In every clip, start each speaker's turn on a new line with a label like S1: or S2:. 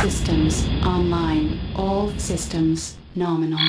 S1: systems online. All systems nominal.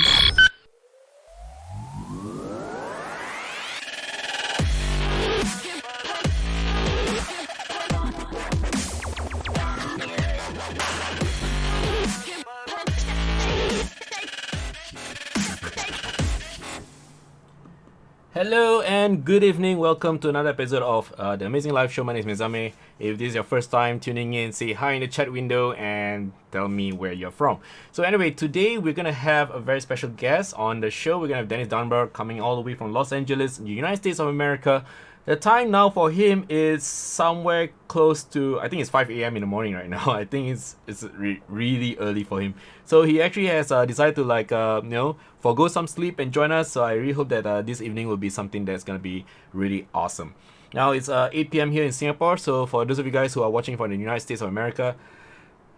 S2: Hello and good evening. Welcome to another episode of The Amazing Life Show. My name is Mezame. If this is your first time tuning in, say hi in the chat window and tell me where you're from. So anyway, today we're going to have a very special guest on the show. We're going to have Dennis Dunbar coming all the way from Los Angeles, the United States of America. The time now for him is somewhere close to, I think it's 5 a.m. in the morning right now. I think it's really early for him. So he actually has decided to forgo some sleep and join us. So I really hope that this evening will be something that's going to be really awesome. Now it's 8 p.m. here in Singapore. So for those of you guys who are watching from the United States of America,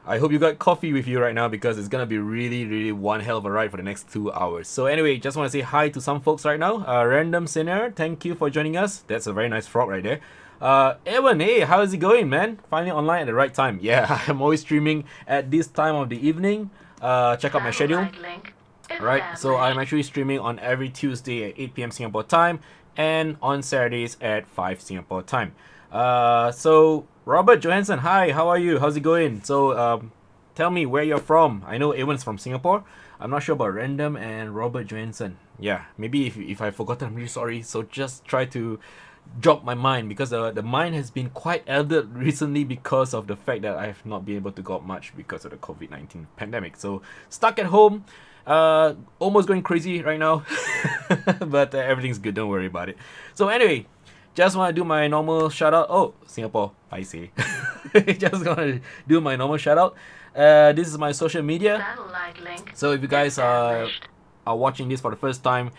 S2: I hope you got coffee with you right now because it's gonna be really one hell of a ride for the next 2 hours. So anyway, just want to say hi to some folks right now. Random Sinner, thank you for joining us. That's a very nice frog right there. Evan, hey, how is it going, man? Finally online at the right time. Yeah, I'm always streaming at this time of the evening. Check out my schedule. Right, so I'm actually streaming on every Tuesday at 8 p.m. Singapore time and on Saturdays at 5 Singapore time. So Robert Johansson, hi, how are you? How's it going? So tell me where you're from. I know Evan's from Singapore. I'm not sure about Random and Robert Johansson. Yeah, maybe if I've forgotten, I'm really sorry. So just try to jog my mind because the mind has been quite altered recently because of the fact that I have not been able to go out much because of the COVID-19 pandemic. So stuck at home, almost going crazy right now, but everything's good. Don't worry about it. So anyway, just want to do my normal shout out. Oh, Singapore, I see. Just want to do my normal shout out. This is my social media. So if you guys are watching this for the first time,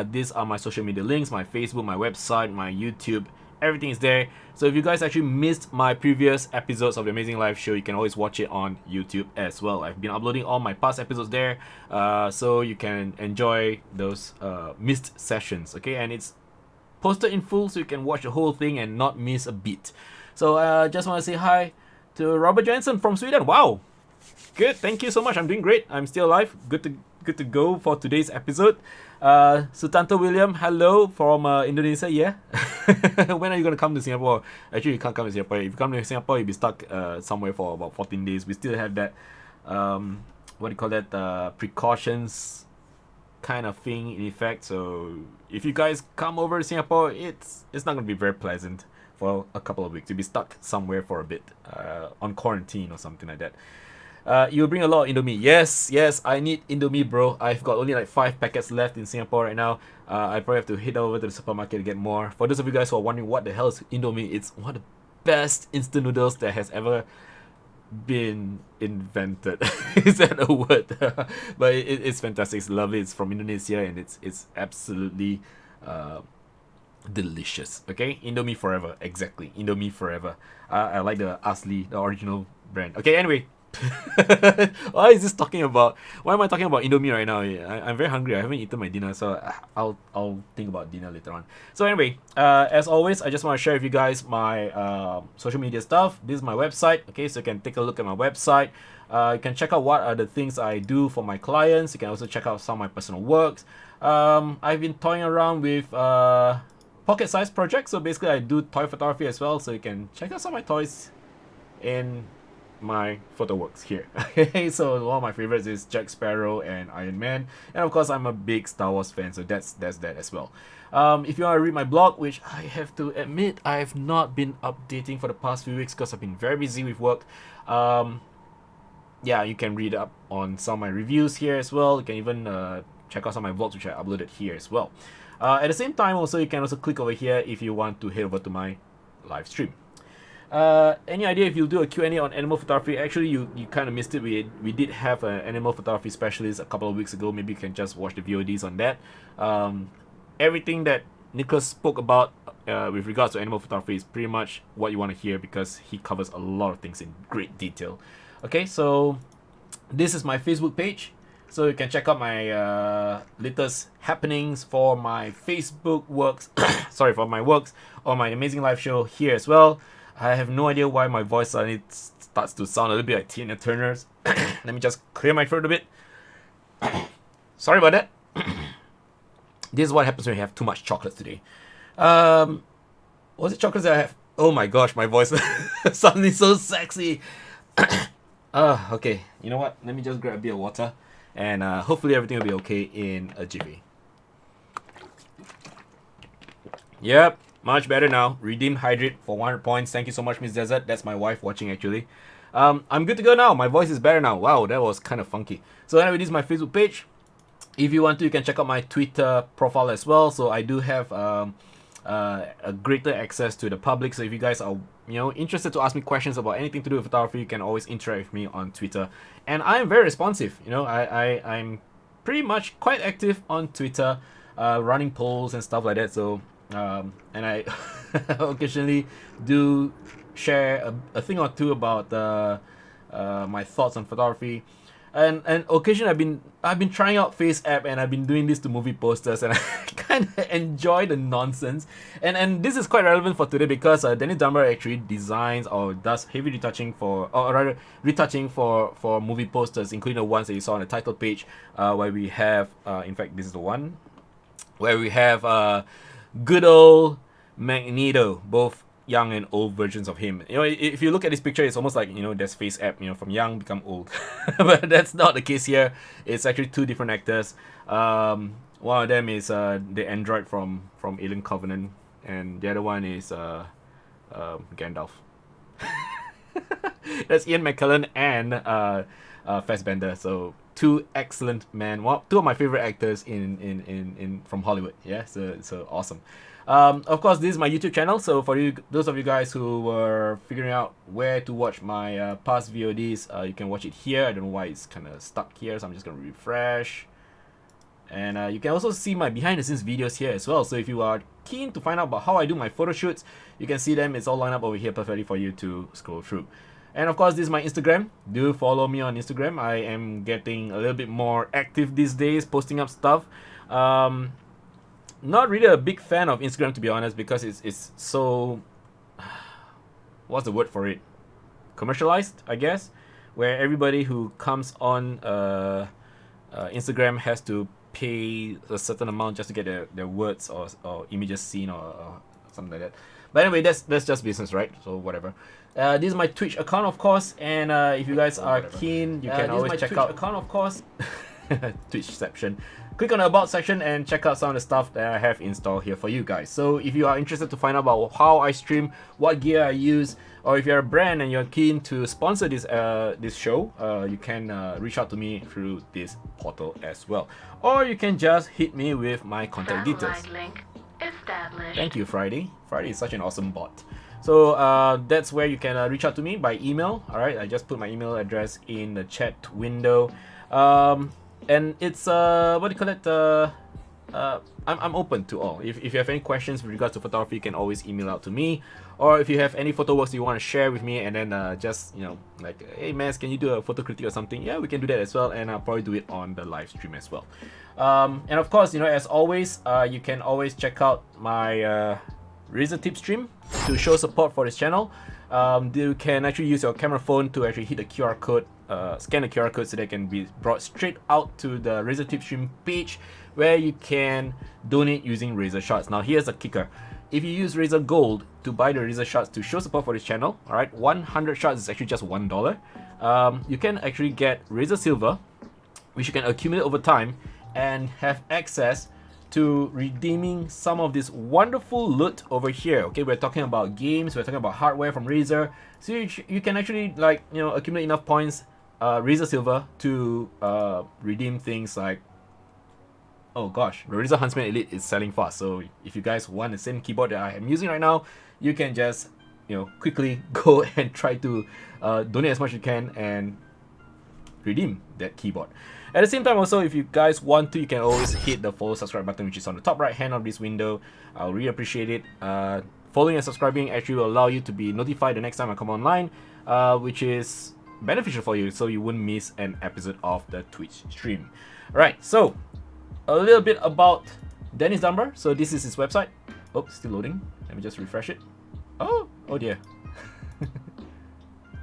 S2: these are my social media links, my Facebook, my website, my YouTube. Everything is there. So if you guys actually missed my previous episodes of The Amazing Life Show, you can always watch it on YouTube as well. I've been uploading all my past episodes there, so you can enjoy those missed sessions. Okay, and it's posted in full so you can watch the whole thing and not miss a beat. So just want to say hi to Robert Johansson from Sweden. Wow, good, thank you so much. I'm doing great. I'm still alive. Good to go for today's episode. Sutanto William, hello from Indonesia. Yeah. When are you gonna come to Singapore? Actually, you can't come to Singapore. If you come to Singapore, you'll be stuck somewhere for about 14 days. We still have that what do you call that, precautions kind of thing in effect. So if you guys come over to Singapore, it's not going to be very pleasant for a couple of weeks. You'll be stuck somewhere for a bit, on quarantine or something like that. You'll bring a lot of Indomie. Yes, I need Indomie, bro. I've got only like 5 packets left in Singapore right now. I probably have to head over to the supermarket to get more. For those of you guys who are wondering what the hell is Indomie, it's one of the best instant noodles that has ever been invented. Is that a word? But it's fantastic. It's lovely. It's from Indonesia and it's absolutely delicious. Okay, Indomie forever. Exactly, Indomie forever. I like the asli, the original brand. Okay, anyway. Why is this talking about? Why am I talking about Indomie right now? I'm very hungry. I haven't eaten my dinner, so I'll think about dinner later on. So anyway, as always, I just want to share with you guys my social media stuff. This is my website. Okay, so you can take a look at my website. You can check out what are the things I do for my clients. You can also check out some of my personal works. I've been toying around with pocket-sized projects. So basically, I do toy photography as well. So you can check out some of my toys in my photo works here. Okay, so one of my favorites is Jack Sparrow and Iron Man, and of course I'm a big Star Wars fan, so that's that as well. If you want to read my blog, which I have to admit I have not been updating for the past few weeks because I've been very busy with work, yeah, you can read up on some of my reviews here as well. You can even check out some of my vlogs which I uploaded here as well. At the same time, also you can also click over here if you want to head over to my live stream. Any idea if you'll do a Q&A on animal photography? Actually, you kind of missed it. We did have an animal photography specialist a couple of weeks ago. Maybe you can just watch the VODs on that. Everything that Nicholas spoke about with regards to animal photography is pretty much what you want to hear because he covers a lot of things in great detail. Okay, so this is my Facebook page. So you can check out my latest happenings for my Facebook works. Sorry, for my works on my Amazing Life Show here as well. I have no idea why my voice suddenly starts to sound a little bit like Tina Turner's. Let me just clear my throat a bit. Sorry about that. This is what happens when you have too much chocolate today. Was it chocolates that I have? Oh my gosh, my voice suddenly so sexy. Okay, you know what? Let me just grab a bit of water, and hopefully everything will be okay in a jiffy. Yep, much better now. Redeem hydrate for 100 points. Thank you so much, Miss Desert. That's my wife watching actually. I'm good to go now. My voice is better now. Wow, that was kind of funky. So anyway, this is my Facebook page. If you want to, you can check out my Twitter profile as well. So I do have a greater access to the public. So if you guys are interested to ask me questions about anything to do with photography, you can always interact with me on Twitter. And I am very responsive. I'm pretty much quite active on Twitter, running polls and stuff like that. So and I occasionally do share a thing or two about my thoughts on photography. And occasionally I've been trying out Face App, and I've been doing this to movie posters, and I kind of enjoy the nonsense. And this is quite relevant for today because Dennis Dunbar actually designs or does heavy retouching for movie posters, including the ones that you saw on the title page, where we have in fact this is the one where we have good old Magneto, both young and old versions of him. If you look at this picture, it's almost like there's Face App, from young become old. But that's not the case here. It's actually two different actors. One of them is the android from Alien Covenant, and the other one is Gandalf. That's Ian McKellen and Fassbender. So two excellent men. Two of my favorite actors in from Hollywood. Yeah, so awesome. Of course, this is my YouTube channel. So for those of you guys who were figuring out where to watch my past VODs, you can watch it here. I don't know why it's kind of stuck here, so I'm just gonna refresh. And you can also see my behind the scenes videos here as well. So if you are keen to find out about how I do my photo shoots, you can see them. It's all lined up over here perfectly for you to scroll through. And of course, this is my Instagram. Do follow me on Instagram. I am getting a little bit more active these days, posting up stuff. Not really a big fan of Instagram, to be honest, because it's so, what's the word for it? Commercialized, I guess, where everybody who comes on Instagram has to pay a certain amount just to get their words or images seen or something like that. But anyway, that's just business, right? So whatever. This is my Twitch account, of course, and if you guys are keen, you can always check out account, of course. Twitchception. Click on the about section and check out some of the stuff that I have installed here for you guys. So if you are interested to find out about how I stream, what gear I use, or if you're a brand and you're keen to sponsor this show, you can reach out to me through this portal as well. Or you can just hit me with my contact details. Thank you, Friday. Friday is such an awesome bot. So that's where you can reach out to me by email. Alright, I just put my email address in the chat window. And it's what do you call it? I'm open to all. If you have any questions with regards to photography, you can always email out to me. Or if you have any photo works you want to share with me, and then just like, hey Mez, can you do a photo critique or something? Yeah, we can do that as well, and I'll probably do it on the live stream as well. And of course, as always, you can always check out my Razor tip stream to show support for this channel. You can actually use your camera phone to actually hit the QR code, scan the QR code so they can be brought straight out to the Razor tip stream page where you can donate using Razor Shards. Now here's the kicker. If you use Razor Gold to buy the Razor Shards to show support for this channel, alright, 100 shards is actually just $1. You can actually get Razor Silver, which you can accumulate over time and have access to redeeming some of this wonderful loot over here. Okay, we're talking about games, we're talking about hardware from Razer, so you can actually accumulate enough points, Razer Silver, to redeem things like, oh gosh, the Razer Huntsman Elite is selling fast, so if you guys want the same keyboard that I am using right now, you can just quickly go and try to donate as much as you can and redeem that keyboard. At the same time also, if you guys want to, you can always hit the follow subscribe button, which is on the top right hand of this window. I'll really appreciate it. Following and subscribing actually will allow you to be notified the next time I come online, which is beneficial for you, so you wouldn't miss an episode of the Twitch stream. Alright, so a little bit about Dennis Dunbar. So this is his website. Oh, still loading. Let me just refresh it. Oh dear.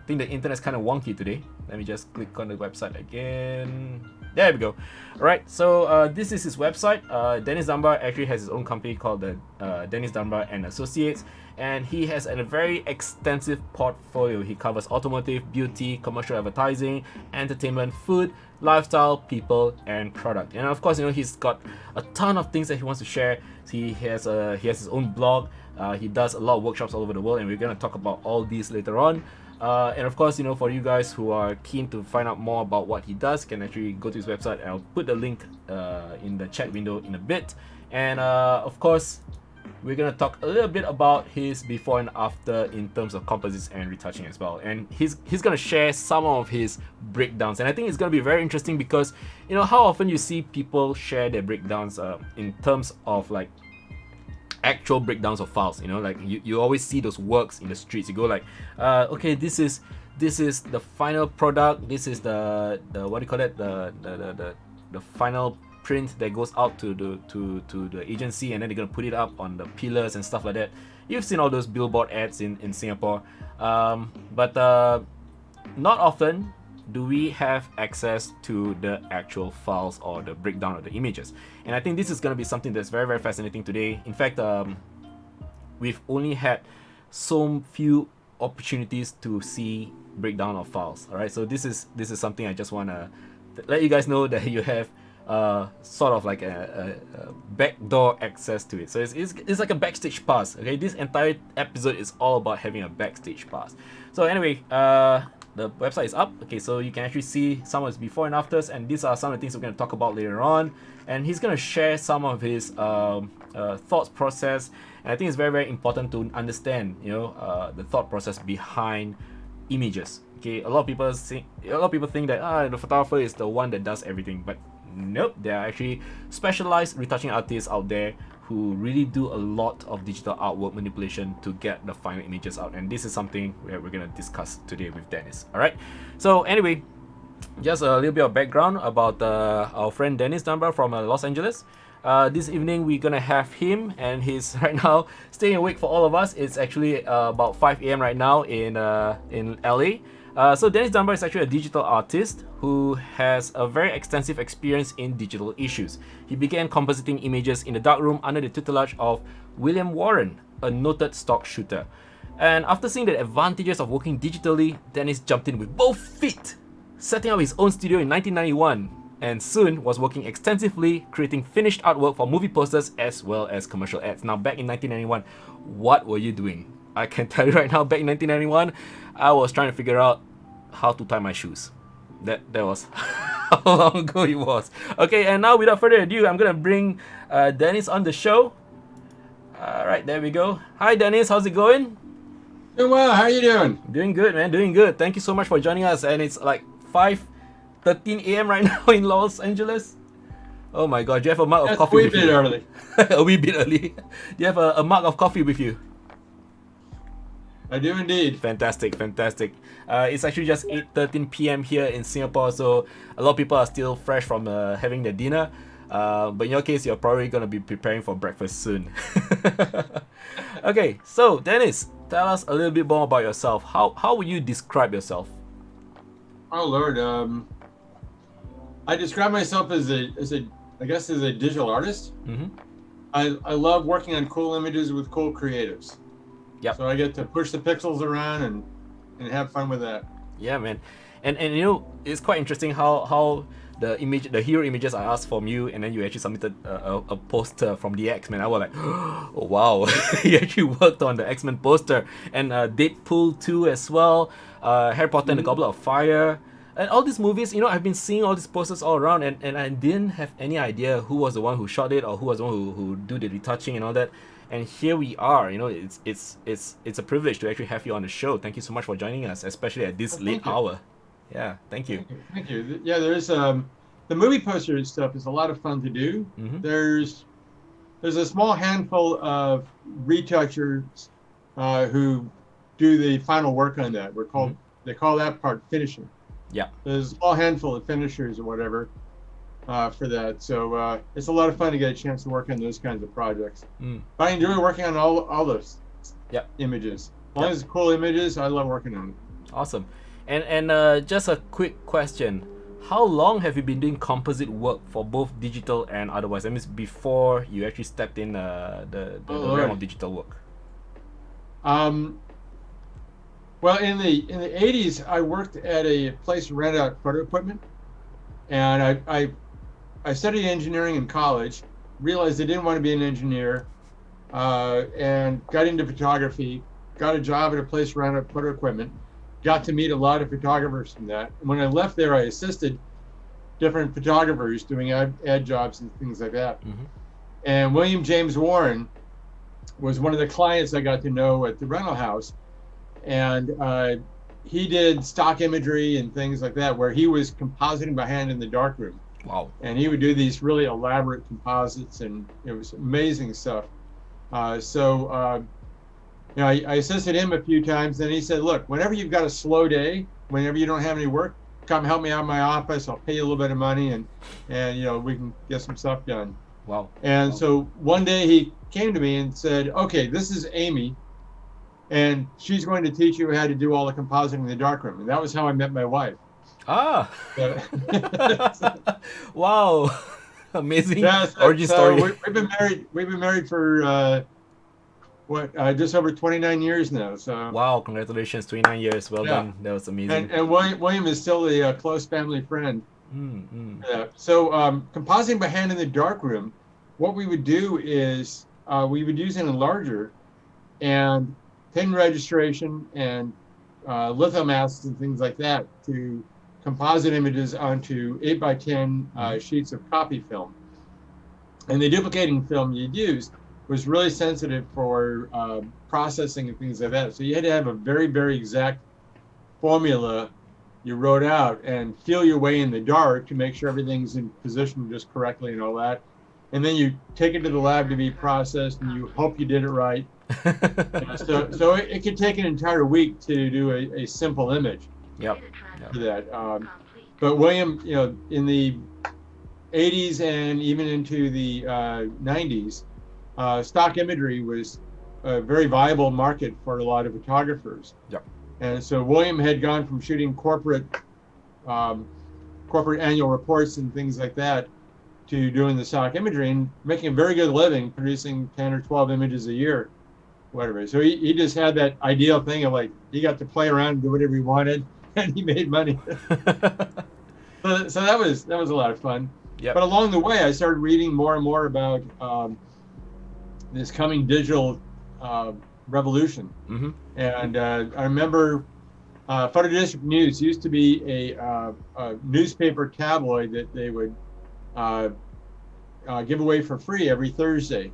S2: think the internet's kind of wonky today. Let me just click on the website again. There we go. Alright, so this is his website. Dennis Dunbar actually has his own company called the Dennis Dunbar and Associates, and he has a very extensive portfolio. He covers automotive, beauty, commercial advertising, entertainment, food, lifestyle, people, and product. And of course, he's got a ton of things that he wants to share. He has his own blog. He does a lot of workshops all over the world, and we're going to talk about all these later on. And of course, for you guys who are keen to find out more about what he does, can actually go to his website, and I'll put the link in the chat window in a bit. And of course, we're gonna talk a little bit about his before and after in terms of composites and retouching as well. And he's gonna share some of his breakdowns, and I think it's gonna be very interesting because how often you see people share their breakdowns in terms of like actual breakdowns of files. Like you always see those works in the streets. You go like, okay, this is the final product. This is the what do you call it, the final print that goes out to the agency, and then they're gonna put it up on the pillars and stuff like that. You've seen all those billboard ads in Singapore, but not often do we have access to the actual files or the breakdown of the images. And I think this is going to be something that's very, very fascinating today. In fact, we've only had so few opportunities to see breakdown of files. All right, so this is something I just want to let you guys know, that you have sort of like a backdoor access to it. So it's like a backstage pass. Okay, this entire episode is all about having a backstage pass. So anyway, the website is up. Okay, so you can actually see some of his before and afters, and these are some of the things we're going to talk about later on. And he's going to share some of his thoughts process, and I think it's very, very important to understand the thought process behind images. Okay, a lot of people think that the photographer is the one that does everything, but nope, there are actually specialized retouching artists out there who really do a lot of digital artwork manipulation to get the final images out, and this is something we're going to discuss today with Dennis. All right, so anyway, just a little bit of background about our friend Dennis Dunbar from Los Angeles. This evening we're gonna have him, and he's right now staying awake for all of us. It's actually about 5 a.m. right now in LA. So Dennis Dunbar is actually a digital artist who has a very extensive experience in digital issues. He began compositing images in the darkroom under the tutelage of William Warren, a noted stock shooter. And after seeing the advantages of working digitally, Dennis jumped in with both feet, setting up his own studio in 1991, and soon was working extensively creating finished artwork for movie posters as well as commercial ads. Now, back in 1991, what were you doing? I can tell you right now, back in 1991, I was trying to figure out how to tie my shoes. That was how long ago it was. Okay, and now without further ado, I'm gonna bring Dennis on the show. All right, there we go. Hi, Dennis. How's it going?
S3: Doing well. How are you doing?
S2: Doing good, man. Doing good. Thank you so much for joining us. And it's like 5:13 a.m. right now in Los Angeles. Oh my God! Do you have a mug of coffee with you?
S3: A wee bit early.
S2: A wee bit early. Do you have a mug of coffee with you?
S3: I do indeed.
S2: Fantastic, fantastic. It's actually just 8:13 p.m. here in Singapore, so a lot of people are still fresh from having their dinner. But in your case, you're probably going to be preparing for breakfast soon. Okay, so Dennis, tell us a little bit more about yourself. How would you describe yourself?
S3: Oh Lord, I describe myself as a digital artist.
S2: Mm-hmm.
S3: I love working on cool images with cool creatives.
S2: Yep.
S3: So I get to push the pixels around and have fun with that.
S2: Yeah, man. And it's quite interesting how the hero images I asked from you, and then you actually submitted a poster from the X-Men. I was like, oh wow, you actually worked on the X-Men poster, and Deadpool 2 as well, Harry Potter and the Goblet of Fire, and all these movies. I've been seeing all these posters all around, and I didn't have any idea who was the one who shot it or who was the one who do the retouching and all that. And here we are. It's a privilege to actually have you on the show. Thank you so much for joining us, especially at this late hour. Yeah, thank you.
S3: Thank you. Yeah, there's the movie poster stuff is a lot of fun to do.
S2: Mm-hmm.
S3: There's a small handful of retouchers who do the final work on that. They call that part finishing.
S2: Yeah.
S3: There's a small handful of finishers or whatever for that. So it's a lot of fun to get a chance to work on those kinds of projects. But I enjoy working on all those images. As long as it's cool images, I love working on it.
S2: Awesome. And just a quick question. How long have you been doing composite work for both digital and otherwise? That means before you actually stepped in the realm of digital work.
S3: Well, in the 80s, I worked at a place to rent out photo equipment, and I studied engineering in college. Realized I didn't want to be an engineer, and got into photography. Got a job at a place to rent out photo equipment. Got to meet a lot of photographers from that. And when I left there, I assisted different photographers doing ad jobs and things like that.
S2: Mm-hmm.
S3: And William James Warren was one of the clients I got to know at the rental house. And he did stock imagery and things like that, where he was compositing by hand in the darkroom.
S2: Wow.
S3: And he would do these really elaborate composites, and it was amazing stuff. You know, I assisted him a few times. Then he said, look, whenever you've got a slow day, whenever you don't have any work, come help me out in my office. I'll pay you a little bit of money, and you know, we can get some stuff done.
S2: Wow.
S3: And so one day he came to me and said, okay, this is Amy, and she's going to teach you how to do all the compositing in the darkroom. And that was how I met my wife.
S2: Ah. Wow. Amazing.
S3: Yeah,
S2: origin story.
S3: We've been married for just over 29 years now. So
S2: wow, congratulations, 29 years. Well done. That was amazing.
S3: And William is still a close family friend.
S2: Mm-hmm.
S3: So compositing by hand in the darkroom, what we would do is we would use an enlarger and pin registration and lithomasks and things like that to composite images onto 8x10 sheets of copy film. And the duplicating film you'd use was really sensitive for processing and things like that. So you had to have a very, very exact formula you wrote out and feel your way in the dark to make sure everything's in position just correctly and all that. And then you take it to the lab to be processed, and you hope you did it right. So it could take an entire week to do a simple image.
S2: Yep.
S3: For that. But William, you know, in the 80s and even into the 90s, stock imagery was a very viable market for a lot of photographers.
S2: Yep.
S3: And so William had gone from shooting corporate annual reports and things like that to doing the stock imagery and making a very good living, producing 10 or 12 images a year, whatever. So he just had that ideal thing of like, he got to play around and do whatever he wanted, and he made money. So that was a lot of fun.
S2: Yep.
S3: But along the way, I started reading more and more about this coming digital revolution.
S2: Mm-hmm.
S3: And I remember Photo District News used to be a newspaper tabloid that they would give away for free every Thursday.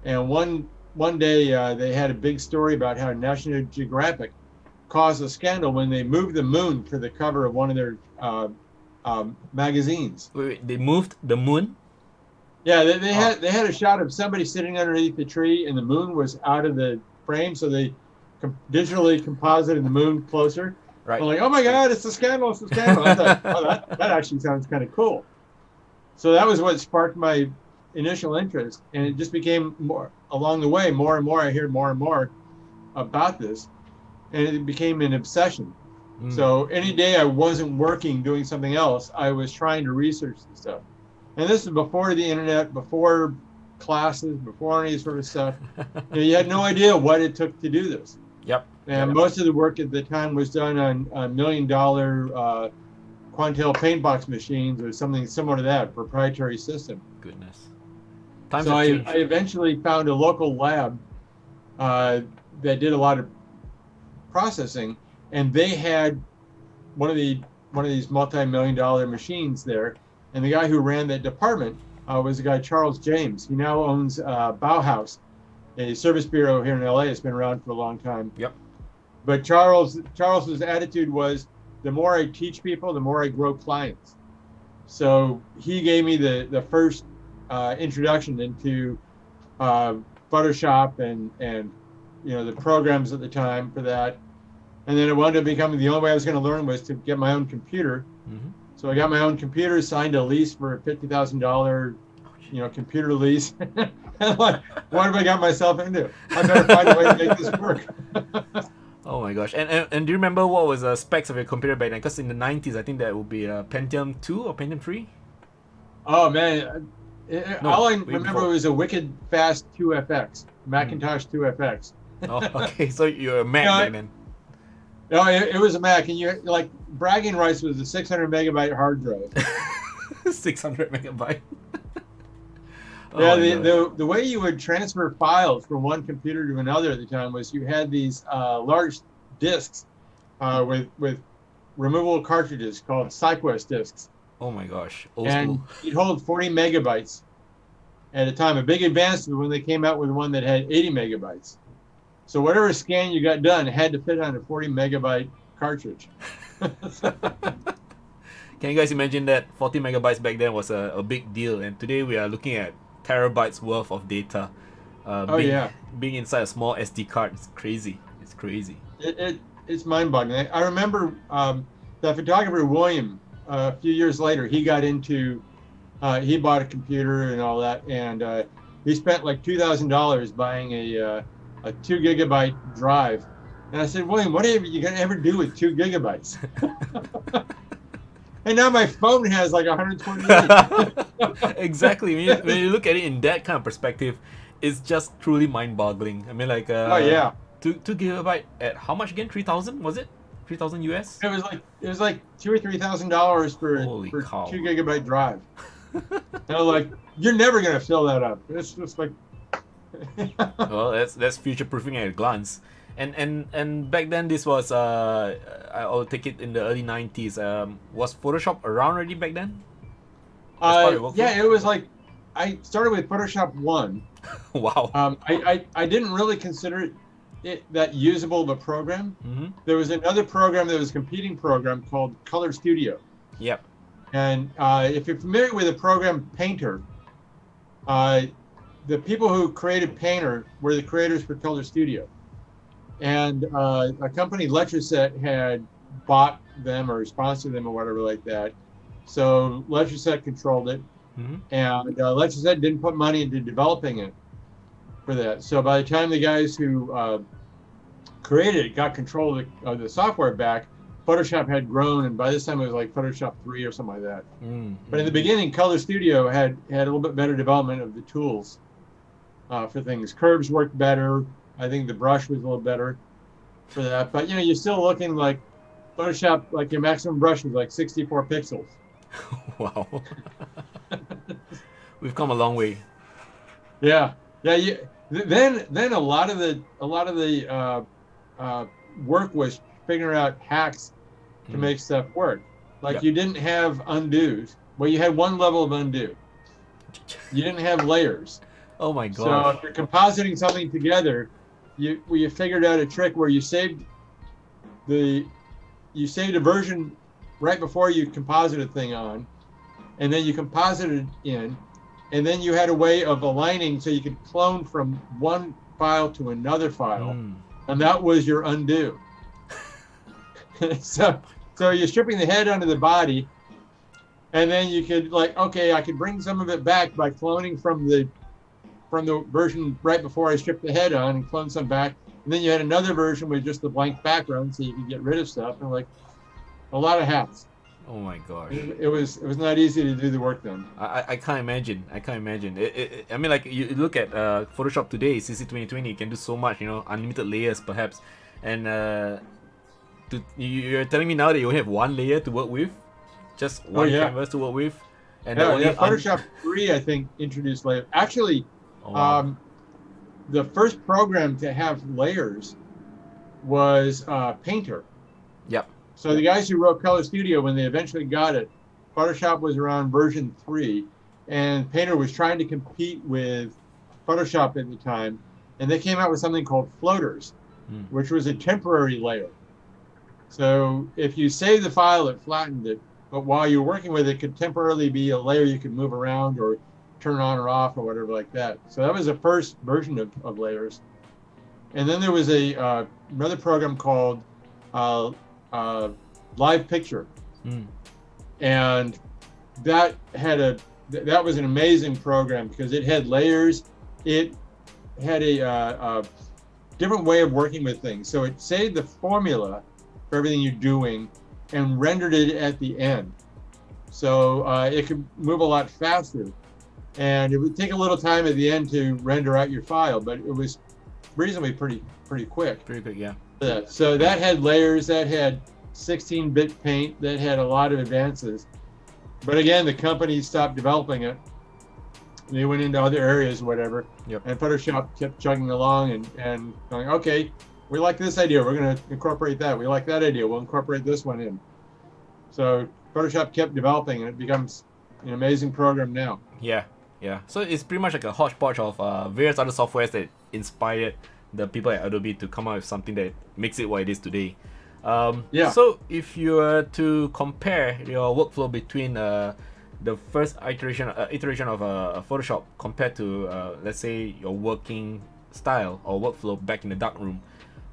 S3: And one day they had a big story about how National Geographic caused a scandal when they moved the moon for the cover of one of their magazines.
S2: Wait, they moved the moon?
S3: Yeah, they had a shot of somebody sitting underneath the tree, and the moon was out of the frame, so they digitally composited the moon closer.
S2: Right.
S3: I'm like, oh my God, it's a scandal! It's a scandal! I thought, oh, that actually sounds kind of cool. So that was what sparked my initial interest, and it just became more along the way. More and more, I hear more and more about this, and it became an obsession. So any day I wasn't working doing something else, I was trying to research the stuff. And this is before the internet, before classes, before any sort of stuff. You had no idea what it took to do this.
S2: Yep.
S3: And most of the work at the time was done on $1 million Quantel paint box machines or something similar to that, proprietary system.
S2: Goodness.
S3: So I eventually found a local lab that did a lot of processing, and they had one of these multi-million-dollar machines there. And the guy who ran that department was a guy, Charles James. He now owns Bauhaus, a service bureau here in LA. It's been around for a long time.
S2: Yep.
S3: But Charles's attitude was, the more I teach people, the more I grow clients. So he gave me the first introduction into Photoshop and the programs at the time for that. And then it wound up becoming the only way I was going to learn was to get my own computer.
S2: Mm-hmm.
S3: So I got my own computer, signed a lease for a $50,000, computer lease. What have I got myself into? I better find a way to make this work.
S2: Oh my gosh. And do you remember what was the specs of your computer back then? Because in the 90s, I think that would be a Pentium 2 or Pentium 3?
S3: Oh man,
S2: No,
S3: all I
S2: way
S3: remember
S2: before.
S3: was a wicked fast 2FX, Macintosh 2FX.
S2: Oh, okay. So you're a Mac
S3: Yeah,
S2: back then.
S3: No, it was a Mac, and you like bragging rights was a 600 megabyte hard drive.
S2: 600 megabyte. Oh
S3: Yeah,
S2: my gosh.
S3: the way you would transfer files from one computer to another at the time was you had these large disks with removable cartridges called SyQuest disks,
S2: Oh my gosh. Old
S3: and
S2: school.
S3: you'd hold 40 megabytes at a time. A big advance was when they came out with one that had 80 megabytes. So whatever scan you got done had to fit on a 40 megabyte cartridge.
S2: Can you guys imagine that 40 megabytes back then was a big deal, and today we are looking at terabytes worth of data.
S3: Oh
S2: being,
S3: yeah,
S2: being inside a small SD card is crazy. It's crazy.
S3: it's mind-boggling. I remember the photographer William a few years later. He got into he bought a computer and all that, and he spent like $2,000 buying a 2 gigabyte drive. And I said, William, what are you gonna ever do with 2 gigabytes? And now my phone has like 128.
S2: Exactly. When you look at it in that kind of perspective, it's just truly mind-boggling. I mean, like,
S3: Oh yeah,
S2: 2 gigabyte at how much again? 3,000 was it? 3,000 US?
S3: it was like $2,000 or $3,000
S2: Holy
S3: for
S2: cow.
S3: 2 gigabyte drive. And I was like, you're never gonna fill that up. It's just like.
S2: Well, that's future proofing at a glance. And back then this was I'll take it in the early 90s. Was Photoshop around already back then? As part of your workflow?
S3: Yeah, it was like I started with Photoshop 1.
S2: Wow.
S3: I didn't really consider it that usable of a program.
S2: Mm-hmm.
S3: There was another program that was a competing program called Color Studio.
S2: Yep.
S3: And if you're familiar with the program Painter, the people who created Painter were the creators for Color Studio. And a company, Letraset, had bought them or sponsored them or whatever like that. So Letraset controlled it.
S2: Mm-hmm.
S3: And Letraset didn't put money into developing it for that. So by the time the guys who created it got control of the software back, Photoshop had grown, and by this time it was like Photoshop 3 or something like that.
S2: Mm-hmm.
S3: But in the beginning, Color Studio had a little bit better development of the tools for things. Curves worked better. I think the brush was a little better for that. But you know, you're still looking like Photoshop, like your maximum brush was like 64 pixels.
S2: Wow. We've come a long way.
S3: Yeah, yeah. Then a lot of the work was figuring out hacks to make stuff work. Like
S2: Yep.
S3: you didn't have undos. Well, you had one level of undo. You didn't have layers.
S2: Oh my
S3: So
S2: gosh.
S3: if you're compositing something together, you figured out a trick where you saved a version right before you composited a thing on, and then you composited in, and then you had a way of aligning so you could clone from one file to another file, and that was your undo. so you're stripping the head onto the body, and then you could like, okay, I could bring some of it back by cloning from the version right before I stripped the head on and clone some back. And then you had another version with just the blank background so you could get rid of stuff, and like a lot of hacks.
S2: Oh my gosh.
S3: It was not easy to do the work then.
S2: I can't imagine. I mean, like you look at Photoshop today, CC 2020, you can do so much. You know, unlimited layers perhaps, and you're telling me now that you only have one layer to work with, just one canvas to work with, and
S3: Photoshop 3 I think introduced layers. Actually,
S2: wow.
S3: The first program to have layers was Painter.
S2: Yep.
S3: So the guys who wrote Color Studio, when they eventually got it, Photoshop was around version 3, and Painter was trying to compete with Photoshop at the time, and they came out with something called floaters, which was a temporary layer. So if you save the file, it flattened it, but while you're working with it, it could temporarily be a layer you could move around or turn on or off or whatever like that. So that was the first version of layers. And then there was another program called Live Picture, and that was an amazing program because it had layers. It had different way of working with things. So it saved the formula for everything you're doing and rendered it at the end. So it could move a lot faster. And it would take a little time at the end to render out your file, but it was reasonably pretty quick.
S2: Pretty quick, yeah.
S3: So that had layers, that had 16-bit paint, that had a lot of advances. But again, the company stopped developing it. They went into other areas, whatever.
S2: Yep.
S3: And Photoshop kept chugging along and going, okay, we like this idea, we're going to incorporate that. We like that idea, we'll incorporate this one in. So Photoshop kept developing, and it becomes an amazing program now.
S2: Yeah. So it's pretty much like a hodgepodge of various other softwares that inspired the people at Adobe to come out with something that makes it what it is today. So if you were to compare your workflow between the first iteration of Photoshop compared to let's say your working style or workflow back in the darkroom,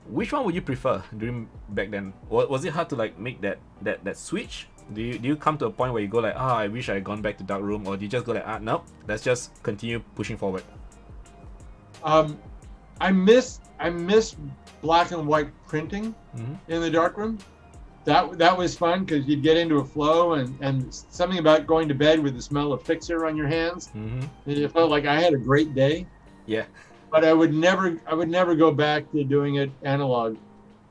S2: which one would you prefer during back then? Was it hard to like make that switch? Do you come to a point where you go like, I wish I had gone back to darkroom, or do you just go like, nope, let's just continue pushing forward?
S3: I miss black and white printing in the darkroom. That was fun because you'd get into a flow, and something about going to bed with the smell of fixer on your hands. It felt like I had a great day.
S2: Yeah.
S3: But I would never go back to doing it analog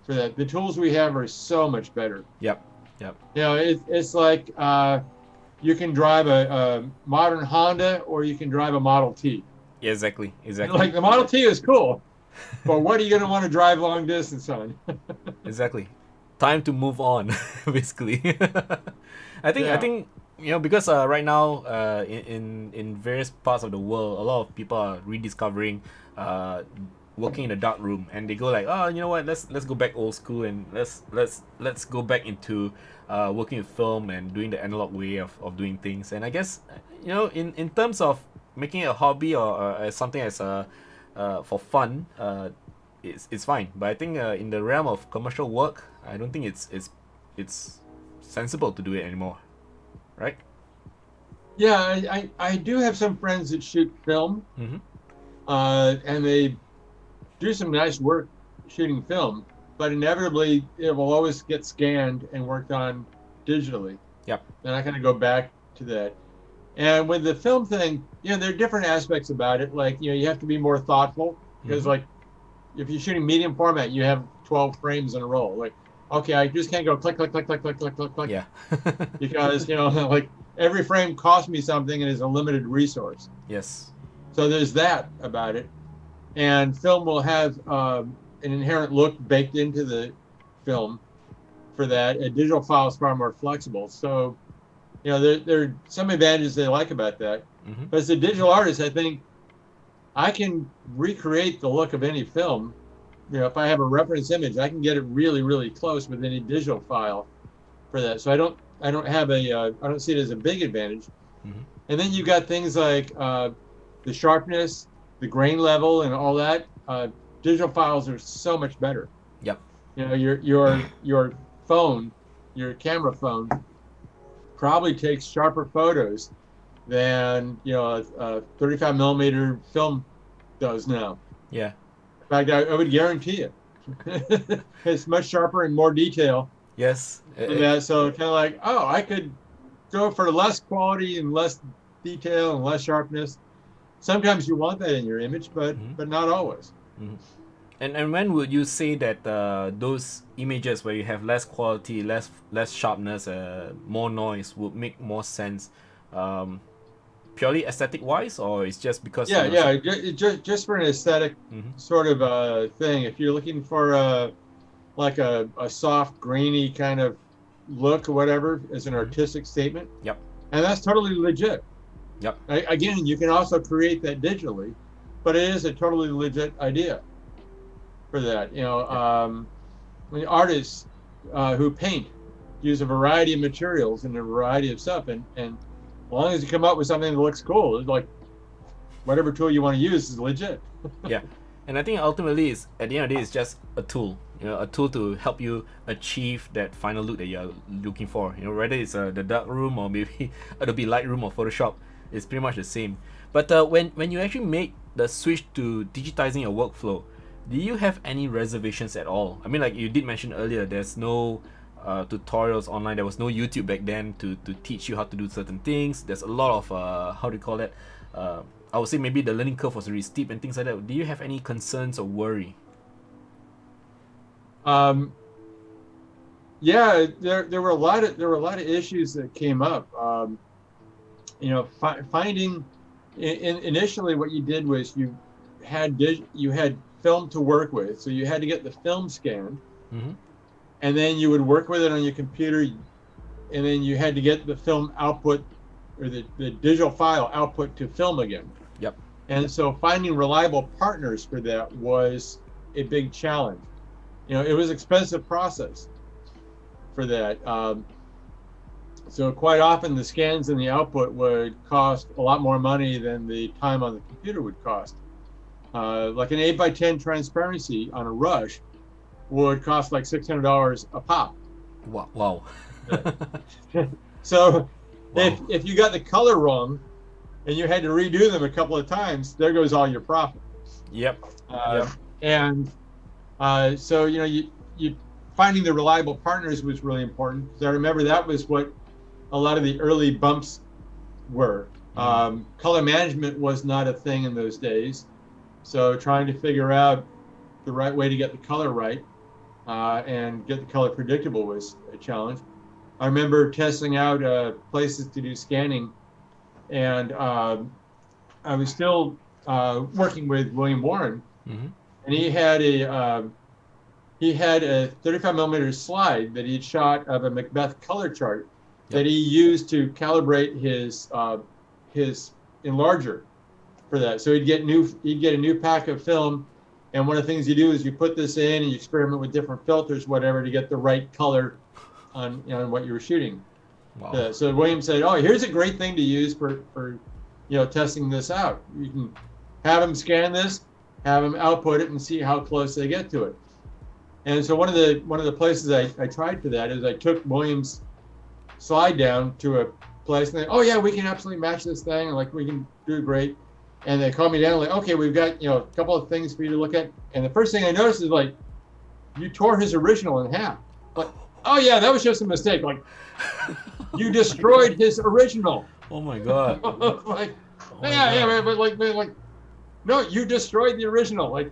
S3: for that. The tools we have are so much better.
S2: Yep.
S3: You know, it's like you can drive a modern Honda or you can drive a Model T.
S2: Yeah, exactly.
S3: Like the Model T is cool, but what are you going to want to drive long distance on?
S2: Exactly. Time to move on, basically. I think because right now in various parts of the world, a lot of people are rediscovering working in a dark room, and they go like, you know what, let's go back old school, and let's go back into working with film and doing the analog way of doing things. And I guess in terms of making it a hobby or as something as for fun, it's fine. But I think in the realm of commercial work, I don't think it's sensible to do it anymore, right?
S3: Yeah, I do have some friends that shoot film, and they do some nice work shooting film, but inevitably it will always get scanned and worked on digitally.
S2: Yep.
S3: And I kind of go back to that. And with the film thing, there are different aspects about it. Like, you have to be more thoughtful because, like, if you're shooting medium format, you have 12 frames in a row. Like, okay, I just can't go click, click, click, click, click, click, click, click.
S2: Yeah.
S3: Because, like every frame costs me something and is a limited resource.
S2: Yes.
S3: So there's that about it. And film will have an inherent look baked into the film for that. A digital file is far more flexible. So, there are some advantages they like about that. But as a digital artist, I think I can recreate the look of any film. If I have a reference image, I can get it really, really close with any digital file for that. So I don't see it as a big advantage. And then you got things like the sharpness, the grain level, and all that. Digital files are so much better.
S2: Yep.
S3: Your phone, your camera phone, probably takes sharper photos than a 35 millimeter film does now.
S2: Yeah.
S3: In fact, I would guarantee it. It's much sharper and more detail.
S2: Yes.
S3: So kind of like, I could go for less quality and less detail and less sharpness. Sometimes you want that in your image, but not always.
S2: And when would you say that those images where you have less quality, less sharpness, more noise would make more sense? Purely aesthetic wise, or it's just because
S3: just for an aesthetic sort of thing. If you're looking for a soft, grainy kind of look or whatever as an artistic statement, and that's totally legit. Again, you can also create that digitally, but it is a totally legit idea for that. When artists who paint use a variety of materials and a variety of stuff, and as long as you come up with something that looks cool, it's like whatever tool you want to use is legit.
S2: Yeah, and I think ultimately, at the end of the day, it's just a tool. A tool to help you achieve that final look that you're looking for. Whether it's the dark room or maybe Adobe Lightroom or Photoshop, it's pretty much the same. But when you actually make the switch to digitizing your workflow, do you have any reservations at all? I mean, like you did mention earlier, there's no tutorials online. There was no YouTube back then to teach you how to do certain things. There's a lot of how do you call that? I would say maybe the learning curve was really steep and things like that. Do you have any concerns or worry?
S3: Yeah, there were a lot of issues that came up. Finding initially what you did was you had film to work with, so you had to get the film scanned,
S2: Mm-hmm.
S3: and then you would work with it on your computer, and then you had to get the film output or the digital file output to film again.
S2: Yep.
S3: And so finding reliable partners for that was a big challenge. It was an expensive process for that. So quite often the scans and the output would cost a lot more money than the time on the computer would cost. Like an 8x10 transparency on a Rush would cost like $600 a pop.
S2: Wow.
S3: So
S2: Wow.
S3: if you got the color wrong and you had to redo them a couple of times, there goes all your profit.
S2: Yep.
S3: And so you finding the reliable partners was really important, because I remember that was what a lot of the early bumps were. Color management was not a thing in those days, so trying to figure out the right way to get the color right and get the color predictable was a challenge. I remember testing out places to do scanning, and I was still working with William Warren,
S2: Mm-hmm.
S3: and he had a 35 millimeter slide that he'd shot of a Macbeth color chart that he used to calibrate his enlarger for that. So he'd get a new pack of film, and one of the things you do is you put this in and you experiment with different filters, whatever, to get the right color on what you were shooting.
S2: Wow.
S3: So William said, "Oh, here's a great thing to use for testing this out. You can have them scan this, have them output it, and see how close they get to it." And so one of the places I tried for that is I took William's slide down to a place, and they, "Oh yeah, we can absolutely match this thing, and like we can do great." And they called me down, like, "Okay, we've got a couple of things for you to look at." And the first thing I noticed is, like, you tore his original in half. Like, "Oh yeah, that was just a mistake. Like, you destroyed his original."
S2: Oh my God.
S3: Like,
S2: Oh my
S3: yeah,
S2: God.
S3: but like, no, you destroyed the original. Like,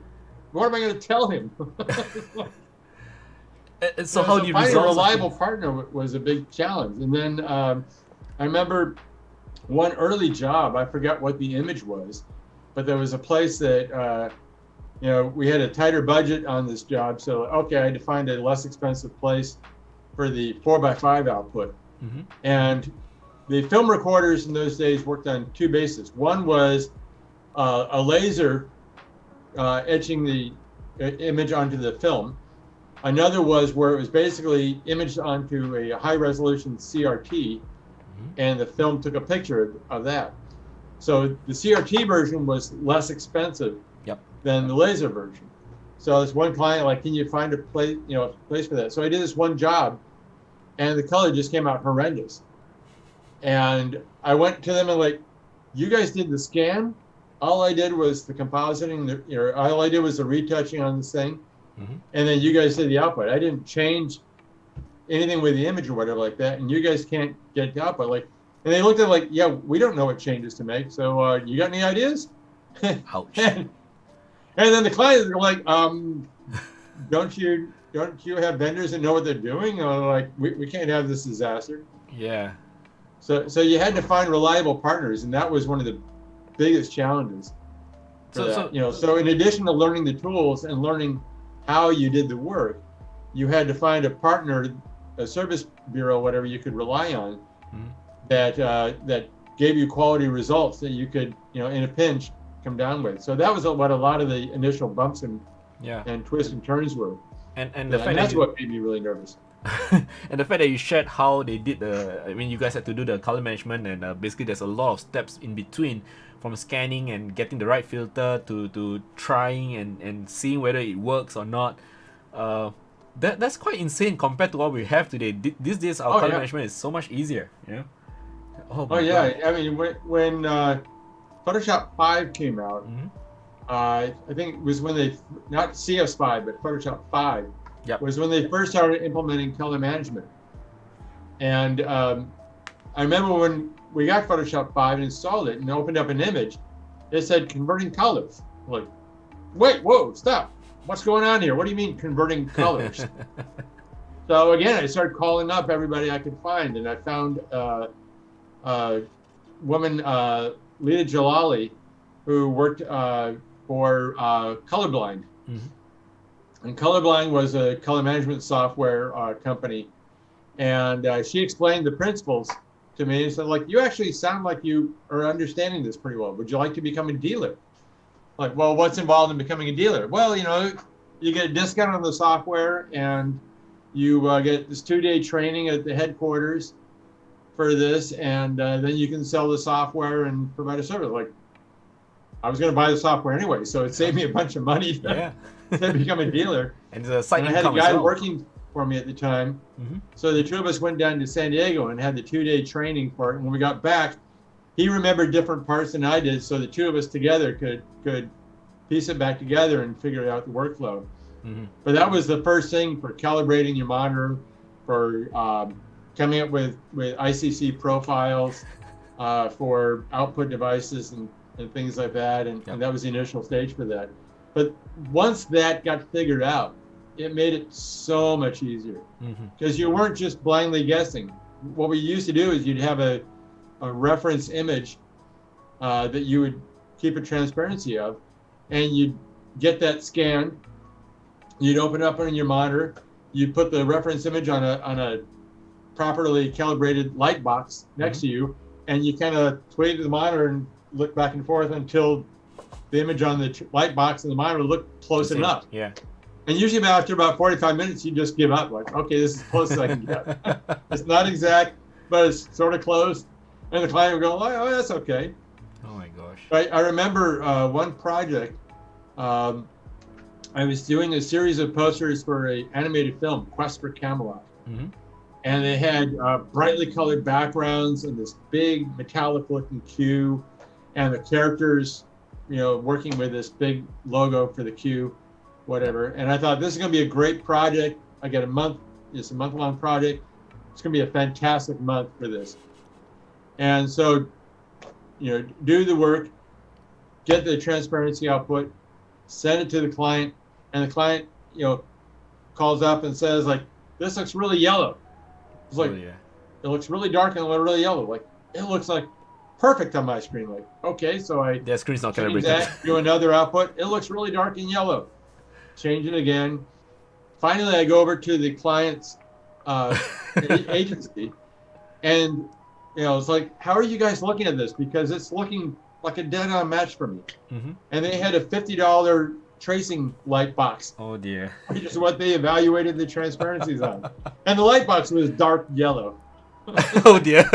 S3: what am I going to tell him?
S2: So how do you
S3: finding a
S2: resolve
S3: reliable
S2: something?
S3: partner was a big challenge. And then I remember one early job, I forgot what the image was, but there was a place that we had a tighter budget on this job, so okay, I had to find a less expensive place for the 4x5 output.
S2: Mm-hmm.
S3: And the film recorders in those days worked on two bases. One was a laser etching the image onto the film. Another was where it was basically imaged onto a high-resolution CRT, and the film took a picture of that. So the CRT version was less expensive than the laser version. So this one client, like, "Can you find a place for that?" So I did this one job, and the color just came out horrendous. And I went to them and, like, "You guys did the scan. All I did was the compositing. All I did was the retouching on this thing, and then you guys did the output. I didn't change anything with the image or whatever like that, and you guys can't get the output." Like, and they looked at it like, "Yeah, we don't know what changes to make. So you got any ideas?"
S2: Ouch.
S3: And then the clients are like, don't you have vendors that know what they're doing?" Or like, we can't have this disaster.
S2: Yeah.
S3: So you had to find reliable partners, and that was one of the biggest challenges for that. So in addition to learning the tools and learning how you did the work, you had to find a partner, a service bureau, whatever you could rely on, that gave you quality results that you could, in a pinch, come down with. So that was what a lot of the initial bumps and twists and turns were.
S2: And the fact
S3: that's what made me really nervous.
S2: And the fact that you shared how they did you guys had to do the color management, and basically there's a lot of steps in between, from scanning and getting the right filter to trying and seeing whether it works or not. That's quite insane compared to what we have today. These days our color management is so much easier. Oh yeah.
S3: God. I mean, when Photoshop 5 came out, I think it was when they, not CS5, but Photoshop 5,
S2: Yep.
S3: was when they first started implementing color management. And I remember when we got Photoshop 5 and installed it and opened up an image, it said converting colors. I'm like, wait, whoa, stop. What's going on here? What do you mean converting colors? So again, I started calling up everybody I could find, and I found a woman, Lita Jalali, who worked for Colorblind. And Colorblind was a color management software company. And she explained the principles to me and said, like, you actually sound like you are understanding this pretty well. Would you like to become a dealer? Like, well, what's involved in becoming a dealer? Well, you know, you get a discount on the software, and you get this 2-day training at the headquarters for this, and then you can sell the software and provide a service. Like, I was going to buy the software anyway, so it saved me a bunch of money to become a dealer.
S2: And the site
S3: and I had a
S2: income
S3: guy
S2: as well.
S3: working for me at the time. So the two of us went down to San Diego and had the 2-day training for it. And when we got back, he remembered different parts than I did, so the two of us together could piece it back together and figure out the workflow. But that was the first thing for calibrating your monitor, for coming up with ICC profiles for output devices and things like that. And that was the initial stage for that. But once that got figured out, it made it so much easier, because you weren't just blindly guessing. What we used to do is you'd have a reference image that you would keep a transparency of, and you'd get that scanned. You'd open it up on your monitor. You'd put the reference image on a properly calibrated light box next to you, and you kind of sway to the monitor and look back and forth until the image on the light box and the monitor looked close enough.
S2: Yeah.
S3: And usually after about 45 minutes, you just give up. Like, okay, this is as close as I can get. It's not exact, but it's sort of close. And the client would go, oh, that's okay.
S2: Oh my gosh.
S3: I remember one project. I was doing a series of posters for an animated film, Quest for Camelot. And they had brightly colored backgrounds and this big metallic looking cue, and the characters, you know, working with this big logo for the cue, whatever. And I thought, this is going to be a great project. I got a month, it's a month-long project. It's going to be a fantastic month for this. And so, you know, do the work, get the transparency output, send it to the client, and the client, you know, calls up and says, like, this looks really yellow. It's like, it looks really dark and really yellow. Like, it looks like perfect on my screen. Like, okay, so I
S2: the screen's not
S3: change
S2: calibrated.
S3: that, do another output. It looks really dark and yellow. Change it again. Finally, I go over to the client's agency, and you know, it's like, how are you guys looking at this? Because it's looking like a dead-on match for me. And they had a $50 tracing light box.
S2: Oh dear.
S3: Which is what they evaluated the transparencies on. And the light box was dark yellow.
S2: Oh dear.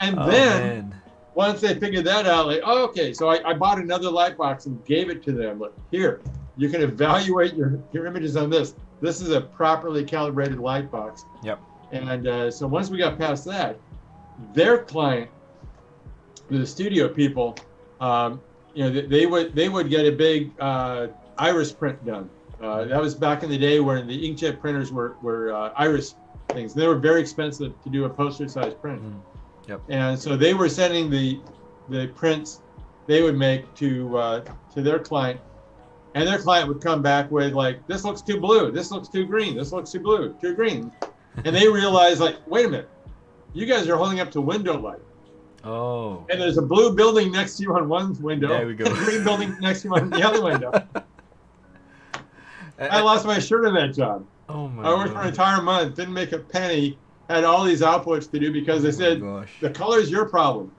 S3: And then once they figured that out, like, oh, okay, so I bought another light box and gave it to them. Like, here, you can evaluate your images on this. This is a properly calibrated light box.
S2: Yep.
S3: And so once we got past that, their client, the studio people, you know, they would get a big iris print done. That was back in the day when the inkjet printers were iris things. They were very expensive to do a poster-sized print.
S2: Yep.
S3: And so they were sending the prints they would make to their client, and their client would come back with, like, this looks too blue, this looks too green, this looks too blue, too green. And they realized, like, wait a minute, you guys are holding up to window light.
S2: Oh.
S3: And there's a blue building next to you on one window,
S2: There we go.
S3: and a green building next to you on the other window. I lost my shirt on that job.
S2: Oh my
S3: I worked for an entire month, didn't make a penny, had all these outputs to do because they said, the color is your problem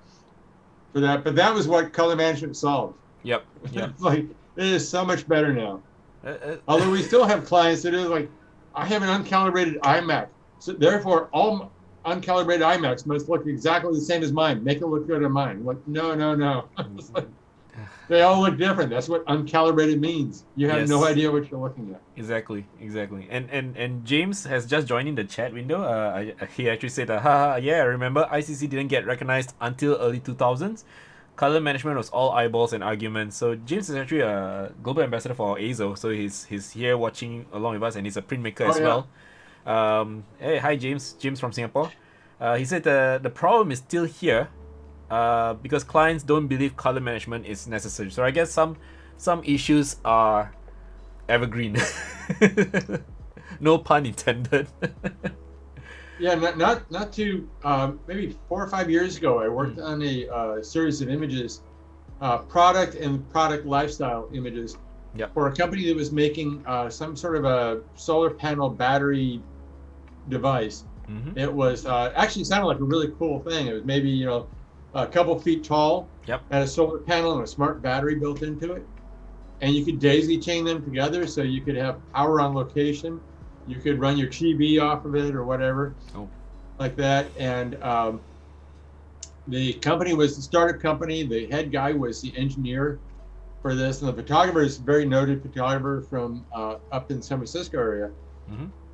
S3: for that. But that was what color management solved.
S2: Yep.
S3: It's like, it is so much better now. Although we still have clients that are like, I have an uncalibrated iMac, so therefore all uncalibrated iMacs must look exactly the same as mine. Make it look good on mine. Like, no. It's like, they all look different. That's what uncalibrated means. You have no idea what you're looking at.
S2: Exactly. And James has just joined in the chat window. He actually said, haha, yeah, I remember ICC didn't get recognized until early 2000s. color management was all eyeballs and arguments. So James is actually a global ambassador for AZO, so he's here watching along with us, and he's a printmaker as well. Hey, hi James from Singapore. He said the problem is still here because clients don't believe color management is necessary. So I guess some issues are evergreen. No pun intended.
S3: Yeah, not too. Maybe 4 or 5 years ago, I worked on a series of images, product and product lifestyle images, for a company that was making some sort of a solar panel battery device. It was actually sounded like a really cool thing. It was maybe a couple feet tall, had a solar panel and a smart battery built into it, and you could daisy chain them together so you could have power on location. You could run your TV off of it or whatever, like that. And the company was the startup company. The head guy was the engineer for this, and the photographer is a very noted photographer from up in San Francisco area.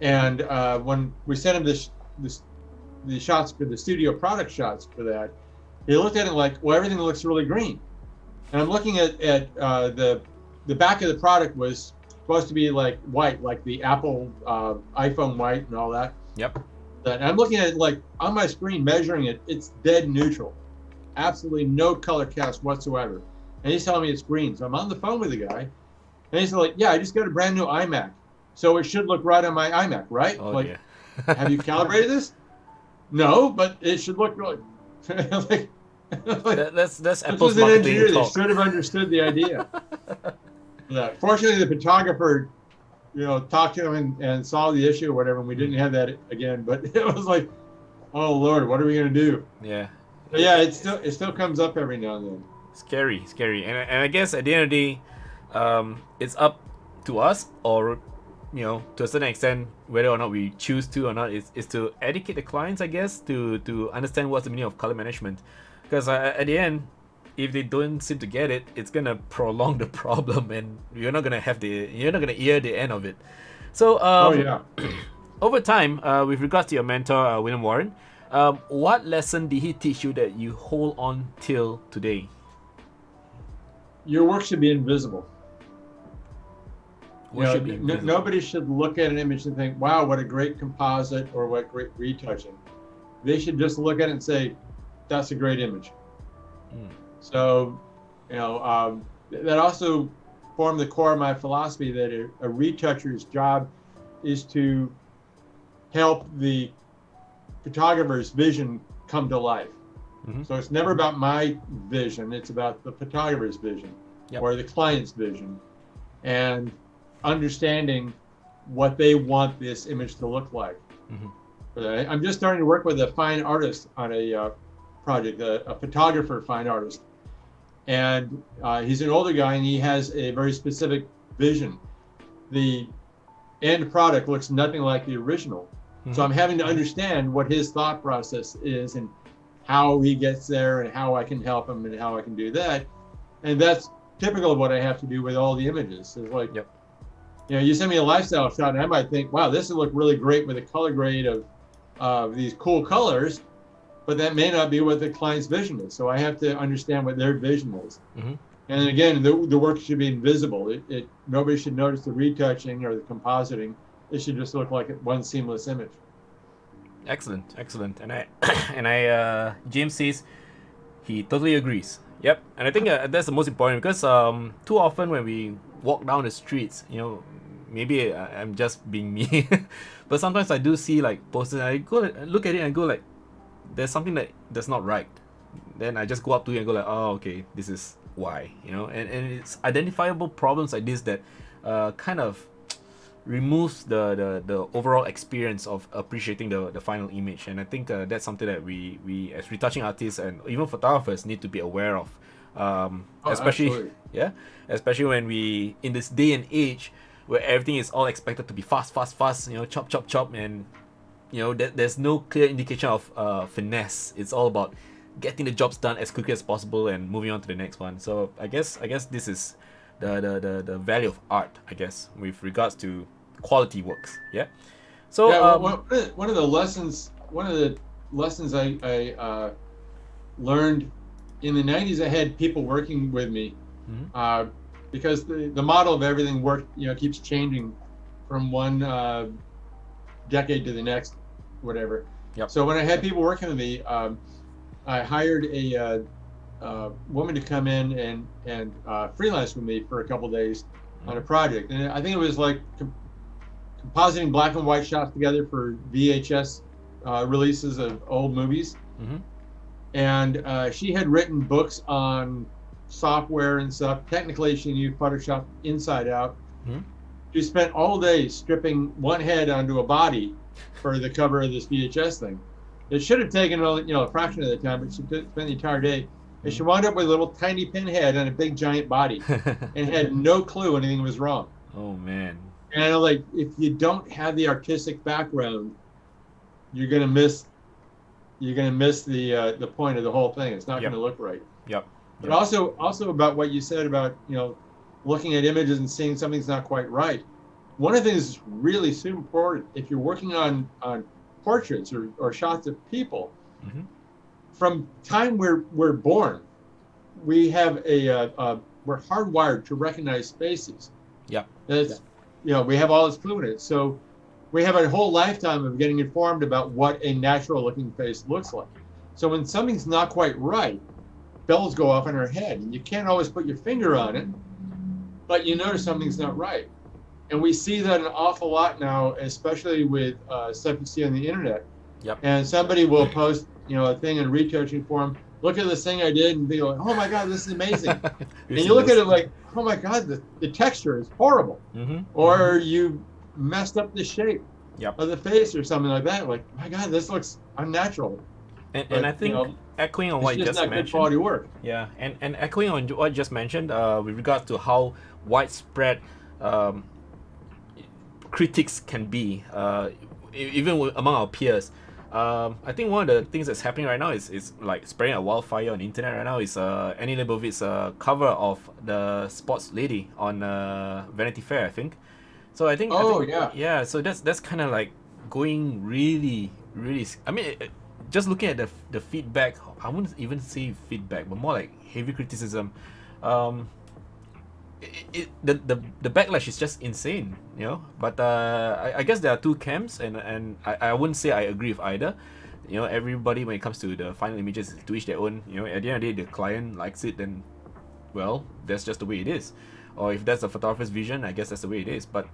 S3: And when we sent him the shots for the studio product shots for that, he looked at it like, well, everything looks really green. And I'm looking at the back of the product was supposed to be like white, like the Apple iPhone white and all that. And I'm looking at it like on my screen, measuring it, it's dead neutral, absolutely no color cast whatsoever. And he's telling me it's green. So I'm on the phone with the guy, and he's like, "Yeah, I just got a brand new iMac, so it should look right on my iMac, right?" Have you calibrated this? No, but it should look really.
S2: That's
S3: was
S2: Apple's
S3: an
S2: marketing
S3: engineer
S2: talk.
S3: that should have understood the idea. Fortunately, the photographer, talked to him and saw the issue or whatever, and we didn't have that again. But it was like, oh Lord, what are we gonna do? But yeah, it still comes up every now and then.
S2: Scary, and I guess at the end of the day, it's up to us, or to a certain extent, whether or not we choose to or not, is to educate the clients, I guess, to understand what's the meaning of color management, because at the end, if they don't seem to get it, it's gonna prolong the problem, and you're not gonna hear the end of it. So over time, with regards to your mentor, William Warren, what lesson did he teach you that you hold on till today?
S3: Your work should be invisible. Nobody should look at an image and think, wow, what a great composite or what great retouching. They should just look at it and say, that's a great image. So, that also formed the core of my philosophy that a retoucher's job is to help the photographer's vision come to life. So it's never about my vision, it's about the photographer's vision or the client's vision, and understanding what they want this image to look like. I'm just starting to work with a fine artist on a project, a photographer fine artist. And he's an older guy, and he has a very specific vision. The end product looks nothing like the original. So I'm having to understand what his thought process is and how he gets there and how I can help him and how I can do that. And that's typical of what I have to do with all the images. It's like, you send me a lifestyle shot and I might think, wow, this would look really great with a color grade of these cool colors, but that may not be what the client's vision is. So I have to understand what their vision is. And again, the work should be invisible. Nobody should notice the retouching or the compositing. It should just look like one seamless image.
S2: Excellent. And I James says he totally agrees. And I think that's the most important, because too often when we walk down the streets, maybe I'm just being me, but sometimes I do see like posters, and I go look at it and go like, there's something that's not right. Then I just go up to it and go like, oh, okay, this is why, and it's identifiable problems like this that kind of removes the overall experience of appreciating the final image. And I think that's something that we as retouching artists and even photographers need to be aware of, especially when we, in this day and age where everything is all expected to be fast, chop, and there's no clear indication of finesse. It's all about getting the jobs done as quickly as possible and moving on to the next one. So I guess this is the value of art, I guess, with regards to quality works. So
S3: one of the lessons I learned in the 90s, I had people working with me
S2: Mhm.
S3: because the model of everything keeps changing from one decade to the next, whatever.
S2: Yep.
S3: So when I had people working with me, I hired a woman to come in and freelance with me for a couple of days on a project. And I think it was like compositing black and white shots together for VHS releases of old movies.
S2: Mhm.
S3: And she had written books on software and stuff. Technically, she knew Photoshop inside out.
S2: Mhm.
S3: She spent all day stripping one head onto a body for the cover of this VHS thing. It should have taken a fraction of the time, but she spent the entire day. And she wound up with a little tiny pinhead on a big giant body and had no clue anything was wrong.
S2: Oh man.
S3: And like, if you don't have the artistic background, you're gonna miss the point of the whole thing. It's not
S2: Yep.
S3: gonna look right.
S2: Yep.
S3: But also about what you said about looking at images and seeing something's not quite right. One of the things that's really super important if you're working on portraits or shots of people,
S2: Mhm.
S3: from time we're born, we have we're hardwired to recognize spaces.
S2: Yep.
S3: That's we have all this fluidity. So we have a whole lifetime of getting informed about what a natural looking face looks like. So when something's not quite right, bells go off in our head, and you can't always put your finger on it, but you notice something's not right. And we see that an awful lot now, especially with stuff you see on the internet.
S2: Yep.
S3: And somebody will post, a thing in retouching form. Look at this thing I did, and be like, "Oh my God, this is amazing!" And you look at it like, "Oh my God, the texture is horrible," or you messed up the shape of the face or something like that. Like, "My God, this looks unnatural."
S2: And I think echoing on
S3: it's
S2: what you
S3: just
S2: just
S3: not good
S2: mentioned.
S3: quality work.
S2: Yeah, and echoing on what you just mentioned, with regards to how widespread critics can be, even among our peers. I think one of the things that's happening right now is like spreading a wildfire on the internet right now is Annie Leibovitz cover of the sports lady on Vanity Fair, I think. So I think yeah. So that's kind of like going really. I mean, just looking at the feedback, I wouldn't even say feedback, but more like heavy criticism. The backlash is just insane, But I guess there are two camps, and I wouldn't say I agree with either. Everybody, when it comes to the final images, to each their own. At the end of the day, the client likes it, then well, that's just the way it is. Or if that's the photographer's vision, I guess that's the way it is. But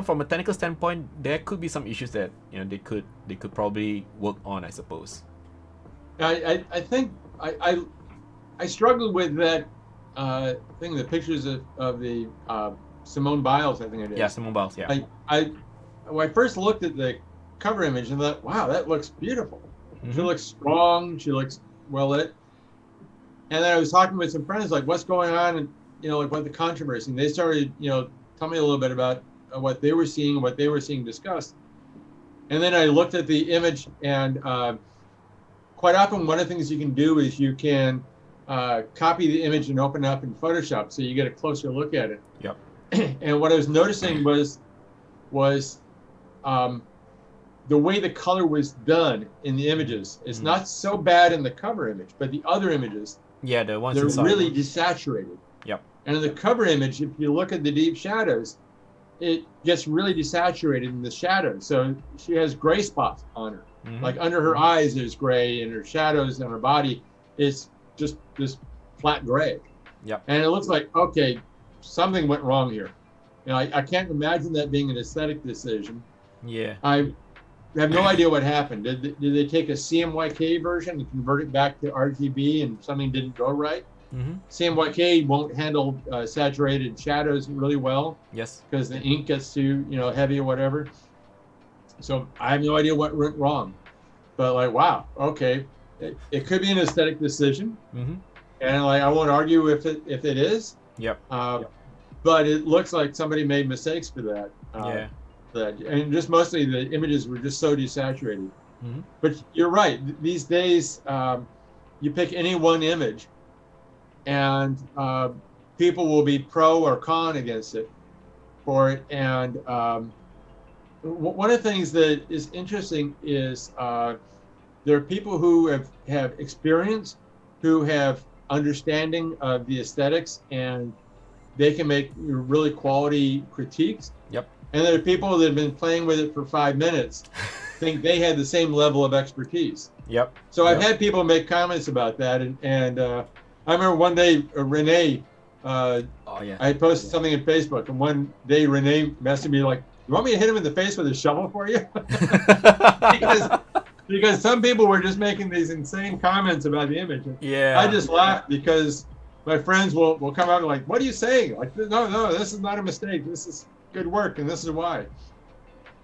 S2: from a technical standpoint, there could be some issues that they could probably work on, I suppose.
S3: I think I struggled with that thing, the pictures of the Simone Biles, I think it is.
S2: Yeah, Simone Biles. Yeah.
S3: When I first looked at the cover image and thought, wow, that looks beautiful. She looks strong. She looks well lit. And then I was talking with some friends, like, what's going on, and like what the controversy. And they started, tell me a little bit about what they were seeing, what they were seeing discussed. And then I looked at the image, and quite often one of the things you can do is you can copy the image and open it up in Photoshop, so you get a closer look at it.
S2: Yep.
S3: And what I was noticing was the way the color was done in the images. It's not so bad in the cover image, but the other images,
S2: the ones
S3: they're
S2: inside.
S3: really desaturated.
S2: Yep.
S3: And in the cover image, if you look at the deep shadows, it gets really desaturated in the shadows. So she has gray spots on her. Like under her eyes, there's gray, and her shadows on her body is just this flat gray.
S2: Yep.
S3: And it looks like, okay, something went wrong here. I can't imagine that being an aesthetic decision.
S2: Yeah.
S3: I have no idea what happened. Did they take a CMYK version and convert it back to RGB, and something didn't go right? CMYK won't handle saturated shadows really well.
S2: Yes.
S3: Because the ink gets too heavy or whatever. So I have no idea what went wrong. But like, wow, okay, it could be an aesthetic decision, and like I won't argue if it is.
S2: Yep.
S3: But it looks like somebody made mistakes for that. And just mostly the images were just so desaturated. But you're right. These days, you pick any one image, and people will be pro or con against it for it. And one of the things that is interesting is there are people who have experience who have understanding of the aesthetics and they can make really quality critiques.
S2: Yep.
S3: And there are people that have been playing with it for 5 minutes, think they had the same level of expertise.
S2: Yep.
S3: So I've
S2: Yep.
S3: had people make comments about that, and I remember one day Renee,
S2: Oh yeah.
S3: I posted something in Facebook, and one day Renee messaged me like, "You want me to hit him in the face with a shovel for you?" because some people were just making these insane comments about the image.
S2: Yeah.
S3: I just laughed because my friends will come out and like, "What are you saying?" Like, no, this is not a mistake. This is good work, and this is why.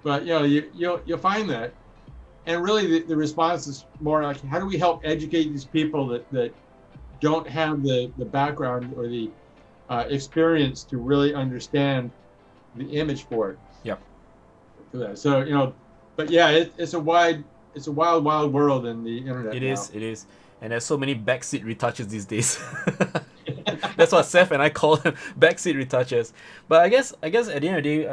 S3: But you'll find that, and really the response is more like, how do we help educate these people that don't have the background or the experience to really understand the image for it.
S2: Yep.
S3: So but yeah, it's a wild world in the internet.
S2: It
S3: now.
S2: is, and there's so many backseat retouches these days. That's what Seth and I call them, backseat retouches. But I guess at the end of the day,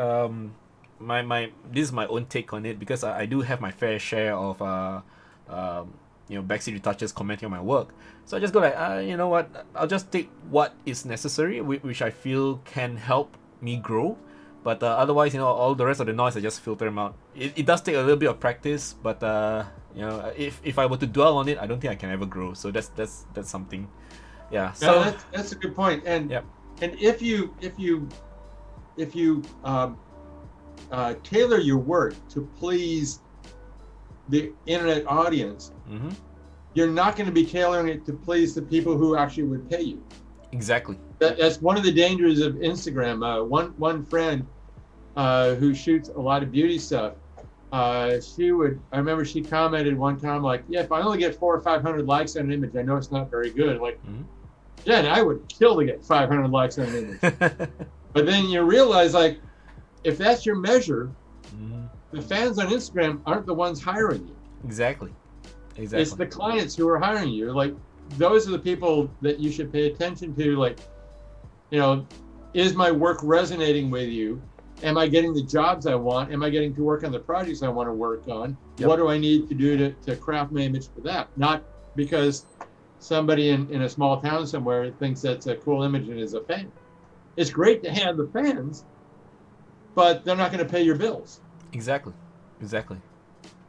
S2: my this is my own take on it, because I do have my fair share of backseat retouchers commenting on my work. So I just go like, you know what, I'll just take what is necessary, which I feel can help me grow. But otherwise, all the rest of the noise, I just filter them out. It does take a little bit of practice, but if I were to dwell on it, I don't think I can ever grow. So that's something. Yeah. So
S3: Yeah, that's a good point. And
S2: yep.
S3: and if you tailor your work to please the internet audience,
S2: Mm-hmm.
S3: you're not going to be tailoring it to please the people who actually would pay you.
S2: Exactly.
S3: That's one of the dangers of Instagram. One friend who shoots a lot of beauty stuff, I remember she commented one time like, "Yeah, if I only get 400 or 500 likes on an image, I know it's not very good." Like,
S2: Mm-hmm.
S3: Jen, I would kill to get 500 likes on an image. But then you realize, like, if that's your measure,
S2: Mm-hmm.
S3: the fans on Instagram aren't the ones hiring you.
S2: Exactly.
S3: It's the clients who are hiring you. Like, those are the people that you should pay attention to. Like, is my work resonating with you? Am I getting the jobs I want? Am I getting to work on the projects I want to work on?
S2: Yep.
S3: What do I need to do to craft my image for that? Not because somebody in a small town somewhere thinks that's a cool image and is a fan. It's great to have the fans, but they're not going to pay your bills.
S2: Exactly.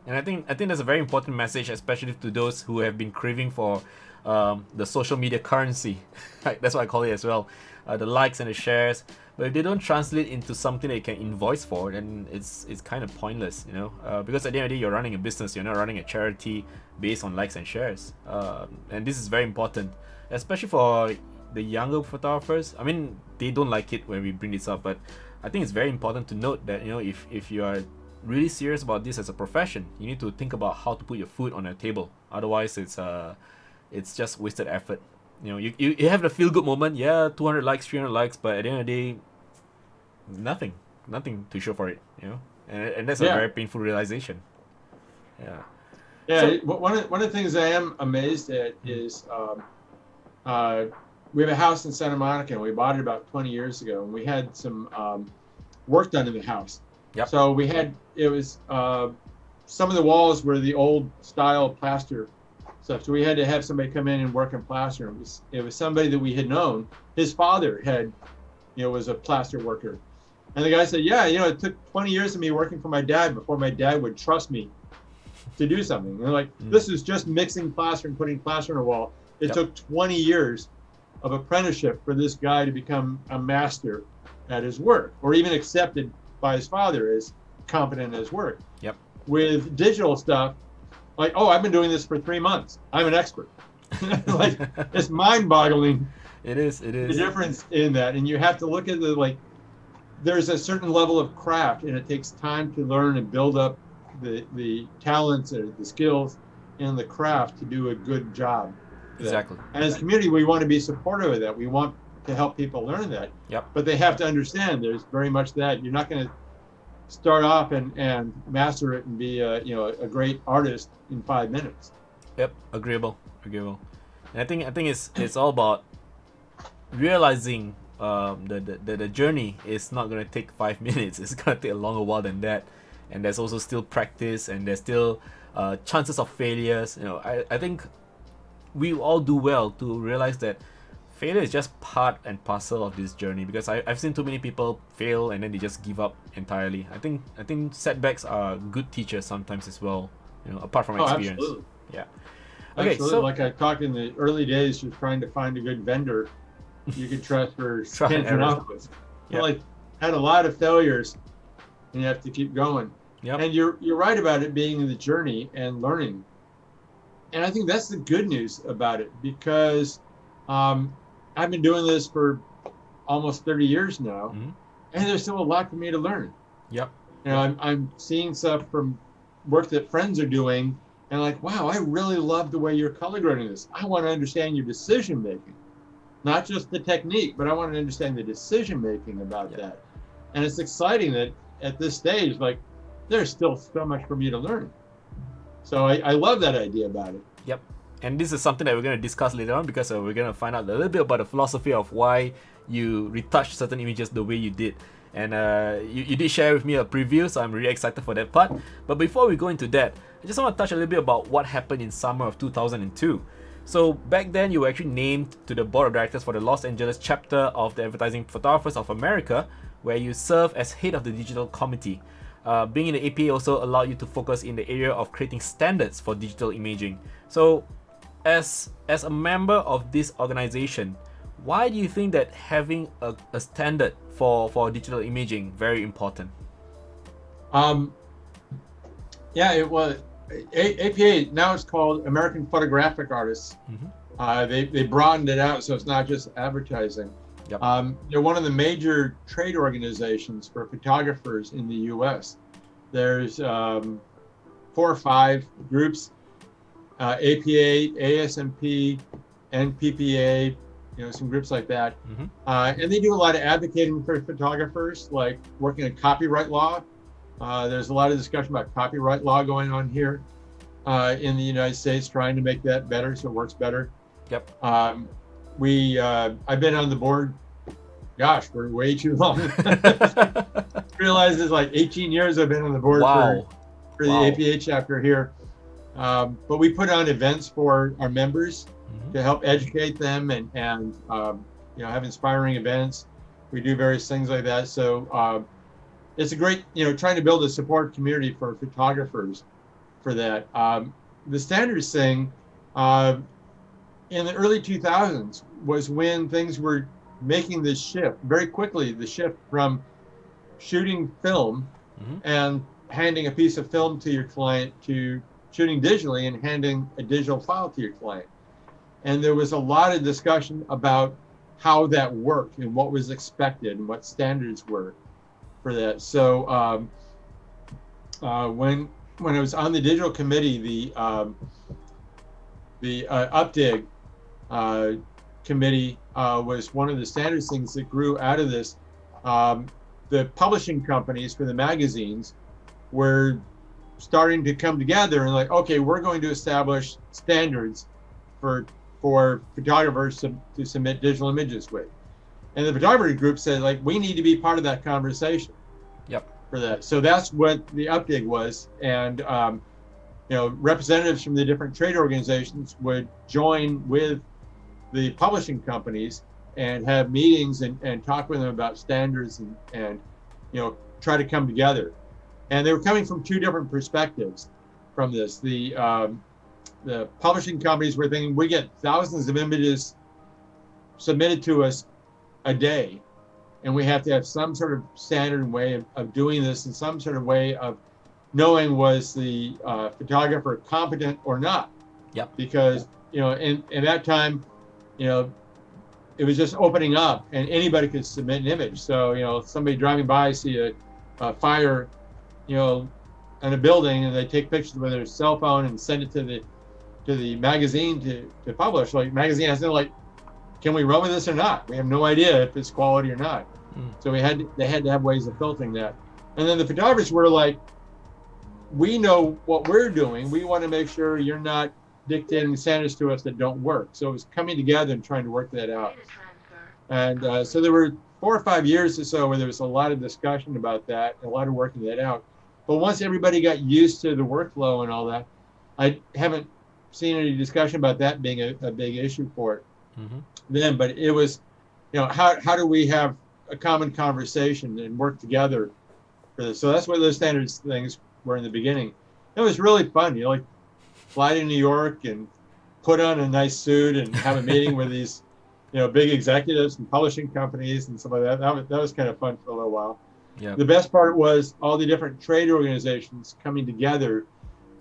S2: And I think that's a very important message, especially to those who have been craving for the social media currency. That's what I call it as well. The likes and the shares. But if they don't translate into something that you can invoice for, then it's kind of pointless, because at the end of the day, you're running a business. You're not running a charity based on likes and shares. And this is very important, especially for the younger photographers. I mean, they don't like it when we bring this up, but I think it's very important to note that if you are really serious about this as a profession, you need to think about how to put your food on a table. Otherwise, it's just wasted effort. You have the feel good moment, 200 likes, 300 likes, but at the end of the day, nothing to show for it. And that's a very painful realization. Yeah.
S3: Yeah. One of the things I am amazed at is we have a house in Santa Monica, and we bought it about 20 years ago, and we had some work done in the house.
S2: Yep.
S3: So some of the walls were the old style plaster stuff. So we had to have somebody come in and work in plaster. It was somebody that we had known. His father was a plaster worker. And the guy said, it took 20 years of me working for my dad before my dad would trust me to do something. And they're like, this is just mixing plaster and putting plaster on a wall. It took 20 years of apprenticeship for this guy to become a master at his work, or even accepted by his father as competent at his work.
S2: Yep.
S3: With digital stuff, like, I've been doing this for 3 months. I'm an expert. Like, it's mind-boggling.
S2: It is.
S3: The difference in that, and you have to look at there's a certain level of craft, and it takes time to learn and build up the talents or the skills in the craft to do a good job.
S2: Exactly.
S3: And as a community, we want to be supportive of that. We want to help people learn that.
S2: Yep.
S3: But they have to understand there's very much that. You're not going to start off and master it and be a great artist in 5 minutes.
S2: Yep. Agreeable. And I think it's all about realizing the journey is not going to take 5 minutes. It's going to take a longer while than that. And there's also still practice, and there's still chances of failures. I think we all do well to realize that failure is just part and parcel of this journey, because I've seen too many people fail and then they just give up entirely. I think setbacks are good teachers sometimes as well, apart from experience.
S3: Absolutely.
S2: Yeah. Okay,
S3: Absolutely.
S2: so
S3: Like I talked in the early days, just trying to find a good vendor you could trust for
S2: Trial and
S3: standing
S2: error.
S3: up with.
S2: Yep.
S3: Like had a lot of failures, and you have to keep going.
S2: Yep.
S3: And you're right about it being the journey and learning. And I think that's the good news about it, because I've been doing this for almost 30 years now,
S2: Mhm.
S3: and there's still a lot for me to learn.
S2: Yep.
S3: I'm seeing stuff from work that friends are doing, and like, wow, I really love the way you're color grading this. I want to understand your decision making, not just the technique, but I want to understand the decision making about that. And it's exciting that at this stage, like, there's still so much for me to learn. So I love that idea about it.
S2: Yep. And this is something that we're going to discuss later on, because we're going to find out a little bit about the philosophy of why you retouched certain images the way you did. And you did share with me a preview, so I'm really excited for that part. But before we go into that, I just want to touch a little bit about what happened in summer of 2002. So back then, you were actually named to the board of directors for the Los Angeles chapter of the Advertising Photographers of America, where you serve as head of the digital committee. Being in the APA also allowed you to focus in the area of creating standards for digital imaging. So as a member of this organization, why do you think that having a standard for digital imaging very important?
S3: Yeah, it was APA. Now it's called American Photographic Artists.
S2: Mm-hmm.
S3: They broadened it out, so it's not just advertising.
S2: Yep.
S3: They're one of the major trade organizations for photographers in the U.S. There's 4 or 5 groups: APA, ASMP, NPPA. Some groups like that.
S2: Mm-hmm.
S3: And they do a lot of advocating for photographers, like working on copyright law. There's a lot of discussion about copyright law going on here in the United States, trying to make that better so it works better.
S2: Yep.
S3: I've been on the board, for way too long. Realize it's like 18 years I've been on the board for the APA chapter here. But we put on events for our members to help educate them and have inspiring events. We do various things like that. So it's a great, trying to build a support community for photographers for that. The standards thing in the early 2000s was when things were making this shift very quickly, the shift from shooting film and handing a piece of film to your client to shooting digitally and handing a digital file to your client. And there was a lot of discussion about how that worked and what was expected and what standards were for that. So when I was on the digital committee, the UpDig committee was one of the standards things that grew out of this. The publishing companies for the magazines were starting to come together and like, okay, we're going to establish standards for photographers to submit digital images with. And the photography group said, like, we need to be part of that conversation.
S2: Yep.
S3: For that. So that's what the UpDig was. And, representatives from the different trade organizations would join with the publishing companies and have meetings and talk with them about standards and try to come together. And they were coming from 2 different perspectives from this. The publishing companies were thinking, we get thousands of images submitted to us a day, and we have to have some sort of standard way of doing this and some sort of way of knowing was the photographer competent or not.
S2: Yep.
S3: Because, in that time, it was just opening up and anybody could submit an image. So, somebody driving by see a fire, in a building, and they take pictures with their cell phone and send it to the magazine to publish. Like, magazine has to like, can we run with this or not? We have no idea if it's quality or not. So they had to have ways of filtering that. And then the photographers were like, we know what we're doing. We want to make sure you're not dictating standards to us that don't work. So it was coming together and trying to work that out. And so there were 4 or 5 years or so where there was a lot of discussion about that, and a lot of working that out. But once everybody got used to the workflow and all that, I haven't seen any discussion about that being a big issue for it
S2: Mm-hmm.
S3: then, but it was, how do we have a common conversation and work together for this? So that's what those standards things were in the beginning. It was really fun, like fly to New York and put on a nice suit and have a meeting with these, big executives and publishing companies and stuff like that. That was kind of fun for a little while.
S2: Yeah.
S3: The best part was all the different trade organizations coming together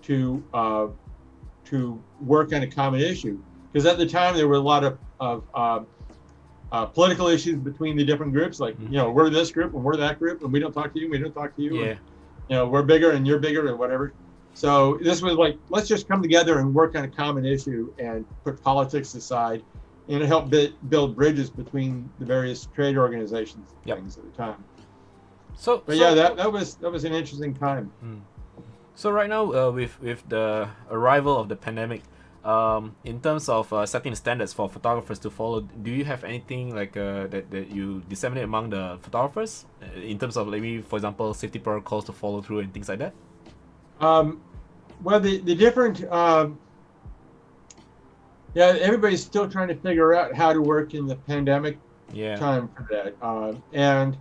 S3: to work on a common issue. Because at the time there were a lot of political issues between the different groups. Like, we're this group and we're that group, and we don't talk to you, we don't talk to you.
S2: Yeah.
S3: And, we're bigger and you're bigger and whatever. So this was like, let's just come together and work on a common issue and put politics aside and help build bridges between the various trade organizations things at the time. But yeah, that was an interesting time.
S2: So right now, with the arrival of the pandemic, in terms of setting standards for photographers to follow, do you have anything like that you disseminate among the photographers in terms of maybe, for example, safety protocols to follow through and things like that?
S3: Well, the different, everybody's still trying to figure out how to work in the pandemic time for that. And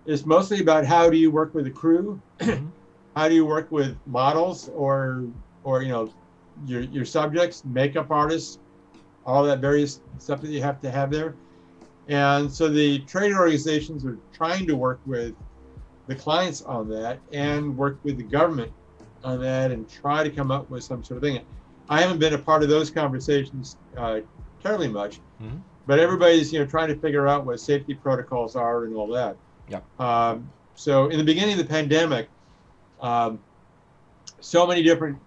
S3: it's mostly about how do you work with a crew, how do you work with models or your subjects, makeup artists, all that various stuff that you have to have there. And so the trade organizations are trying to work with the clients on that and work with the government on that and try to come up with some sort of thing. I haven't been a part of those conversations terribly much, but everybody's trying to figure out what safety protocols are and all that.
S2: Yeah.
S3: So in the beginning of the pandemic, so many different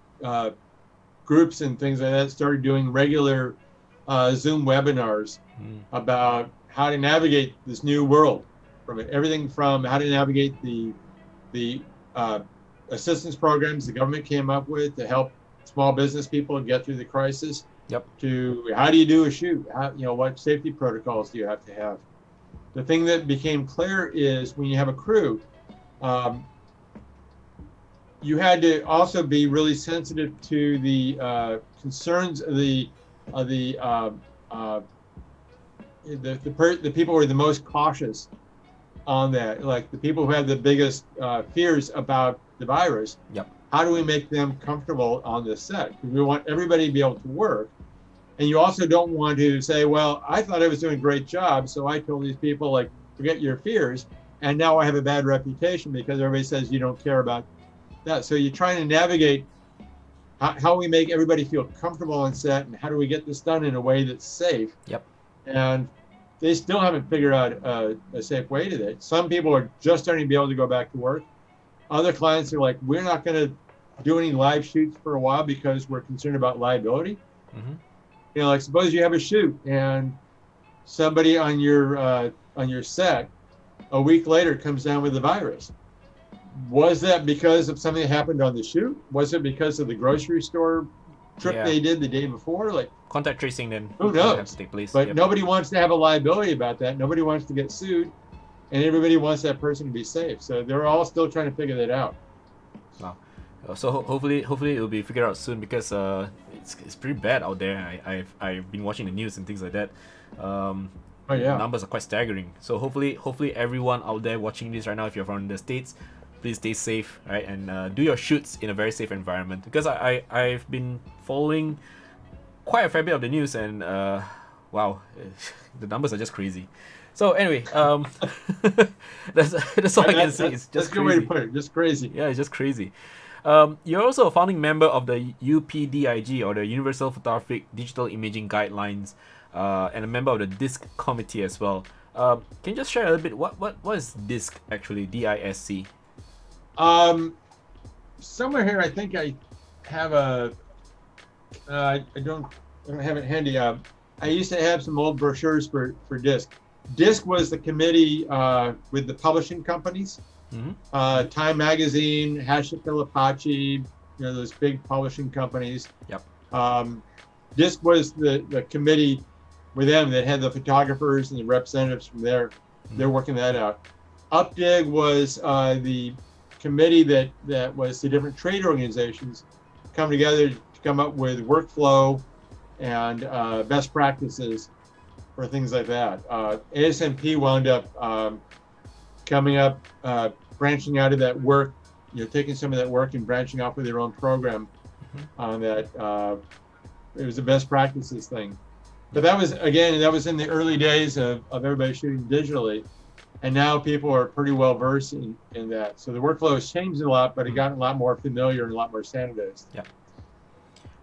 S3: groups and things like that started doing regular Zoom webinars about how to navigate this new world, from everything from how to navigate the assistance programs the government came up with to help small business people get through the crisis, to how do you do a shoot, what safety protocols do you have to have. The thing that became clear is when you have a crew, you had to also be really sensitive to the concerns of the people who are the most cautious on that, like the people who have the biggest fears about the virus. How do we make them comfortable on this set? Because we want everybody to be able to work. And you also don't want to say, well, I thought I was doing a great job, so I told these people, like, forget your fears, and now I have a bad reputation because everybody says you don't care about that. So you're trying to navigate how we make everybody feel comfortable on set, and how do we get this done in a way that's safe. And they still haven't figured out a safe way to that. Some people are just starting to be able to go back to work. Other clients are like, we're not going to do any live shoots for a while because we're concerned about liability. Like suppose you have a shoot and somebody on your set a week later comes down with the virus. Was that because of something that happened on the shoot? Was it because of the grocery store trip they did the day before? Like
S2: contact tracing, then
S3: who knows?
S2: Have to take place.
S3: But nobody wants to have a liability about that. Nobody wants to get sued, and everybody wants that person to be safe. So they're all still trying to figure that out.
S2: Wow. So hopefully it will be figured out soon, because it's pretty bad out there. I've been watching the news and things like that. Numbers are quite staggering. So hopefully everyone out there watching this right now, if you're from the States, please stay safe, right? And do your shoots in a very safe environment, because I've been following quite a fair bit of the news, and wow, the numbers are just crazy. So anyway, that's all I can say. It's just
S3: that's a good way to put it. Just crazy.
S2: Yeah, it's just crazy. You're also a founding member of the UPDIG, or the Universal Photographic Digital Imaging Guidelines, and a member of the DISC committee as well. Can you just share a little bit what is DISC actually? DISC.
S3: Somewhere here, I think I have I don't have it handy. I used to have some old brochures for DISC. DISC was the committee with the publishing companies. Time Magazine, Hachette Apache, those big publishing companies. DISC was the committee with them that had the photographers and the representatives from there. They're working that out. UpDig was the committee that was the different trade organizations come together to come up with workflow and best practices for things like that. ASMP wound up coming up, branching out of that work, taking some of that work and branching off with their own program on that. It was a best practices thing. But that was in the early days of everybody shooting digitally. And now people are pretty well versed in that. So the workflow has changed a lot, but it got a lot more familiar and a lot more standardized.
S2: Yeah.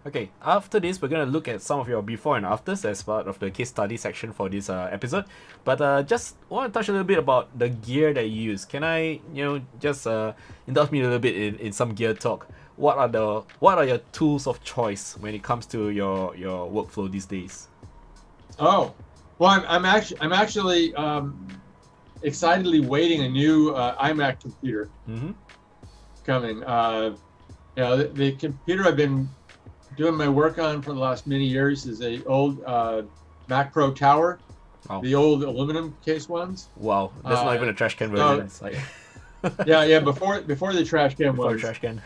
S2: Okay, after this, we're going to look at some of your before and afters as part of the case study section for this episode. But just want to touch a little bit about the gear that you use. Can I, just indulge me a little bit in some gear talk? What are your tools of choice when it comes to your workflow these days?
S3: Oh, well, I'm actually excitedly waiting a new iMac computer coming. The computer I've been doing my work on for the last many years is a old Mac Pro Tower, the old aluminum case ones.
S2: Wow, that's not even a trash can version. It's like
S3: yeah, before the trash can
S2: before
S3: was.
S2: trash can.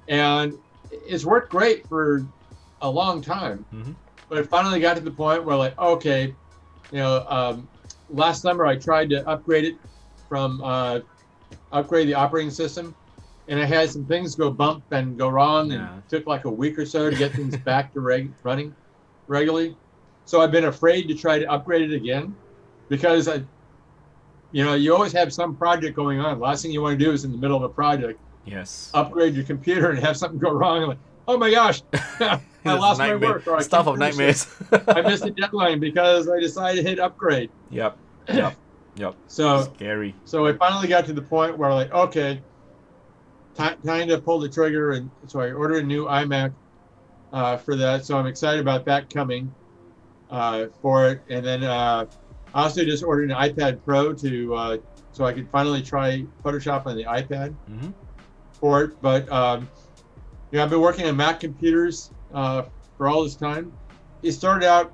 S3: And it's worked great for a long time, but it finally got to the point where, like, okay, last summer I tried to upgrade it from upgrade the operating system, and I had some things go bump and go wrong, and it took like a week or so to get things back to running regularly. So I've been afraid to try to upgrade it again, because you always have some project going on. Last thing you want to do is in the middle of a project, upgrade your computer and have something go wrong. Like, oh my gosh, I lost my work. Or
S2: Stuff of nightmares.
S3: I missed a deadline because I decided to hit upgrade.
S2: Yep.
S3: So
S2: scary.
S3: So I finally got to the point where, like, okay, time to pull the trigger, and so I ordered a new iMac for that. So I'm excited about that coming for it, and then I also just ordered an iPad Pro to so I could finally try Photoshop on the iPad for it. But I've been working on Mac computers for all this time. It started out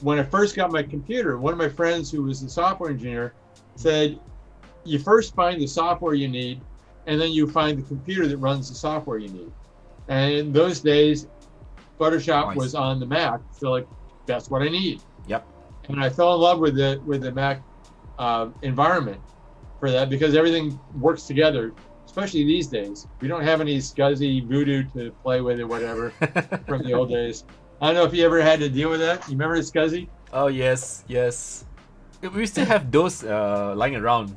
S3: when I first got my computer. One of my friends who was a software engineer said, you first find the software you need, and then you find the computer that runs the software you need. And in those days, Photoshop was on the Mac, so like, that's what I need.
S2: Yep.
S3: And I fell in love with the Mac environment for that, because everything works together, especially these days. We don't have any SCSI voodoo to play with or whatever from the old days. I don't know if you ever had to deal with that. You remember SCSI?
S2: Oh yes. We still have those lying around.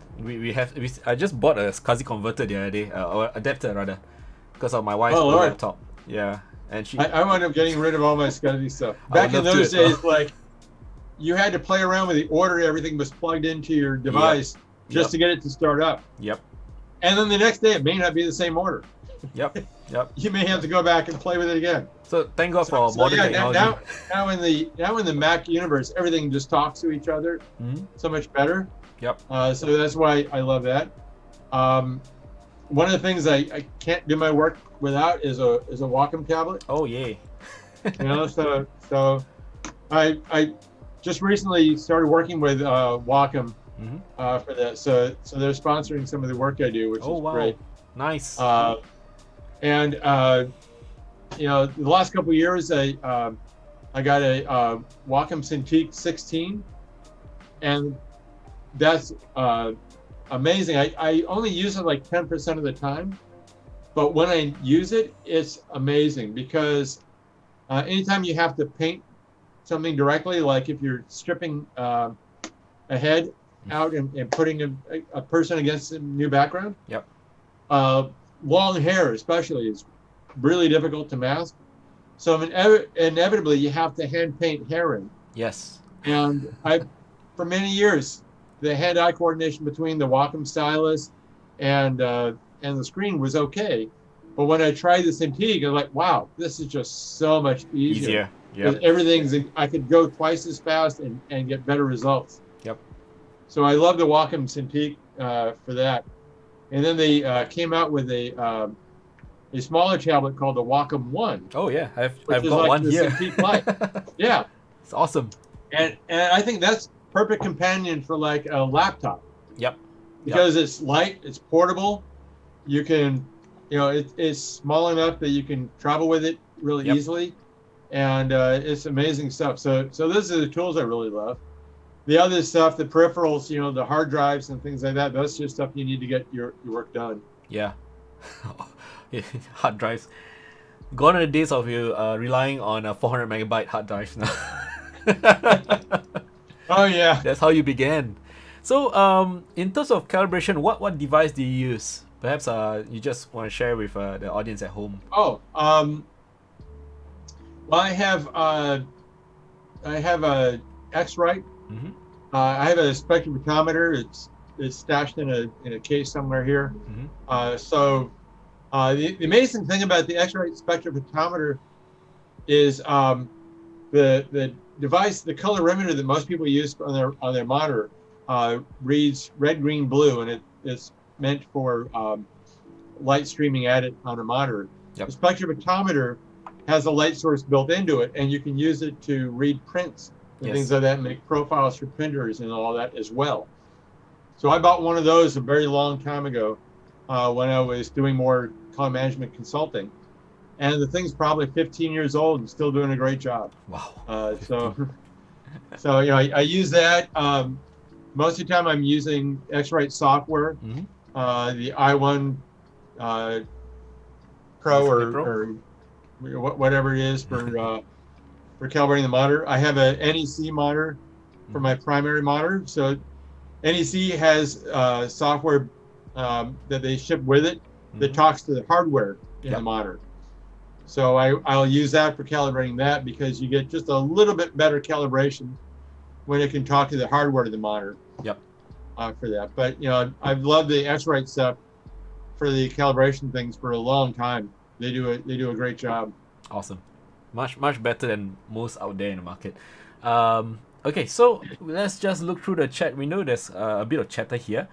S2: I just bought a SCSI converter the other day, or adapter rather, because of my wife's old laptop. Yeah, and
S3: I wound up getting rid of all my SCSI stuff. Back in those days, like, you had to play around with the order everything was plugged into your device just to get it to start up.
S2: Yep.
S3: And then the next day it may not be the same order.
S2: Yep.
S3: You may have to go back and play with it again.
S2: So thank God for modern technology.
S3: Now in the Mac universe, everything just talks to each other so much better.
S2: Yep.
S3: So that's why I love that. One of the things I can't do my work without is a Wacom tablet.
S2: Oh yay.
S3: So I just recently started working with Wacom for that. So they're sponsoring some of the work I do, which is great.
S2: Nice.
S3: And the last couple of years, I got a Wacom Cintiq 16, and that's amazing. I only use it like 10% of the time, but when I use it, it's amazing, because anytime you have to paint something directly, like if you're stripping a head out and putting a person against a new background, long hair especially is really difficult to mask. So inevitably you have to hand paint hair in.
S2: Yes.
S3: And for many years, the hand-eye coordination between the Wacom stylus and the screen was okay. But when I tried the Cintiq, I was like, wow, this is just so much easier. Yeah. I could go twice as fast and get better results.
S2: Yep.
S3: So I love the Wacom Cintiq for that. And then they came out with a smaller tablet called the Wacom One.
S2: Oh yeah, I've got like one here.
S3: Yeah,
S2: it's awesome.
S3: And I think that's perfect companion for like a laptop.
S2: Yep.
S3: Because it's light, it's portable. You can it's small enough that you can travel with it really
S2: Yep.
S3: easily, and it's amazing stuff. So those are the tools I really love. The other stuff, the peripherals, the hard drives and things like that, that's just stuff you need to get your work done.
S2: Yeah. Hard drives. Gone are the days of you relying on a 400 megabyte hard drive now.
S3: Oh yeah.
S2: That's how you began. So, in terms of calibration, what device do you use? Perhaps you just want to share with the audience at home.
S3: Oh, well, I have a X-Rite.
S2: Mm-hmm.
S3: I have a spectrophotometer. It's stashed in a case somewhere here.
S2: Mm-hmm.
S3: The amazing thing about the X-Rite spectrophotometer is the device, the colorimeter that most people use on their monitor reads red, green, blue, and it's meant for light streaming at it on a monitor.
S2: Yep.
S3: The spectrophotometer has a light source built into it, and you can use it to read prints and
S2: Yes.
S3: things like that, and make profiles for printers and all that as well. So I bought one of those a very long time ago when I was doing more client management consulting, and the thing's probably 15 years old and still doing a great job.
S2: Wow.
S3: So I use that. Most of the time I'm using X-Rite software,
S2: Mm-hmm.
S3: the i1 Pro or whatever it is for calibrating the monitor. I have a NEC monitor for my primary monitor. So NEC has software that they ship with it that talks to the hardware in the monitor. So I'll use that for calibrating that, because you get just a little bit better calibration when it can talk to the hardware of the monitor.
S2: Yep.
S3: For that. But I've loved the X-Rite stuff for the calibration things for a long time. They do a great job.
S2: Awesome. Much better than most out there in the market. Okay, so let's just look through the chat window. There's a bit of chatter here.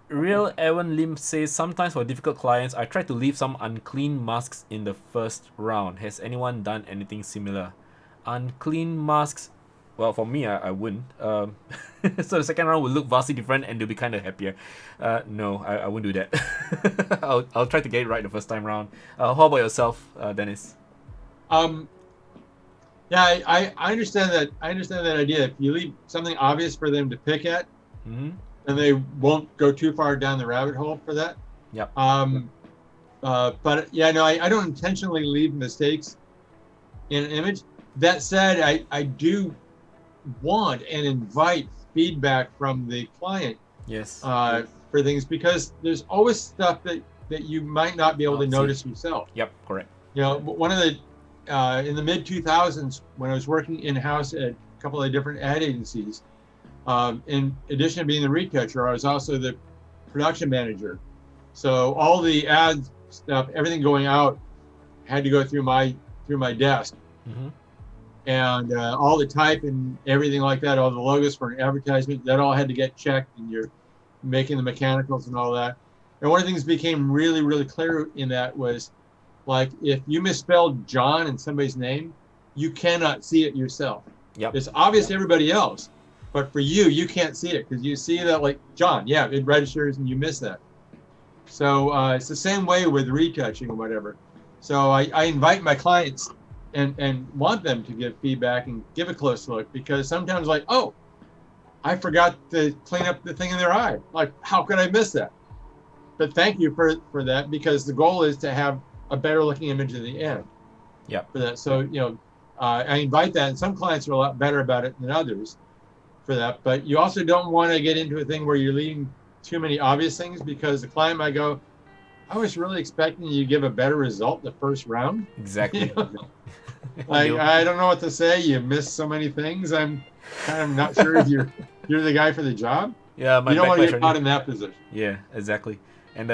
S2: Real Evan Lim says, sometimes for difficult clients, I try to leave some unclean masks in the first round. Has anyone done anything similar? Unclean masks, well, for me, I wouldn't. So the second round will look vastly different and they'll be kind of happier. No, I wouldn't do that. I'll try to get it right the first time round. How about yourself, Dennis?
S3: Yeah, I understand that. I understand that idea. If you leave something obvious for them to pick at,
S2: Mm-hmm.
S3: then they won't go too far down the rabbit hole for that.
S2: Yep.
S3: But yeah, no, I don't intentionally leave mistakes in an image. That said, I do want and invite feedback from the client.
S2: Yes.
S3: For things, because there's always stuff that you might not be able to notice yourself.
S2: Yep, correct.
S3: One of the in the mid 2000s, when I was working in house at a couple of different ad agencies, in addition to being the retoucher, I was also the production manager. So all the ad stuff, everything going out, had to go through my desk.
S2: Mm-hmm.
S3: And all the type and everything like that, all the logos for an advertisement, that all had to get checked, and you're making the mechanicals and all that. And one of the things that became really, really clear in that was, like, if you misspelled John in somebody's name, you cannot see it yourself.
S2: Yep.
S3: It's obvious to everybody else, but for you can't see it, because you see that, like, John, yeah, it registers and you miss that. So it's the same way with retouching or whatever. So I invite my clients and want them to give feedback and give a close look, because sometimes, like, oh, I forgot to clean up the thing in their eye. Like, how could I miss that? But thank you for that, because the goal is to have a better looking image in the end.
S2: Yeah.
S3: For that. So, I invite that, and some clients are a lot better about it than others for that. But you also don't want to get into a thing where you're leaving too many obvious things, because the client might go, I was really expecting you to give a better result the first round.
S2: Exactly.
S3: I don't know what to say. You missed so many things. I'm kind of not sure if you're the guy for the job.
S2: Yeah,
S3: you don't want to get caught in that position.
S2: Yeah, exactly. And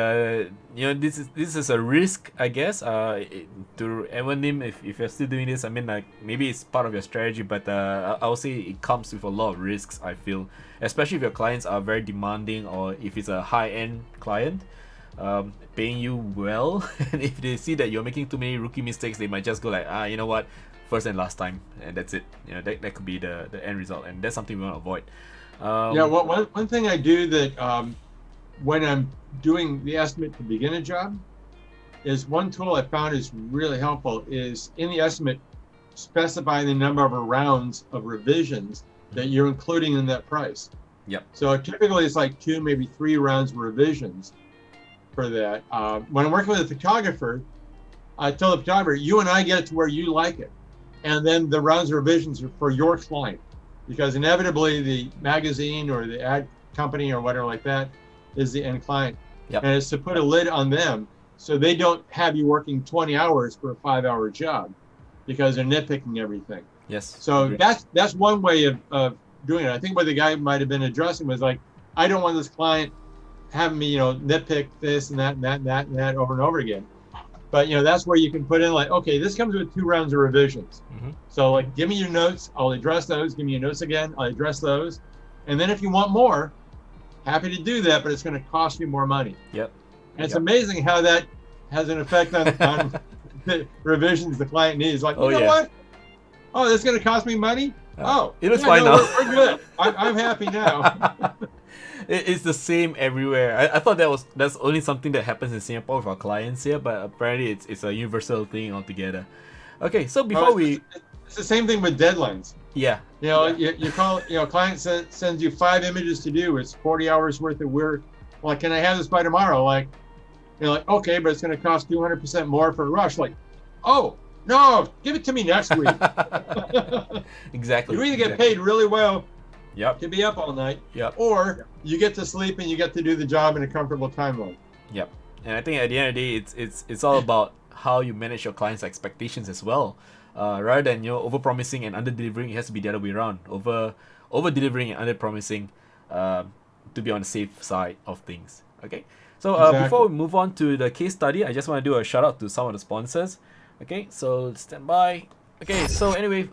S2: this is a risk, I guess. To Evan Lim, if you're still doing this, I mean, like, maybe it's part of your strategy, but I would say it comes with a lot of risks, I feel, especially if your clients are very demanding, or if it's a high-end client, paying you well, and if they see that you're making too many rookie mistakes, they might just go like, you know what, first and last time, and that's it. That could be the end result, and that's something we want to avoid.
S3: One thing I do that when I'm doing the estimate to begin a job, is one tool I found is really helpful is in the estimate, specify the number of rounds of revisions that you're including in that price.
S2: Yep.
S3: So typically it's like 2, maybe 3 rounds of revisions for that. When I'm working with a photographer, I tell the photographer, you and I get it to where you like it. And then the rounds of revisions are for your client, because inevitably the magazine or the ad company or whatever like that is the end client.
S2: Yep.
S3: And it's to put a lid on them so they don't have you working 20 hours for a 5-hour job because they're nitpicking everything.
S2: Yes.
S3: So that's one way of doing it. I think what the guy might have been addressing was like, I don't want this client having me, nitpick this and that and that and that and that over and over again. But that's where you can put in like, okay, this comes with 2 rounds of revisions.
S2: Mm-hmm.
S3: So like, give me your notes, I'll address those. Give me your notes again, I'll address those. And then if you want more, happy to do that, but it's going to cost you more money.
S2: Yep.
S3: And it's amazing how that has an effect on the revisions the client needs. Like, you know what? Oh, that's going to cost me money?
S2: It was fine now.
S3: We're good. I'm happy now.
S2: It's the same everywhere. I thought that's only something that happens in Singapore with our clients here, but apparently it's a universal thing altogether. Okay, so before
S3: it's the same thing with deadlines.
S2: Yeah.
S3: You call, client sends you 5 images to do. It's 40 hours worth of work. Like, can I have this by tomorrow? Like, okay, but it's going to cost 200% more for a rush. Like, oh, no, give it to me next week.
S2: Exactly.
S3: You either get paid really well
S2: to
S3: be up all night,
S2: or
S3: you get to sleep and you get to do the job in a comfortable timeline.
S2: Yep. And I think at the end of the day, it's all about how you manage your clients' expectations as well. Rather than over promising and under delivering, it has to be the other way around. Over delivering and under promising, to be on the safe side of things. Okay. So
S3: Exactly.
S2: Before we move on to the case study, I just want to do a shout out to some of the sponsors. Okay, so stand by. Okay, so anyway,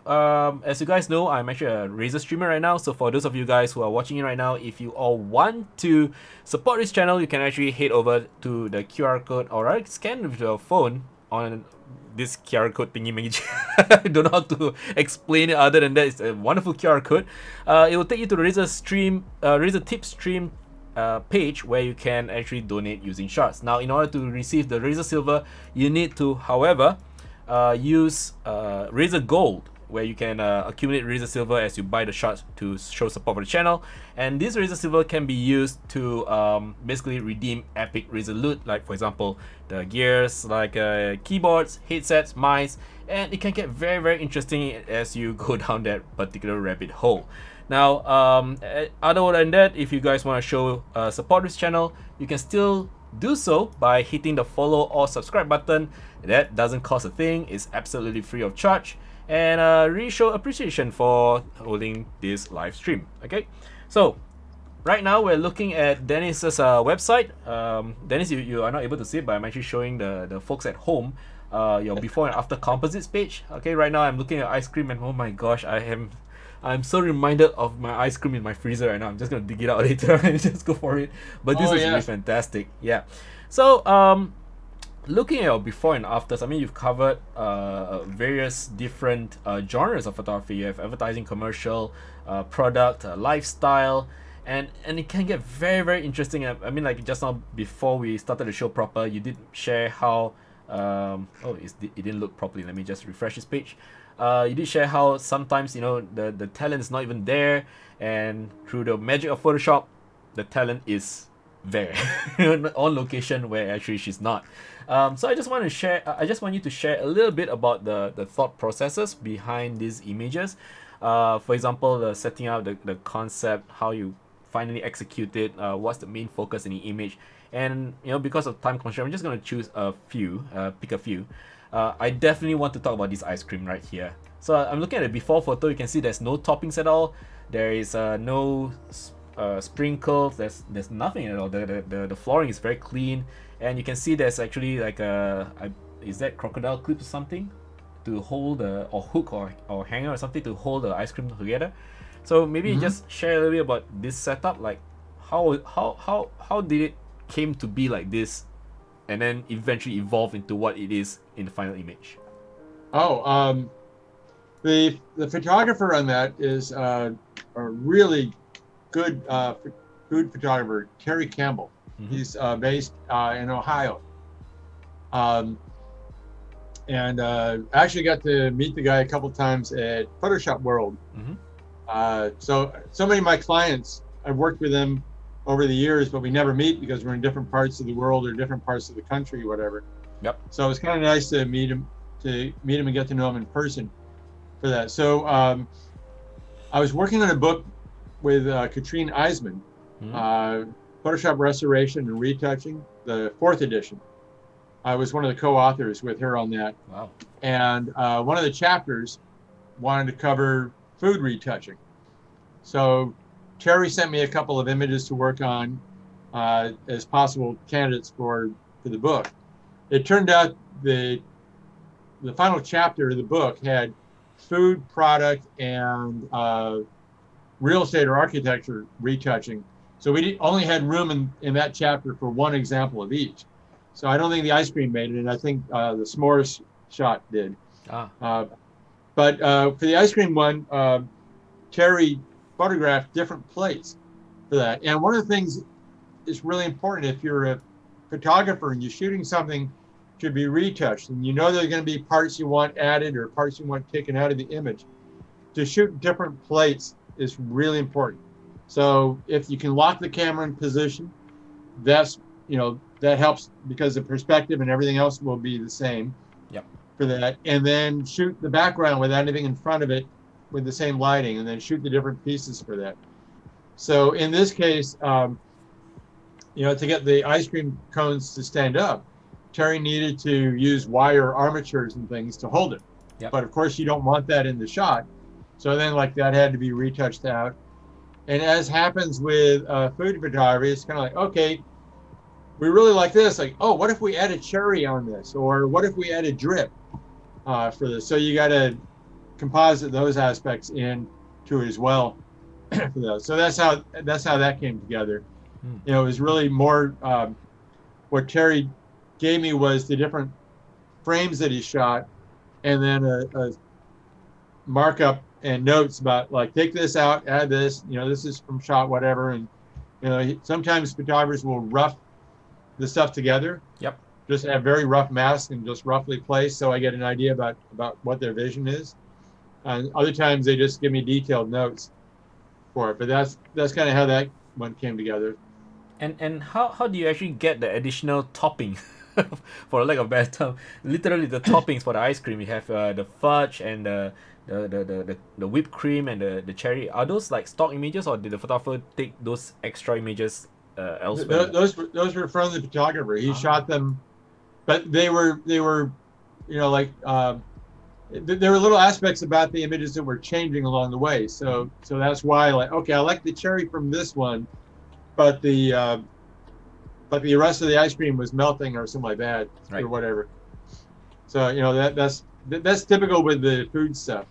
S2: as you guys know, I'm actually a Razer streamer right now. So for those of you guys who are watching it right now, if you all want to support this channel, you can actually head over to the QR code or scan with your phone on this QR code thingy majig. I don't know how to explain it other than that. It's a wonderful QR code. It will take you to the Razer Tip Stream page where you can actually donate using shards. Now, in order to receive the Razer Silver, you need to, however, use Razer Gold, where you can accumulate Razer Silver as you buy the shards to show support for the channel. And this Razer Silver can be used to basically redeem epic Razer loot, like for example the gears, like keyboards, headsets, mice, and it can get very, very interesting as you go down that particular rabbit hole. Now, other than that, if you guys want to show support this channel, you can still do so by hitting the follow or subscribe button. That doesn't cost a thing, it's absolutely free of charge, and really show appreciation for holding this live stream. Okay, so right now we're looking at Dennis's website. Dennis, you are not able to see it, but I'm actually showing the folks at home your before and after composites page. Okay, right now I'm looking at ice cream, and oh my gosh, I'm so reminded of my ice cream in my freezer right now. I'm just gonna dig it out later and just go for it. But this is really fantastic. Yeah. So looking at your before and afters, I mean, you've covered various different genres of photography. You have advertising, commercial, product, lifestyle, and it can get very, very interesting. I mean, like just now before we started the show proper, you did share how it didn't look properly. Let me just refresh this page. You did share how sometimes the talent is not even there, and through the magic of Photoshop, the talent is there on location where actually she's not. So I just want you to share a little bit about the thought processes behind these images. For example, the setting out the concept, how you finally execute it, what's the main focus in the image, and because of time constraint, I'm just gonna choose a few, pick a few. I definitely want to talk about this ice cream right here. So I'm looking at the before photo. You can see there's no toppings at all. There is no sprinkles. There's nothing at all. The flooring is very clean, and you can see there's actually like is that crocodile clip or something to hold or hook or hanger or something to hold the ice cream together. So maybe just share a little bit about this setup, like how did it came to be like this, and then eventually evolve into what it is in the final image.
S3: The photographer on that is a really good food photographer, Terry Campbell. He's based in Ohio. And I actually got to meet the guy a couple times at Photoshop World. So many of my clients, I've worked with them over the years, but we never meet because we're in different parts of the world or different parts of the country, whatever.
S2: Yep.
S3: So it was kind of nice to meet him and get to know him in person for that. So I was working on a book with Katrine Eisman, Photoshop Restoration and Retouching, the 4th edition. I was one of the co-authors with her on that.
S2: Wow. And
S3: one of the chapters wanted to cover food retouching. So Terry sent me a couple of images to work on as possible candidates for the book. It turned out the final chapter of the book had food, product, and real estate or architecture retouching. So we only had room in that chapter for one example of each. So I don't think the ice cream made it, and I think the s'mores shot did. But for the ice cream one, Terry photographed different plates for that. And one of the things is really important if you're a photographer and you're shooting something to be retouched, and you know there are going to be parts you want added or parts you want taken out of the image, to shoot different plates is really important. So if you can lock the camera in position, that's, that helps because the perspective and everything else will be the same.
S2: Yep.
S3: For that. And then shoot the background without anything in front of it with the same lighting, and then shoot the different pieces for that. So in this case, to get the ice cream cones to stand up, Terry needed to use wire armatures and things to hold it.
S2: Yep.
S3: But of course you don't want that in the shot. So then that had to be retouched out. And as happens with food photography, it's kind of like, okay, we really like this. Like, oh, what if we add a cherry on this? Or what if we add a drip for this? So you got to composite those aspects in to it as well. For those. So that's how that came together. It was really more what Terry gave me was the different frames that he shot, and then a markup and notes about like, take this out, add this, this is from shot whatever. And sometimes photographers will rough the stuff together.
S2: Yep.
S3: Just have very rough masks and just roughly place, so I get an idea about what their vision is. And other times they just give me detailed notes for it. But that's kind of how that one came together.
S2: And how do you actually get the additional topping, for lack of a better term? Literally the toppings for the ice cream. You have the fudge and the whipped cream and the cherry. Are those like stock images, or did the photographer take those extra images elsewhere?
S3: Those were from the photographer. He shot them, but they were there were little aspects about the images that were changing along the way. So that's why, like, okay, I like the cherry from this one, but the rest of the ice cream was melting or something like that,
S2: right,
S3: or whatever. So that's typical with the food stuff.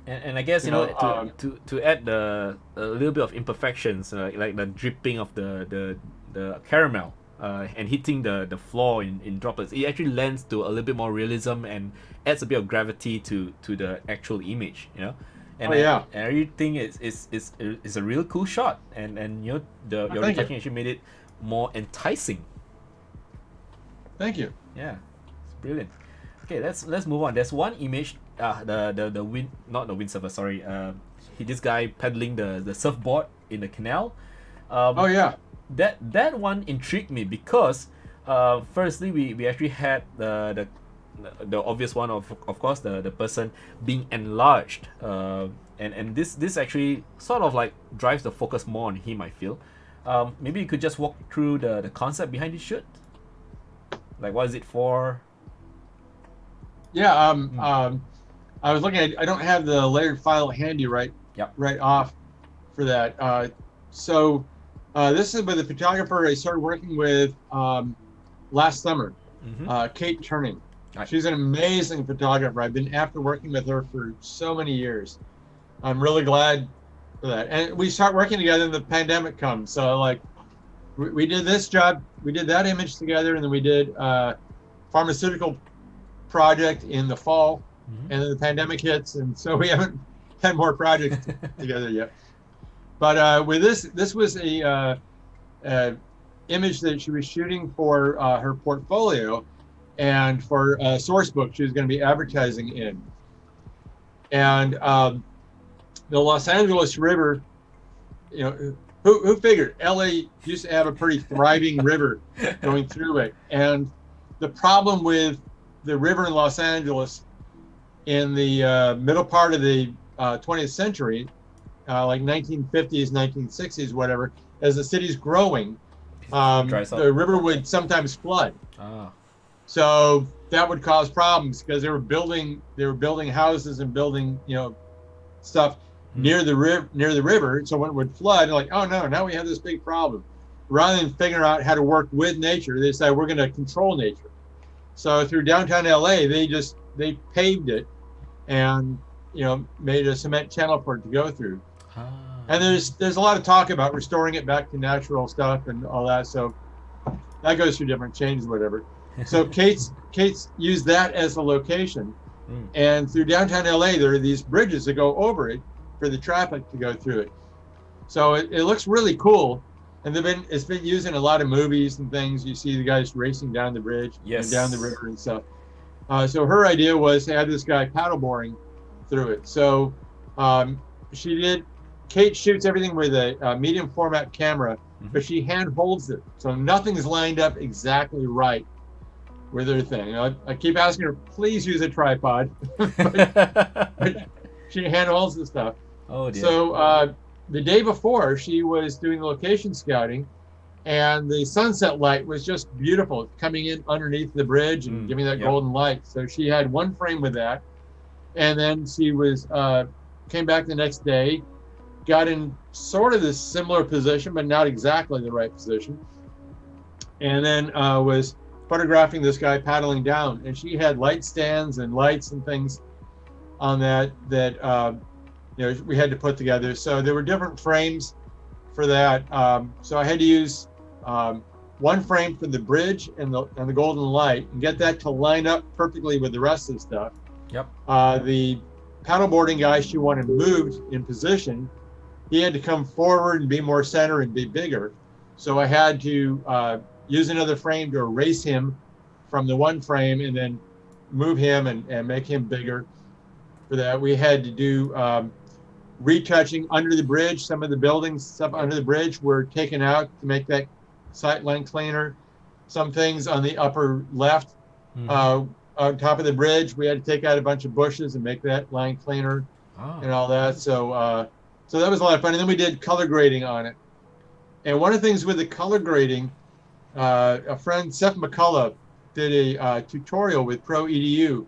S2: And I guess to add a little bit of imperfections, like the dripping of the caramel and hitting the floor in droplets, it actually lends to a little bit more realism and adds a bit of gravity to the actual image, And and everything is a real cool shot, and your retouching actually made it more enticing.
S3: Thank you.
S2: Yeah, it's brilliant. Okay, let's move on. There's one image, the wind, not the windsurfer, sorry. This guy pedaling the surfboard in the canal. That one intrigued me because, firstly, we actually had the obvious one of course the person being enlarged, and this actually sort of like drives the focus more on him, I feel. Maybe you could just walk through the concept behind this shoot. Like, what is it for?
S3: Yeah, I was looking at, I don't have the layered file handy right off for that. So this is with a photographer I started working with last summer, Kate Turning. Right. She's an amazing photographer. I've been after working with her for so many years. I'm really glad for that. And we start working together and the pandemic comes. So like we did this job, we did that image together, and then we did a pharmaceutical project in the fall, and then the pandemic hits, and so we haven't had more projects together yet. But with this was a image that she was shooting for her portfolio and for a source book she was going to be advertising in. And the Los Angeles River, you know, who figured LA used to have a pretty thriving river going through it. And the problem with the river in Los Angeles in the middle part of the 20th century, like 1950s, 1960s, whatever, as the city's growing, the river would sometimes flood. So that would cause problems because they were building houses and building, you know, stuff near the river. So when it would flood, like, oh no, now we have this big problem. Rather than figuring out how to work with nature, they decided we're going to control nature. So through downtown LA, they paved it and, you know, made a cement channel for it to go through. And there's a lot of talk about restoring it back to natural stuff and all that. So that goes through different changes, whatever. So Kate's used that as the location. And through downtown LA, there are these bridges that go over it for the traffic to go through it. So it looks really cool. And it's been used in a lot of movies and things. You see the guys racing down the bridge and down the river and stuff. So her idea was to have this guy paddleboarding through it. So Kate shoots everything with a medium format camera, but she hand holds it. So nothing's lined up exactly right with her thing. I keep asking her, please use a tripod. but she hand holds the stuff.
S2: Oh dear.
S3: So the day before, she was doing location scouting, and the sunset light was just beautiful, coming in underneath the bridge and giving that golden light. So she had one frame with that, and then she came back the next day, got in sort of this similar position, but not exactly the right position, and then was photographing this guy paddling down. And she had light stands and lights and things on that you know, we had to put together. So there were different frames for that. So I had to use one frame for the bridge and the golden light and get that to line up perfectly with the rest of the stuff.
S2: Yep.
S3: The paddleboarding guy she wanted moved in position. He had to come forward and be more center and be bigger. So I had to use another frame to erase him from the one frame and then move him and make him bigger. For that, we had to do retouching under the bridge. Some of the buildings stuff under the bridge were taken out to make that sight line cleaner. Some things on the upper left, on top of the bridge, we had to take out a bunch of bushes and make that line cleaner and all that. So so that was a lot of fun. And then we did color grading on it. And one of the things with the color grading, a friend, Seth McCullough, did a tutorial with Pro EDU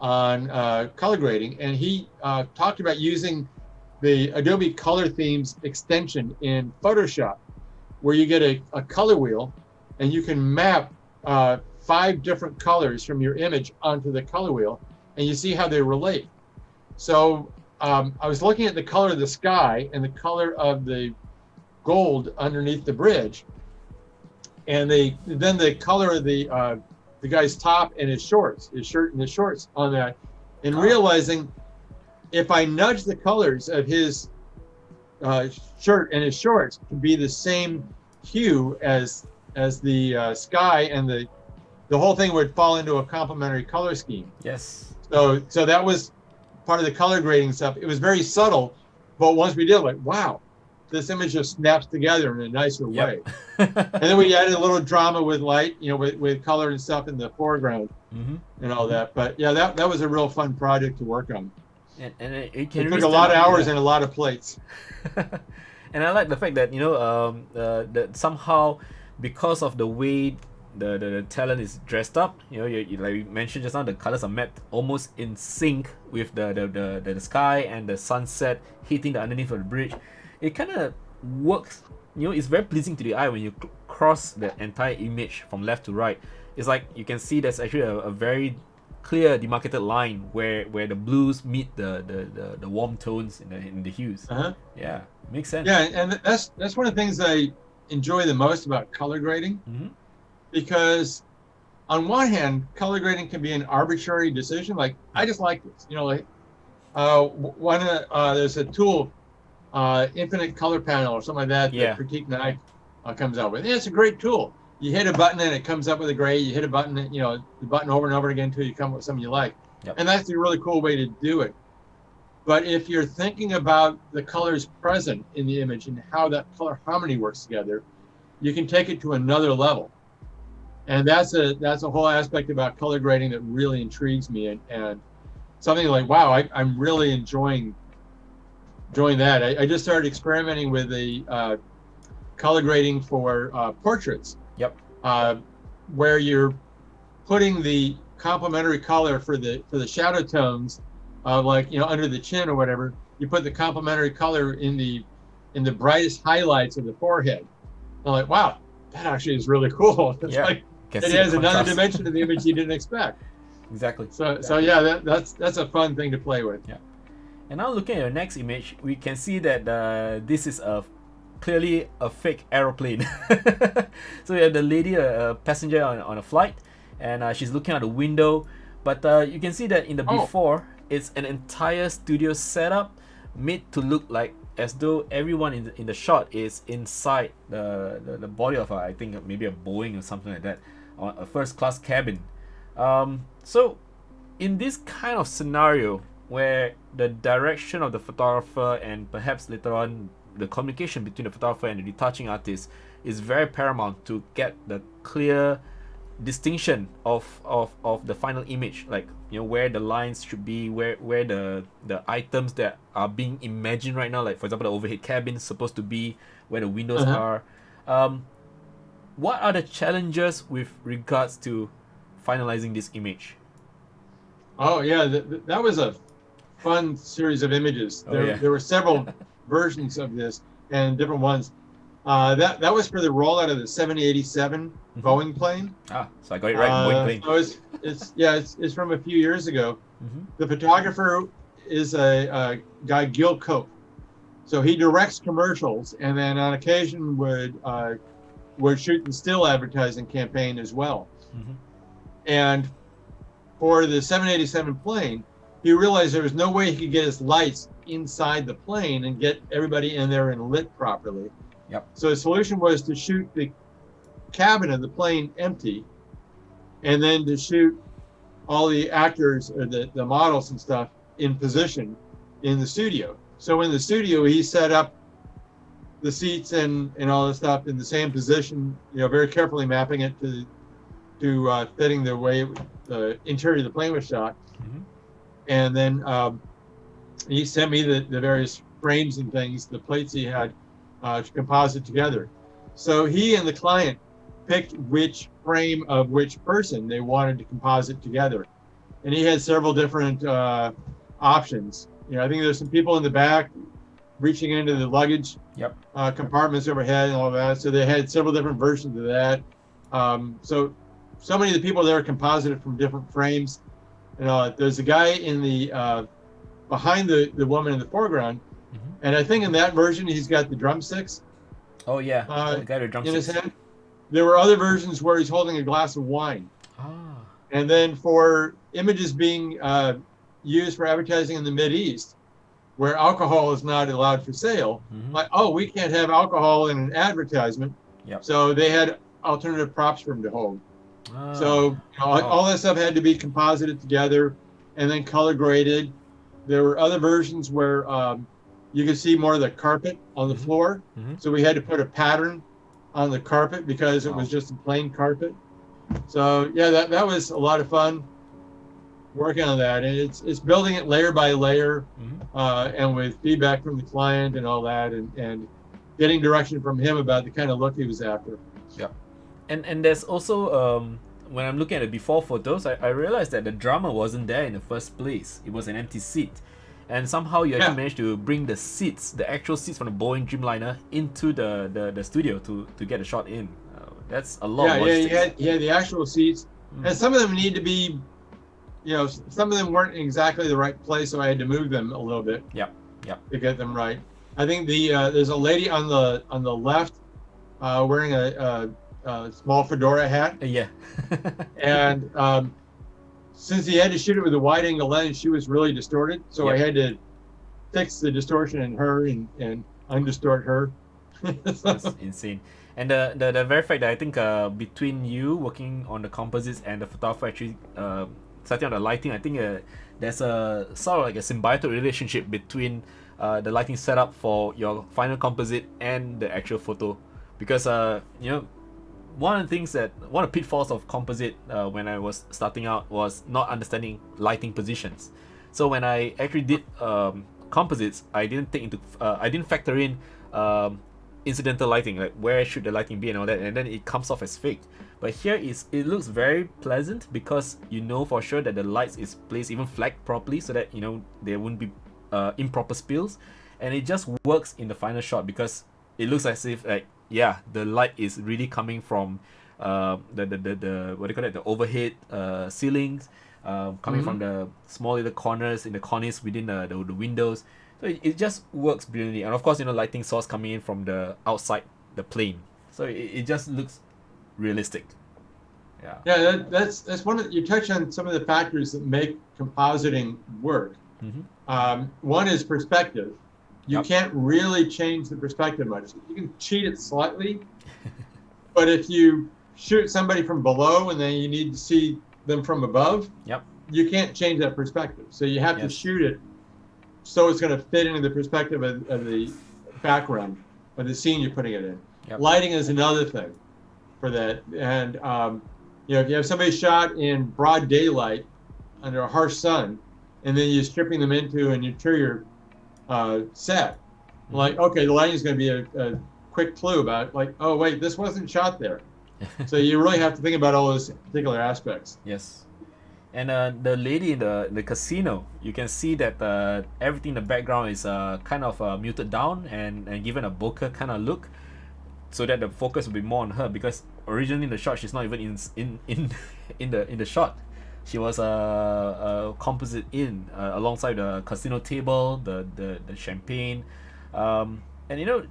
S3: on color grading, and he talked about using the Adobe Color Themes extension in Photoshop, where you get a color wheel and you can map 5 different colors from your image onto the color wheel, and you see how they relate. So I was looking at the color of the sky and the color of the gold underneath the bridge, and then the color of the guy's top and his shorts, his shirt and his shorts on that, and realizing if I nudge the colors of his shirt and his shorts to be the same hue as the sky, and the whole thing would fall into a complementary color scheme.
S2: Yes.
S3: So that was part of the color grading stuff. It was very subtle, but once we did it, like, wow, this image just snaps together in a nicer way. And then we added a little drama with light, you know, with color and stuff in the foreground and all that. But yeah, that was a real fun project to work on.
S2: And it
S3: took a lot of hours and a lot of plates.
S2: And I like the fact that, you know, that somehow, because of the way the talent is dressed up, you know, you like you mentioned just now, the colors are mapped almost in sync with the sky and the sunset hitting the underneath of the bridge. It kind of works, you know, it's very pleasing to the eye when you cross the entire image from left to right. It's like you can see there's actually a very clear demarcated line where the blues meet the warm tones in the hues. Yeah, makes sense.
S3: Yeah, and that's one of the things I enjoy the most about color grading, because on one hand, color grading can be an arbitrary decision. Like, I just like this, you know, like there's a tool, Infinite Color Panel or something like that, that Critique and I comes out with. And it's a great tool. You hit a button and it comes up with a gray. You hit a button, and, the button over and over again until you come up with something you like.
S2: Yep.
S3: And that's a really cool way to do it. But if you're thinking about the colors present in the image and how that color harmony works together, you can take it to another level. And that's a whole aspect about color grading that really intrigues me, and something like, wow, I'm really enjoying that. I just started experimenting with the color grading for portraits.
S2: Yep.
S3: Where you're putting the complementary color for the shadow tones, like under the chin or whatever. You put the complementary color in the brightest highlights of the forehead. I'm like, wow, that actually is really cool. It's like it has another dimension to the image you didn't expect.
S2: Exactly.
S3: So yeah, that's a fun thing to play with.
S2: Yeah. And now looking at your next image, we can see that this is clearly a fake aeroplane. So we have the lady, a passenger on a flight, and she's looking out the window. But you can see that in the before, it's an entire studio setup made to look like as though everyone in the shot is inside the body of I think maybe a Boeing or something like that, on a first class cabin. So in this kind of scenario where the direction of the photographer and perhaps later on the communication between the photographer and the retouching artist is very paramount to get the clear distinction of the final image, like where the lines should be, where the items that are being imagined right now, like for example the overhead cabin is supposed to be, where the windows are. What are the challenges with regards to finalizing this image? Oh
S3: yeah, that was a fun series of images. There were several versions of this and different ones. That was for the rollout of the 787 Boeing plane.
S2: So I got it right, Boeing plane.
S3: So it's from a few years ago. The photographer is a guy, Gil Cope. So he directs commercials, and then on occasion would shoot the still advertising campaign as well. And for the 787 plane, he realized there was no way he could get his lights inside the plane and get everybody in there and lit properly. So the solution was to shoot the cabin of the plane empty, and then to shoot all the actors or the models and stuff in position in the studio. So in the studio, he set up the seats and all the stuff in the same position, very carefully mapping it to fitting the way the interior of the plane was shot. And then he sent me the various frames and things, the plates he had to composite together. So he and the client picked which frame of which person they wanted to composite together. And he had several different options. I think there's some people in the back reaching into the luggage compartments overhead and all that. So they had several different versions of that. So many of the people there composited from different frames. There's a guy in the behind the woman in the foreground, and I think in that version he's got the drumsticks.
S2: The guy with drumsticks
S3: in his hand. There were other versions where he's holding a glass of wine. And then for images being used for advertising in the Mideast, where alcohol is not allowed for sale, we can't have alcohol in an advertisement. So they had alternative props for him to hold. So all that stuff had to be composited together and then color graded. There were other versions where you could see more of the carpet on the floor. So we had to put a pattern on the carpet because it was just a plain carpet. So yeah, that was a lot of fun working on that. And it's building it layer by layer and with feedback from the client and all that, and getting direction from him about the kind of look he was after.
S2: And there's also when I'm looking at the before photos, I realized that the drummer wasn't there in the first place. It was an empty seat, and somehow you actually managed to bring the seats, the actual seats from the Boeing Dreamliner, into the studio to get a shot in. That's a lot.
S3: You had the actual seats, and some of them need to be, some of them weren't in exactly the right place, so I had to move them a little bit. To get them right. I think there's a lady on the left wearing a small fedora hat. And since he had to shoot it with a wide angle lens, she was really distorted. So I had to fix the distortion in her and undistort her.
S2: That's insane. And the very fact that I think between you working on the composites and the photographer actually setting up the lighting, I think there's a sort of like a symbiotic relationship between the lighting setup for your final composite and the actual photo, because one of the pitfalls of composite when I was starting out was not understanding lighting positions. So when I actually did composites, I didn't factor in incidental lighting, like where should the lighting be and all that, and then it comes off as fake. But here it looks very pleasant because you know for sure that the lights is placed even flagged properly so that there wouldn't be improper spills, and it just works in the final shot because it looks as if the light is really coming from the what do you call it, the overhead ceilings, coming from the small little corners in the cornice within the windows. So it just works brilliantly, and of course lighting source coming in from the outside the plane, so it just looks realistic.
S3: Yeah, that's one of, you touch on some of the factors that make compositing work. One is perspective. You can't really change the perspective much. You can cheat it slightly, but if you shoot somebody from below and then you need to see them from above, you can't change that perspective. So you have to shoot it so it's going to fit into the perspective of the background of the scene you're putting it in. Lighting is another thing for that. And if you have somebody shot in broad daylight under a harsh sun, and then you're stripping them into an interior set, like, okay, the lighting is going to be a quick clue about, like, oh wait, this wasn't shot there. So you really have to think about all those particular aspects.
S2: Yes. And the lady in the casino, you can see that everything in the background is kind of muted down and given a bokeh kind of look, so that the focus will be more on her, because originally in the shot she's not even in the shot. She was composite alongside the casino table, the champagne, and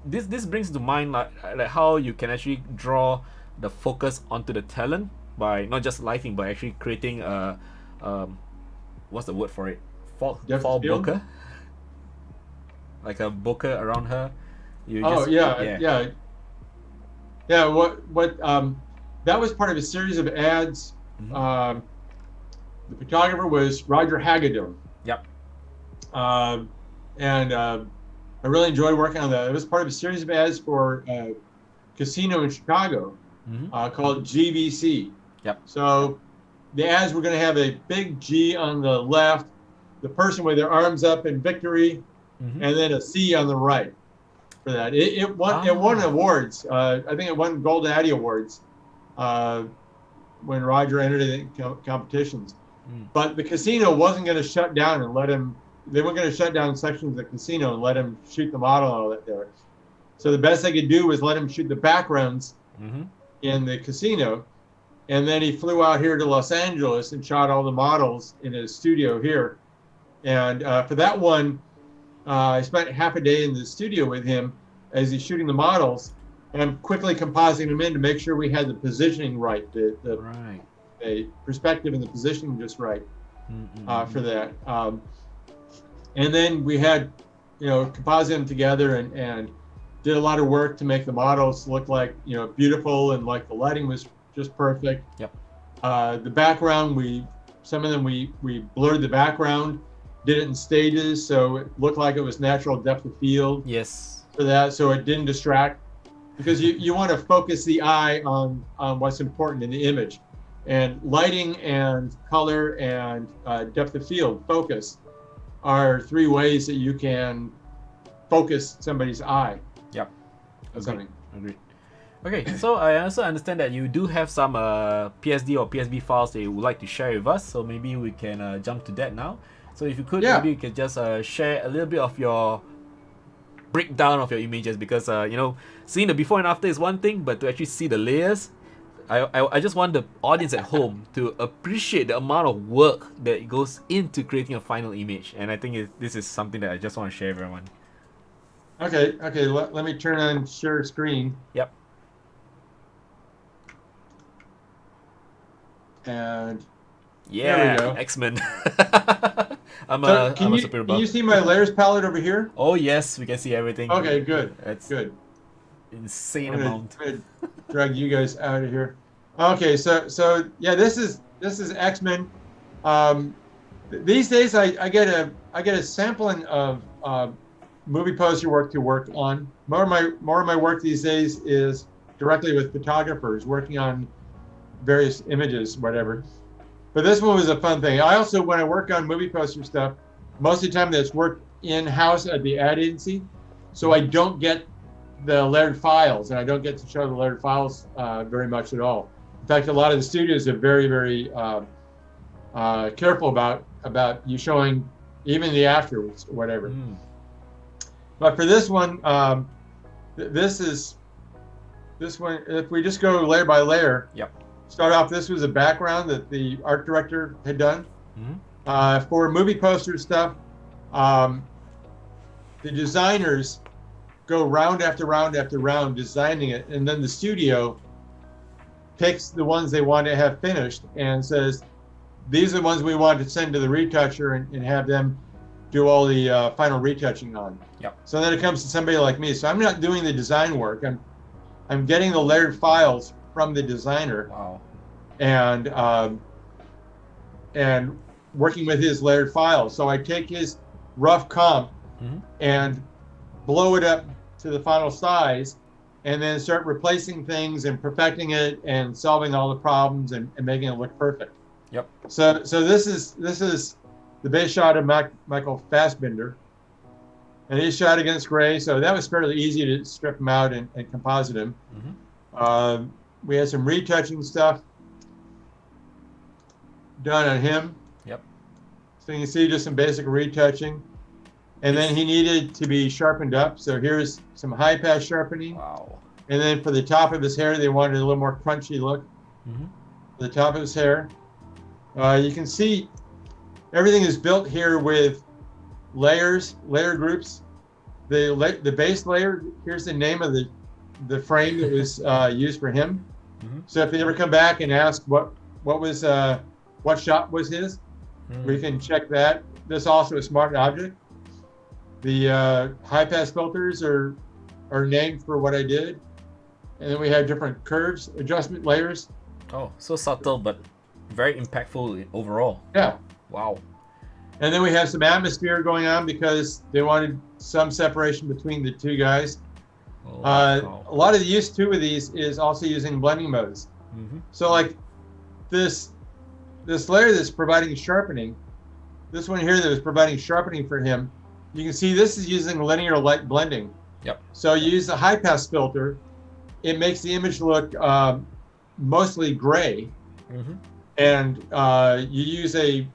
S2: this brings to mind like how you can actually draw the focus onto the talent by not just lighting but actually creating what's the word for it? Fall bokeh, like a bokeh around her. That was part of a series of ads. The photographer was Roger Hagedorn. And I really enjoyed working on that. It was part of a series of ads for a casino in Chicago called GVC. So the ads were going to have a big G on the left, the person with their arms up in victory, and then a C on the right for that. It won awards. I think it won Gold Addy Awards when Roger entered it in competitions. But the casino wasn't going to shut down and let him. They weren't going to shut down sections of the casino and let him shoot the model and all that there. So the best they could do was let him shoot the backgrounds in the casino, and then he flew out here to Los Angeles and shot all the models in his studio here. And for that one, I spent half a day in the studio with him as he's shooting the models, and I'm quickly compositing them in to make sure we had the positioning right, the perspective and the positioning just right for that. And then we had, composite them together and did a lot of work to make the models look like, beautiful, and like the lighting was just perfect. The background, some of them we blurred the background, did it in stages, so it looked like it was natural depth of field. For that, so it didn't distract, because you want to focus the eye on what's important in the image, and lighting and color and depth of field focus are three ways that you can focus somebody's eye. Agreed. Okay, so I also understand that you do have some PSD or PSB files that you would like to share with us, so maybe we can jump to that now. So if you could, maybe you could just share a little bit of your breakdown of your images, because seeing the before and after is one thing, but to actually see the layers, I just want the audience at home to appreciate the amount of work that goes into creating a final image, and I think this is something that I just want to share with everyone.
S3: Okay. Let me turn on share screen. And there we go.
S2: X-Men.
S3: Can you see my layers palette over here?
S2: Oh yes, we can see everything.
S3: Okay, good. That's good.
S2: insane
S3: I'm
S2: amount.
S3: gonna drag you guys out of here. Okay, so yeah, this is X-Men. These days I get a sampling of movie poster work to work on. More of my work these days is directly with photographers working on various images, whatever. But this one was a fun thing. I also, when I work on movie poster stuff, most of the time that's work in-house at the ad agency, so I don't get the layered files, and I don't get to show the layered files very much at all. In fact, a lot of the studios are very careful about you showing even the afterwards or whatever. But for this one, this one, if we just go layer by layer,
S2: Yep.
S3: start off, this was a background that the art director had done. For movie poster stuff, the designers go round after round after round designing it, and then the studio picks the ones they want to have finished and says, these are the ones we want to send to the retoucher and have them do all the final retouching on.
S2: Yep.
S3: So then it comes to somebody like me. So I'm not doing the design work. I'm getting the layered files from the designer.
S2: Wow.
S3: And working with his layered files. So I take his rough comp and blow it up to the final size, and then start replacing things and perfecting it and solving all the problems and making it look perfect.
S2: Yep.
S3: So this is the base shot of Michael Fassbender, and he's shot against gray. So that was fairly easy to strip him out and composite him. We had some retouching stuff done on him.
S2: Yep.
S3: So you can see just some basic retouching. And then he needed to be sharpened up. So here's some high pass sharpening.
S2: Wow.
S3: And then for the top of his hair, they wanted a little more crunchy look. For the top of his hair. You can see everything is built here with layers, layer groups. The base layer, here's the name of the frame that was used for him. So if they ever come back and ask what shot was his, we can check that. This also a smart object. The high pass filters are named for what I did, and then we have different curves, adjustment layers.
S2: Oh, so subtle but very impactful overall.
S3: Yeah.
S2: Wow.
S3: And then we have some atmosphere going on because they wanted some separation between the two guys.
S2: Oh,
S3: wow. A lot of the use too with these is also using blending modes. So like this layer that's providing sharpening, this one here that was providing sharpening for him, you can see this is using linear light blending.
S2: Yep.
S3: So you use the high pass filter, it makes the image look mostly gray, and you use a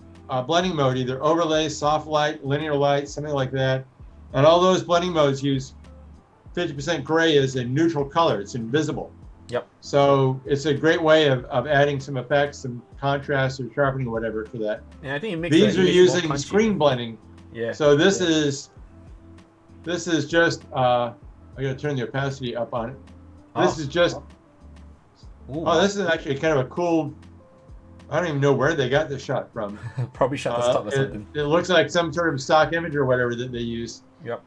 S3: blending mode, either overlay, soft light, linear light, something like that. And all those blending modes use 50% gray as a neutral color. It's invisible.
S2: Yep.
S3: So it's a great way of adding some effects, some contrast or sharpening, whatever for that.
S2: And I think it makes
S3: these
S2: the
S3: are
S2: image
S3: using
S2: more punchy.
S3: screen blending.
S2: Yeah.
S3: So this is just I gotta turn the opacity up on it. This is just this is actually kind of a cool, I don't even know where they got this shot from.
S2: Probably shot the stock or something.
S3: It looks like some sort of stock image or whatever that they use.
S2: Yep.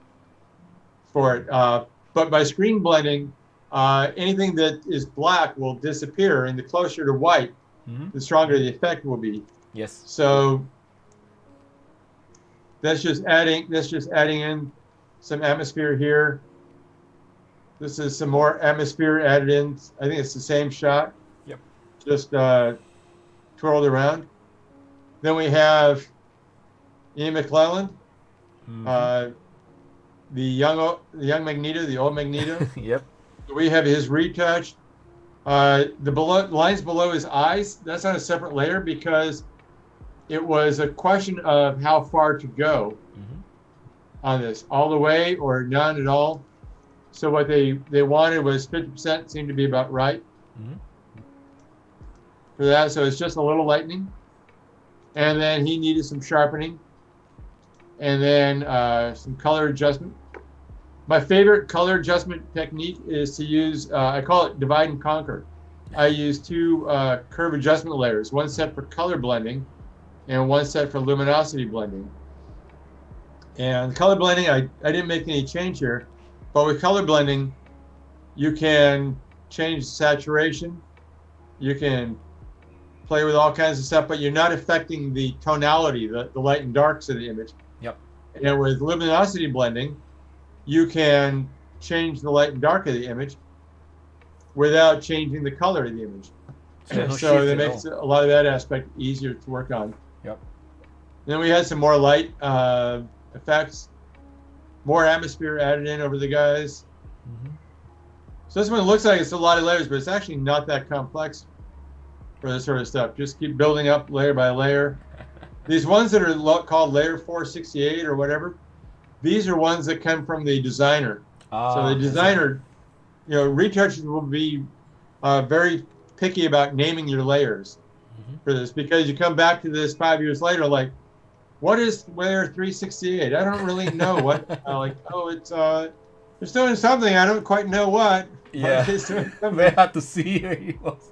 S3: For it. But by screen blending, anything that is black will disappear, and the closer to white, the stronger the effect will be.
S2: Yes.
S3: So that's just adding in some atmosphere here. This is some more atmosphere added in. I think it's the same shot.
S2: Yep.
S3: Just twirled around. Then we have Ian McClellan, the young Magneto, the old Magneto.
S2: Yep.
S3: We have his retouch. The lines below his eyes, that's on a separate layer because it was a question of how far to go on this, all the way or none at all. So what they wanted was 50%, seemed to be about right for that. So it's just a little lightening. And then he needed some sharpening. And then some color adjustment. My favorite color adjustment technique is to use, I call it divide and conquer. I use two curve adjustment layers, one set for color blending and one set for luminosity blending. And color blending, I didn't make any change here, but with color blending, You can change saturation. You can play with all kinds of stuff, but you're not affecting the tonality, the light and darks of the image.
S2: Yep.
S3: And with luminosity blending, you can change the light and dark of the image without changing the color of the image. So that makes a lot of that aspect easier to work on.
S2: Yep.
S3: Then we had some more light effects, more atmosphere added in over the guys.
S2: Mm-hmm.
S3: So this one looks like it's a lot of layers, but it's actually not that complex for this sort of stuff. Just keep building up layer by layer. These ones that are called layer 468 or whatever, these are ones that come from the designer. So the designer, retouchers will be very picky about naming your layers for this, because you come back to this 5 years later, like, what is layer 368? I don't really know what. It's doing something. I don't quite know what.
S2: Yeah, very hard to see where he was.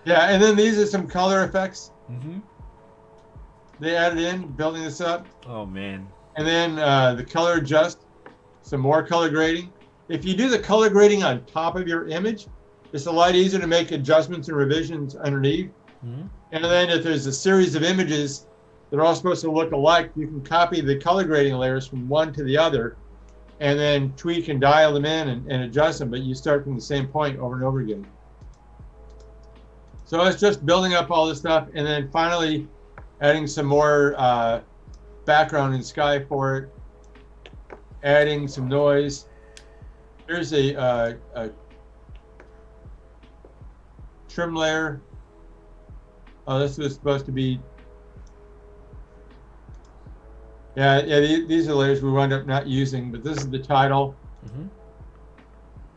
S3: Yeah, and then these are some color effects.
S2: Mm-hmm.
S3: They added in, building this up.
S2: Oh man.
S3: And then the color adjust, some more color grading. If you do the color grading on top of your image, it's a lot easier to make adjustments and revisions underneath.
S2: Mm-hmm.
S3: And then if there's a series of images that are all supposed to look alike, you can copy the color grading layers from one to the other, and then tweak and dial them in and adjust them, but you start from the same point over and over again. So it's just building up all this stuff, and then finally adding some more background and sky for it, adding some noise. Here's a trim layer. Oh, this was supposed to be. Yeah. These are layers we wound up not using, but this is the title,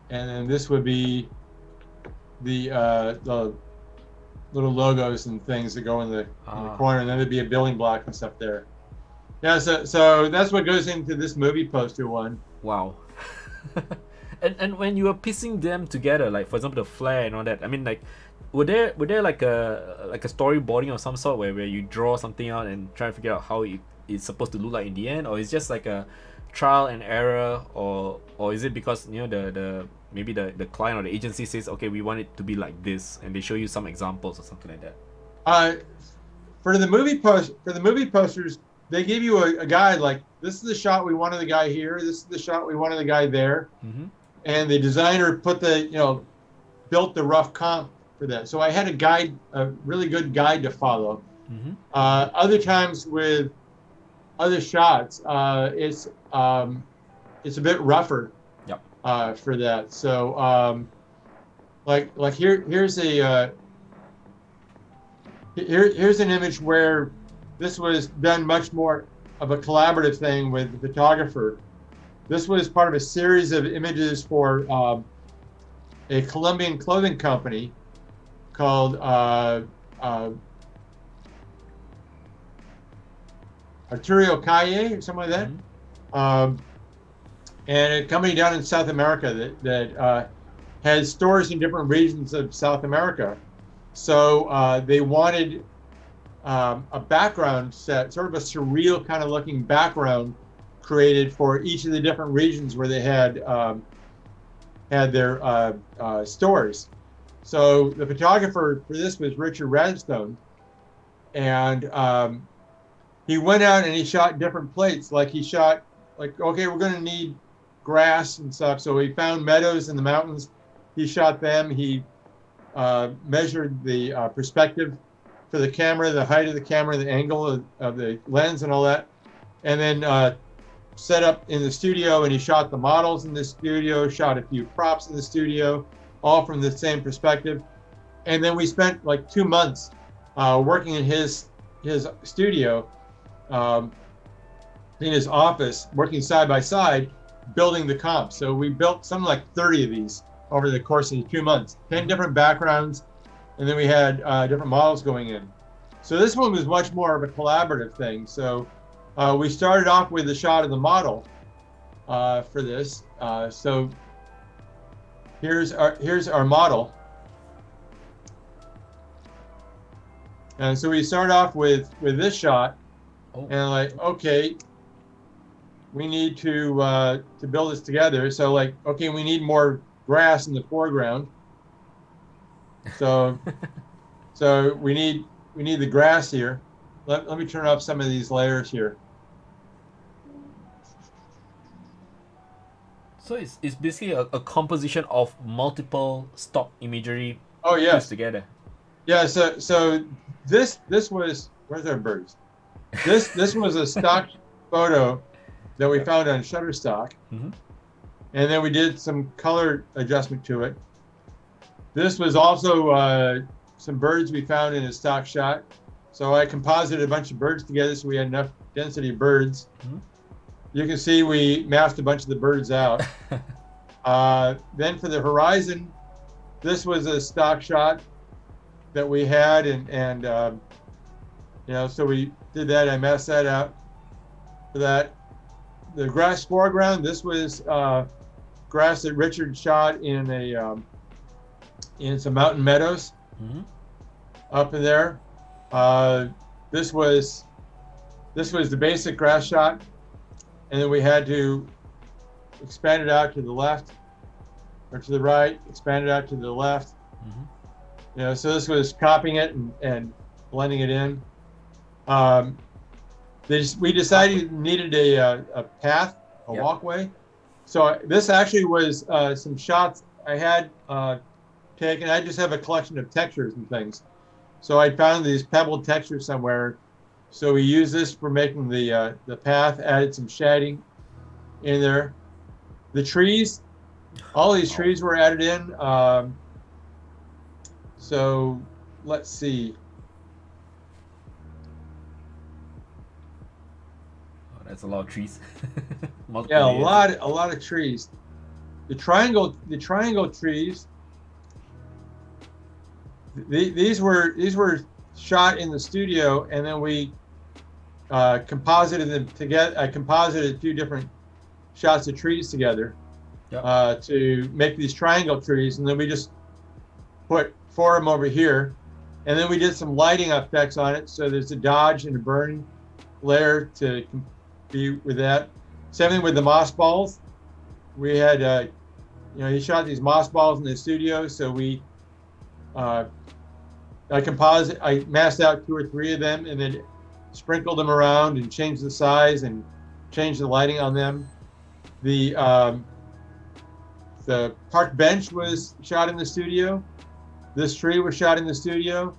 S3: and then this would be the little logos and things that go in the corner, and then there'd be a building block and stuff there. Yeah, so that's what goes into this movie poster one.
S2: Wow. and when you were piecing them together, like for example the flare and all that, I mean, like, were there like a storyboarding of some sort where you draw something out and try to figure out how it's supposed to look like in the end, or is just like a trial and error, or is it because the maybe the client or the agency says, okay, we want it to be like this, and they show you some examples or something like that?
S3: For the movie posters, they give you a guide, like, this is the shot we wanted the guy here, this is the shot we wanted the guy there, and the designer put built the rough comp for that. So I had a really good guide to follow. Other times with other shots, it's a bit rougher. For that. So like here's an image where this was done much more of a collaborative thing with the photographer. This was part of a series of images for a Colombian clothing company called Arturo Calle or something like that. And a company down in South America that has stores in different regions of South America. So they wanted a background set, sort of a surreal kind of looking background created for each of the different regions where they had their stores. So the photographer for this was Richard Radstone, and he went out and he shot different plates. Like he shot, like, okay, we're going to need grass and stuff. So he found meadows in the mountains. He shot them. He measured the perspective for the camera, the height of the camera, the angle of the lens and all that. And then set up in the studio, and he shot the models in the studio, shot a few props in the studio, all from the same perspective. And then we spent like 2 months working in his studio, in his office, working side by side, building the comp. So we built something like 30 of these over the course of 2 months, 10 different backgrounds, and then we had different models going in. So this one was much more of a collaborative thing. So we started off with the shot of the model for this. So here's our model. And so we start off with this shot, and like, okay, we need to build this together. So like, okay, we need more grass in the foreground. So we need the grass here. Let me turn up some of these layers here.
S2: So it's basically a composition of multiple stock imagery
S3: Oh
S2: put
S3: yes.
S2: together.
S3: Yeah. So this was, where's our birds? This was a stock photo that we found on Shutterstock,
S2: Mhm.
S3: and then we did some color adjustment to it. This was also some birds we found in a stock shot. So I composited a bunch of birds together so we had enough density of birds.
S2: Mhm.
S3: You can see we masked a bunch of the birds out. Then for the horizon, this was a stock shot that we had, and so we did that. I masked that out. For that, the grass foreground, this was grass that Richard shot in in some mountain meadows
S2: Mhm.
S3: up in there. This was the basic grass shot, and then we had to expand it out to the left or to the right, expand it out to the left.
S2: Mhm.
S3: So this was copying it and blending it in. We decided we needed a path, a
S2: Yep.
S3: walkway. So this actually was some shots I had taken. I just have a collection of textures and things. So I found these pebbled textures somewhere. So we used this for making the path, added some shading in there. The trees, all these trees were added in. So let's see.
S2: Oh, that's a lot of trees. Multiple
S3: Yeah,
S2: layers.
S3: a lot of trees. The triangle trees. These were shot in the studio, and then we composited them together. I composited a few different shots of trees together.
S2: Yep.
S3: To make these triangle trees, and then we just put 4 of them over here, and then we did some lighting effects on it. So there's a dodge and a burn layer to be with that. Same thing with the moss balls. We had, he shot these moss balls in the studio, so we, I masked out 2 or 3 of them, and then sprinkled them around and changed the size and changed the lighting on them. The park bench was shot in the studio. This tree was shot in the studio.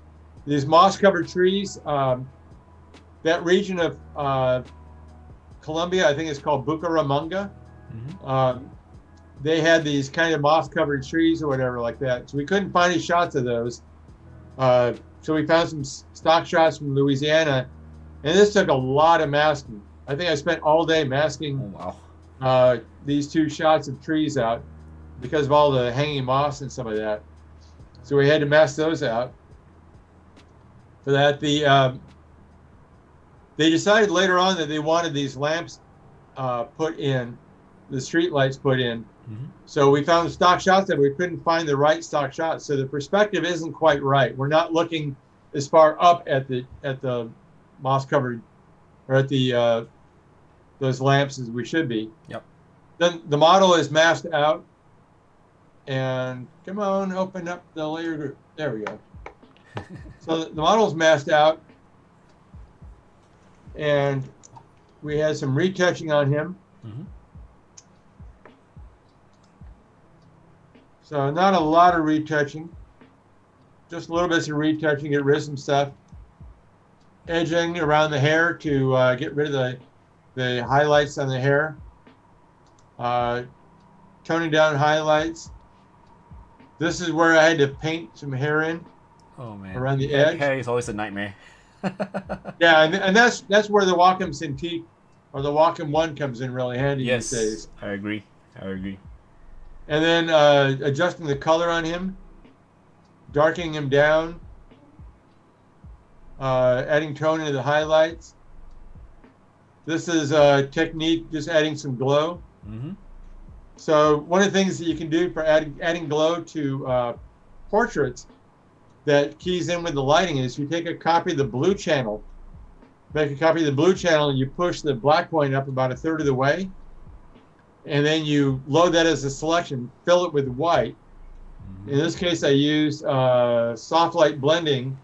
S3: These moss-covered trees, that region of Colombia, I think it's called Bucaramanga.
S2: Mhm.
S3: They had these kind of moss-covered trees or whatever like that. So we couldn't find any shots of those. So we found some stock shots from Louisiana, and this took a lot of masking. I think I spent all day masking
S2: Oh wow.
S3: these 2 shots of trees out because of all the hanging moss and some of that. So we had to mask those out. For that, they decided later on that they wanted these lamps put in, the street lights put in.
S2: Mhm.
S3: So we found stock shots that we couldn't find the right stock shots. So the perspective isn't quite right. We're not looking as far up at the moss covered or at the those lamps as we should be.
S2: Yep.
S3: Then the model is masked out. And come on, open up the layer group. There we go. So the model's masked out, and we had some retouching on him.
S2: Mhm.
S3: So not a lot of retouching, just a little bit of retouching, get rid of some stuff. Edging around the hair to get rid of the highlights on the hair. Toning down highlights. This is where I had to paint some hair in.
S2: Oh man.
S3: Around the edge.
S2: Hair is always a nightmare.
S3: Yeah, and that's where the Wacom Cintiq or the Wacom One comes in really handy
S2: Yes,
S3: these days.
S2: I agree.
S3: And then adjusting the color on him, darkening him down, adding tone into the highlights. This is a technique, just adding some glow.
S2: Mm-hmm.
S3: So one of the things that you can do for adding glow to portraits that keys in with the lighting is you take a copy of the blue channel, make a copy of the blue channel, and you push the black point up about 1/3 of the way. and then you load that as a selection, fill it with white. In this case, I used soft light blending,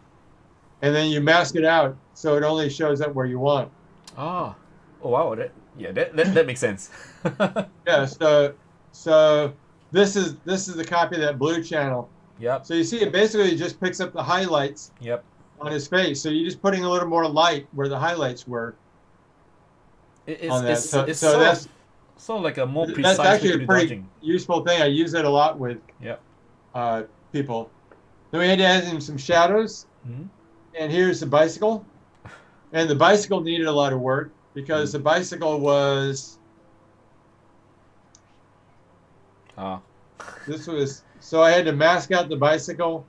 S3: and then you mask it out so it only shows up where you want.
S2: Oh wow, that makes sense.
S3: Yeah, so this is the copy of that blue channel.
S2: Yep.
S3: So you see, it basically just picks up the highlights
S2: Yep.
S3: on his face. So you're just putting a little more light where the highlights were on that.
S2: It's
S3: So
S2: sort of like a more precise
S3: that's actually
S2: way to
S3: a
S2: do
S3: pretty
S2: dodging.
S3: useful thing. I use it a lot with
S2: Yep.
S3: people. Then we had to add in some shadows.
S2: Mhm.
S3: And here's the bicycle. And the bicycle needed a lot of work because the bicycle was, so I had to mask out the bicycle.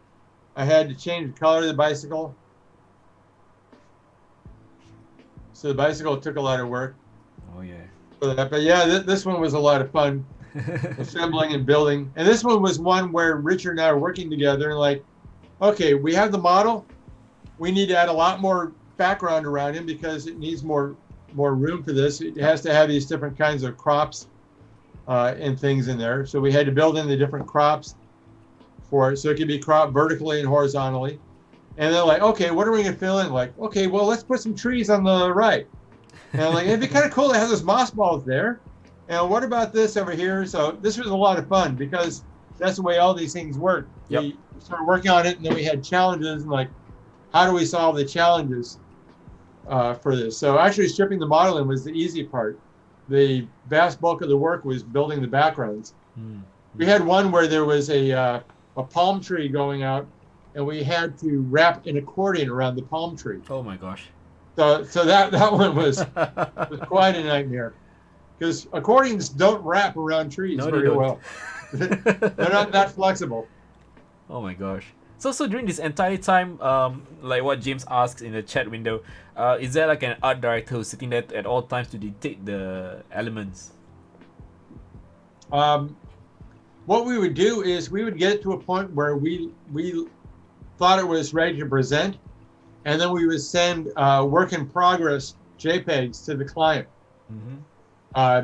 S3: I had to change the color of the bicycle. So the bicycle took a lot of work.
S2: Oh yeah.
S3: For that. But yeah, this one was a lot of fun, assembling and building. And this one was one where Richard and I were working together and like, okay, we have the model. We need to add a lot more background around him because it needs more room for this. It has to have these different kinds of crops and things in there. So we had to build in the different crops for it so it could be cropped vertically and horizontally. And they're like, okay, what are we going to fill in? Like, okay, well, let's put some trees on the right. And I'm like, it'd be kind of cool to have those moss balls there. And what about this over here? So this was a lot of fun because that's the way all these things work.
S2: Yep.
S3: We started working on it, and then we had challenges, and like, how do we solve the challenges for this? So actually stripping the model in was the easy part. The vast bulk of the work was building the backgrounds. We had one where there was a palm tree going out, and we had to wrap an accordion around the palm tree.
S2: Oh my gosh.
S3: So that one was quite a nightmare because accordions don't wrap around trees very well. They're not that flexible.
S2: Oh my gosh. So during this entire time, like what James asks in the chat window, is there like an art director who's sitting there at all times to dictate the elements?
S3: What we would do is we would get it to a point where we thought it was ready to present, and then we would send work in progress JPEGs to the client.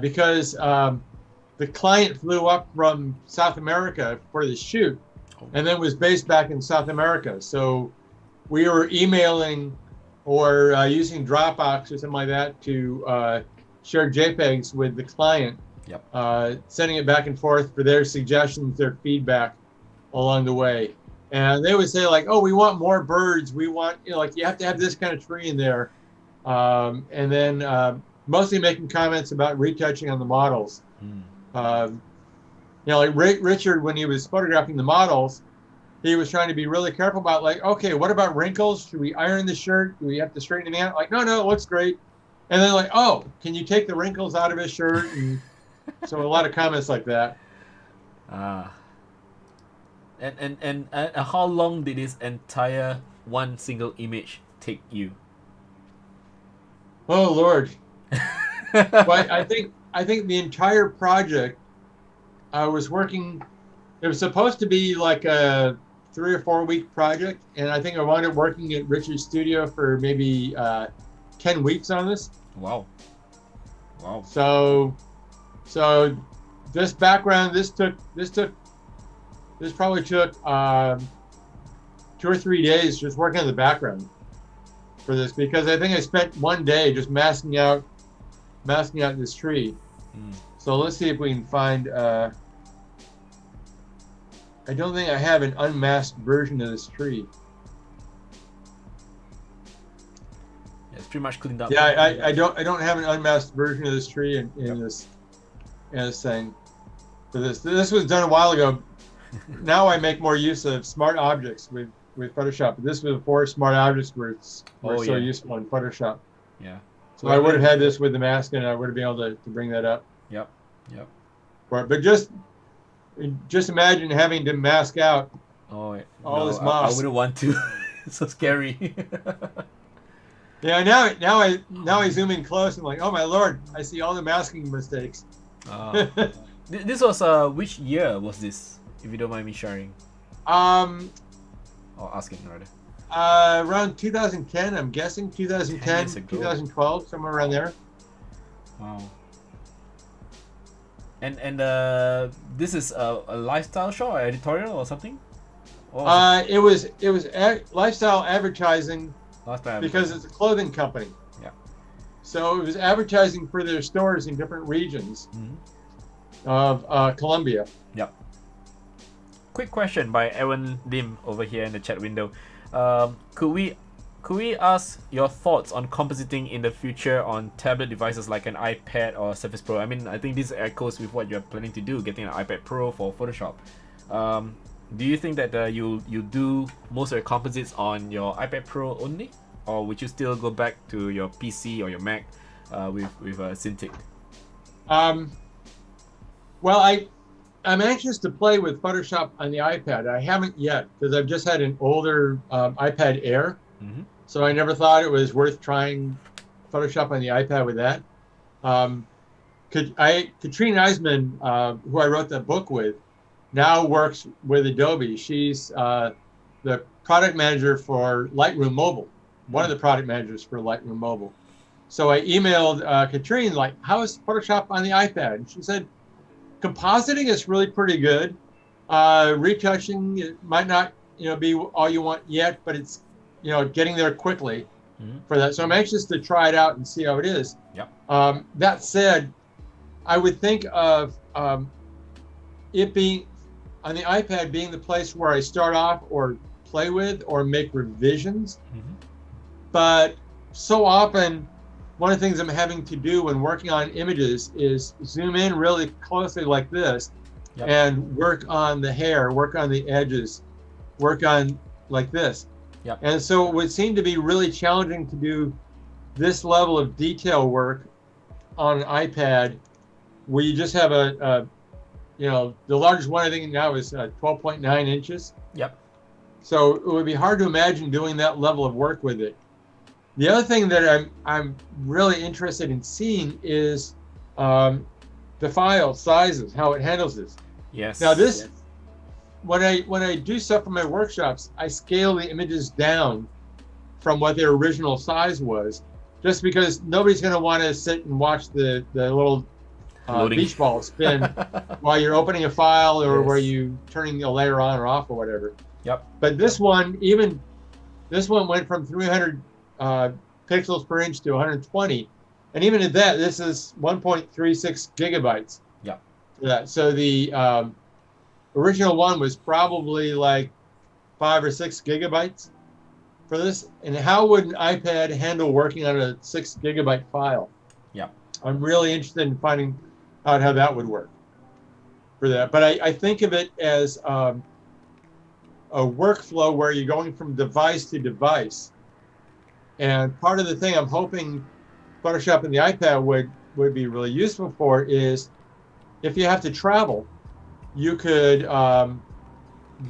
S3: Because the client flew up from South America for the shoot and then was based back in South America. So we were emailing or using Dropbox or something like that to share JPEGs with the client, sending it back and forth for their suggestions, their feedback along the way. And they would say like, oh, we want more birds. We want, like, you have to have this kind of tree in there. And then mostly making comments about retouching on the models. Like Richard, when he was photographing the models, he was trying to be really careful about like, okay, what about wrinkles? Should we iron the shirt? Do we have to straighten it out? Like, no, it looks great. And then like, oh, can you take the wrinkles out of his shirt? And so a lot of comments like that.
S2: And how long did this entire one single image take you?
S3: Oh Lord. But I think the entire project, I was working, it was supposed to be like a 3 or 4 week project, and I think I wound up working at Richard's studio for maybe 10 weeks on this.
S2: Wow.
S3: So this background, this probably took 2 or 3 days just working on the background for this, because I think I spent one day just masking out this tree. So let's see if we can find, I don't think I have an unmasked version of this tree.
S2: Yeah, it's pretty much cleaned up.
S3: Yeah, I don't have an unmasked version of this tree in this thing. For this was done a while ago. Now I make more use of smart objects with Photoshop. But this was before smart objects were so useful in Photoshop.
S2: Yeah.
S3: So I would have had this with the mask, and I would have been able to bring that up.
S2: Yep.
S3: But just imagine having to mask out all this moss.
S2: I wouldn't want to. It's so scary.
S3: Yeah, now I zoom in close and like, oh my lord, I see all the masking mistakes.
S2: This was which year was this, if you don't mind me sharing?
S3: Or
S2: asking rather.
S3: Around 2010, I'm guessing 2010, 2012, somewhere around there.
S2: Wow. And this is a lifestyle show, or editorial, or something? Or
S3: It was lifestyle advertising
S2: lifestyle
S3: because it's a clothing company.
S2: Yeah.
S3: So it was advertising for their stores in different regions of Colombia.
S2: Yep. Quick question by Evan Lim over here in the chat window. Could we ask your thoughts on compositing in the future on tablet devices like an iPad or Surface Pro? I mean, I think this echoes with what you're planning to do, getting an iPad Pro for Photoshop. Do you think that you do most of your composites on your iPad Pro only, or would you still go back to your PC or your Mac with Cintiq?
S3: Well, I'm anxious to play with Photoshop on the iPad. I haven't yet because I've just had an older iPad Air. So I never thought it was worth trying Photoshop on the iPad with that. Katrine Eisman, who I wrote that book with, now works with Adobe. She's the product manager for Lightroom Mobile, one of the product managers for Lightroom Mobile. So I emailed Katrine, like, how is Photoshop on the iPad? And she said, compositing is really pretty good. Retouching, it might not be all you want yet, but it's getting there quickly for that. So I'm anxious to try it out and see how it is.
S2: Yep.
S3: That said, I would think of it being on the iPad being the place where I start off or play with or make revisions. But so often, one of the things I'm having to do when working on images is zoom in really closely like this and work on the hair, work on the edges, work on like this.
S2: Yep.
S3: And so it would seem to be really challenging to do this level of detail work on an iPad where you just have the largest one I think now is 12.9 inches.
S2: Yep.
S3: So it would be hard to imagine doing that level of work with it. The other thing that I'm really interested in seeing is the file sizes, how it handles this.
S2: Yes.
S3: Now this, when I do stuff for my workshops, I scale the images down from what their original size was, just because nobody's going to want to sit and watch the little beach ball spin while you're opening a file or where you turning a layer on or off or whatever.
S2: Yep.
S3: But this one went from 300 pixels per inch to 120, and even at that, this is 1.36 gigabytes.
S2: Yep.
S3: For that. So the original one was probably like 5 or 6 gigabytes for this. And how would an iPad handle working on a 6 gigabyte file?
S2: Yeah.
S3: I'm really interested in finding out how that would work for that. But I think of it as a workflow where you're going from device to device. And part of the thing I'm hoping Photoshop and the iPad would be really useful for is if you have to travel, you could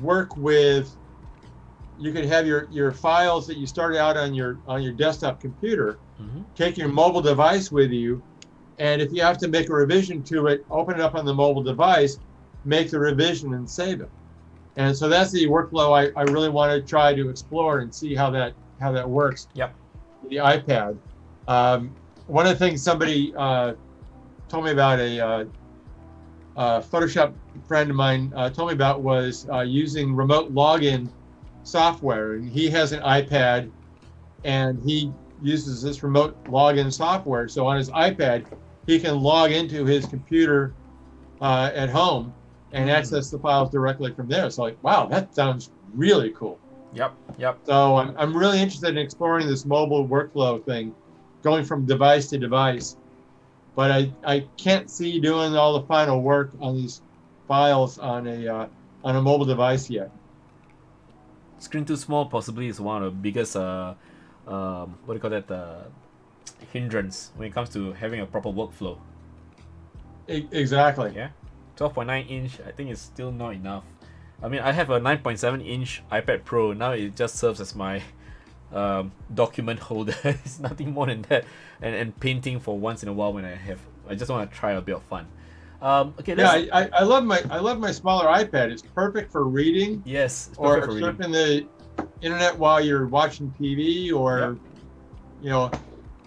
S3: work with, you could have your files that you started out on your desktop computer, take your mobile device with you, and if you have to make a revision to it, open it up on the mobile device, make the revision and save it. And so that's the workflow I really want to try to explore and see how that works.
S2: Yep.
S3: With the iPad. One of the things somebody told me about, a Photoshop friend of mine told me about was using remote login software. And he has an iPad and he uses this remote login software. So on his iPad, he can log into his computer at home and access the files directly from there. So like, wow, that sounds really cool.
S2: Yep.
S3: So I'm really interested in exploring this mobile workflow thing, going from device to device. But I can't see doing all the final work on these files on a mobile device yet.
S2: Screen too small possibly is one of the biggest hindrance when it comes to having a proper workflow.
S3: Exactly.
S2: Yeah. 12.9 inch, I think it's still not enough. I mean, I have a 9.7 inch iPad Pro. Now it just serves as my document holder. It's nothing more than that. And painting for once in a while when I just want to try a bit of fun. Okay.
S3: Yeah, I love my smaller iPad. It's perfect for reading.
S2: Yes. It's
S3: or
S2: perfect for reading.
S3: surfing the internet while you're watching TV, or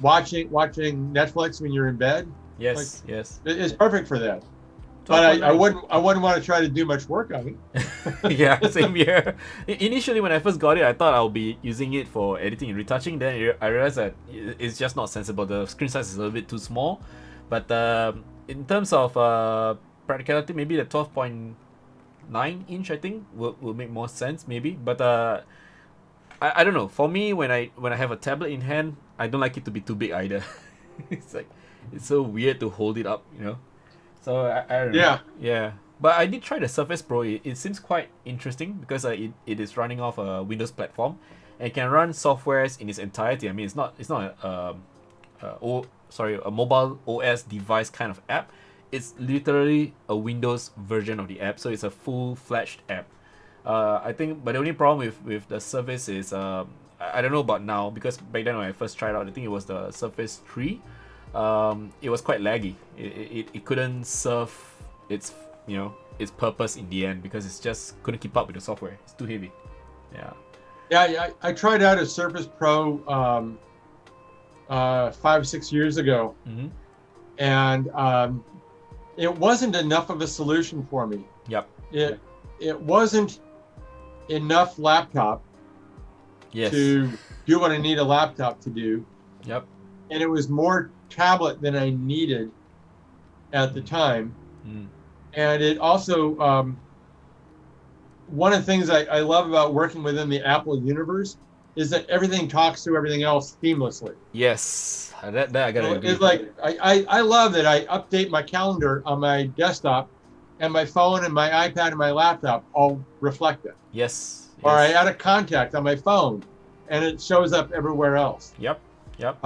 S3: watching Netflix when you're in bed.
S2: Yes. Yes.
S3: It's perfect for that. But I
S2: 12.9.
S3: wouldn't want to try to do much work on it.
S2: Yeah, same here. Initially, when I first got it, I thought I'll be using it for editing and retouching. Then I realized that it's just not sensible. The screen size is a little bit too small. But in terms of practicality, maybe the 12.9-inch I think will make more sense maybe. But I don't know. For me, when I have a tablet in hand, I don't like it to be too big either. It's like it's so weird to hold it up, you know. So I don't know.
S3: Yeah.
S2: Yeah. But I did try the Surface Pro. It seems quite interesting because it is running off a Windows platform and can run softwares in its entirety. I mean, it's not a mobile OS device kind of app. It's literally a Windows version of the app, so it's a full-fledged app. I think, but the only problem with the Surface is I don't know about now, because back then when I first tried out, I think it was the Surface 3. It was quite laggy. It couldn't serve its purpose in the end because it's just couldn't keep up with the software. It's too heavy. Yeah.
S3: Yeah, I tried out a Surface Pro 5-6 years ago,
S2: Mm-hmm.
S3: and it wasn't enough of a solution for me.
S2: Yep.
S3: It wasn't enough laptop
S2: Yes.
S3: to do what I need a laptop to do,
S2: Yep.
S3: and it was more tablet than I needed at the time.
S2: Mm.
S3: And it also, one of the things I love about working within the Apple universe is that everything talks to everything else seamlessly.
S2: Yes. That I gotta agree.
S3: It's like, I love that I update my calendar on my desktop, and my phone and my iPad and my laptop all reflect it.
S2: Yes.
S3: Or I
S2: Yes.
S3: add a contact on my phone, and it shows up everywhere else.
S2: Yep. Yep.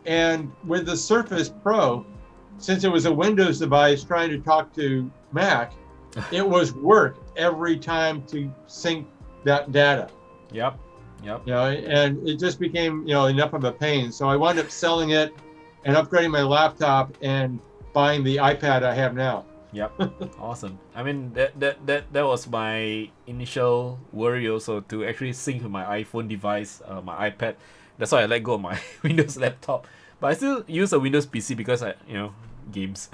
S3: And with the Surface Pro, since it was a Windows device trying to talk to Mac, it was work every time to sync that data.
S2: Yep. Yep.
S3: You know, and it just became, enough of a pain. So I wound up selling it and upgrading my laptop and buying the iPad I have now.
S2: Yep. Awesome. I mean that was my initial worry also, to actually sync with my iPhone device, my iPad. That's why I let go of my Windows laptop. But I still use a Windows PC because games.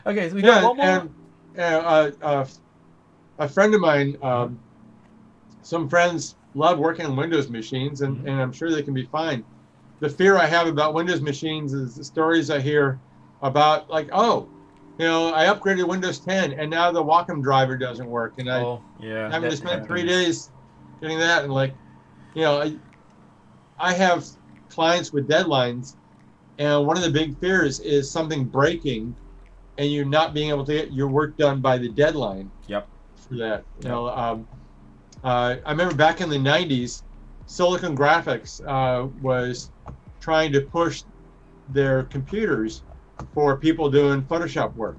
S2: Okay, so we got one more.
S3: And a friend of mine, some friends love working on Windows machines, and I'm sure they can be fine. The fear I have about Windows machines is the stories I hear about, like, I upgraded Windows 10 and now the Wacom driver doesn't work, and I'm having to spend 3 days getting that. And I have clients with deadlines, and one of the big fears is something breaking and you not being able to get your work done by the deadline.
S2: Yep.
S3: For that, I remember back in the 90s, Silicon Graphics was trying to push their computers for people doing Photoshop work.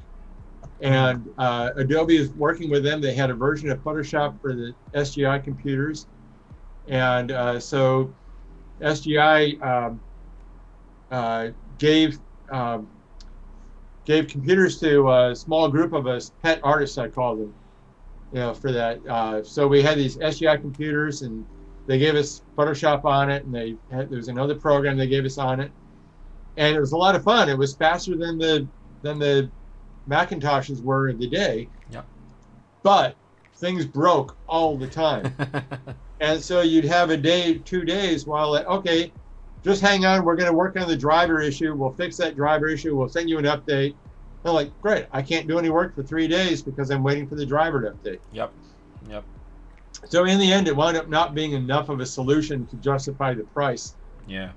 S3: And Adobe is working with them. They had a version of Photoshop for the SGI computers. And so SGI gave computers to a small group of us, pet artists I call them, for that. So we had these SGI computers, and they gave us Photoshop on it, and there was another program they gave us on it. And it was a lot of fun. It was faster than the Macintoshes were of the day.
S2: Yep.
S3: But things broke all the time. And so you'd have a day, 2 days while, okay, just hang on. We're going to work on the driver issue. We'll fix that driver issue. We'll send you an update. I'm like, great. I can't do any work for 3 days because I'm waiting for the driver to update.
S2: Yep. Yep.
S3: So in the end, it wound up not being enough of a solution to justify the price.
S2: Yeah.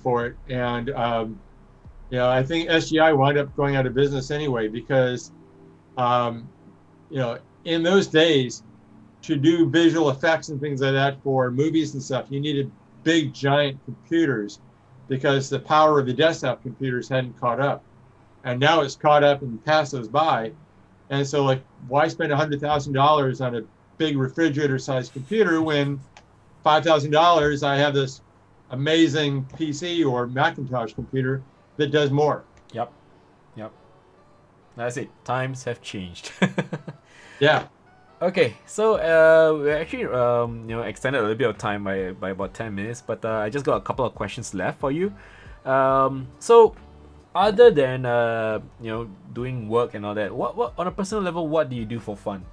S3: For it. And I think SGI wound up going out of business anyway because in those days, to do visual effects and things like that for movies and stuff, you needed big giant computers because the power of the desktop computers hadn't caught up. And now it's caught up and passed those by. And so, like, why spend $100,000 on a big refrigerator-sized computer when $5,000 I have this amazing PC or Macintosh computer that does more?
S2: Yep. Yep. That's it. Times have changed.
S3: Yeah.
S2: Okay, so we actually extended a little bit of time by about 10 minutes, but I just got a couple of questions left for you. So other than doing work and all that, what on a personal level, what do you do for fun?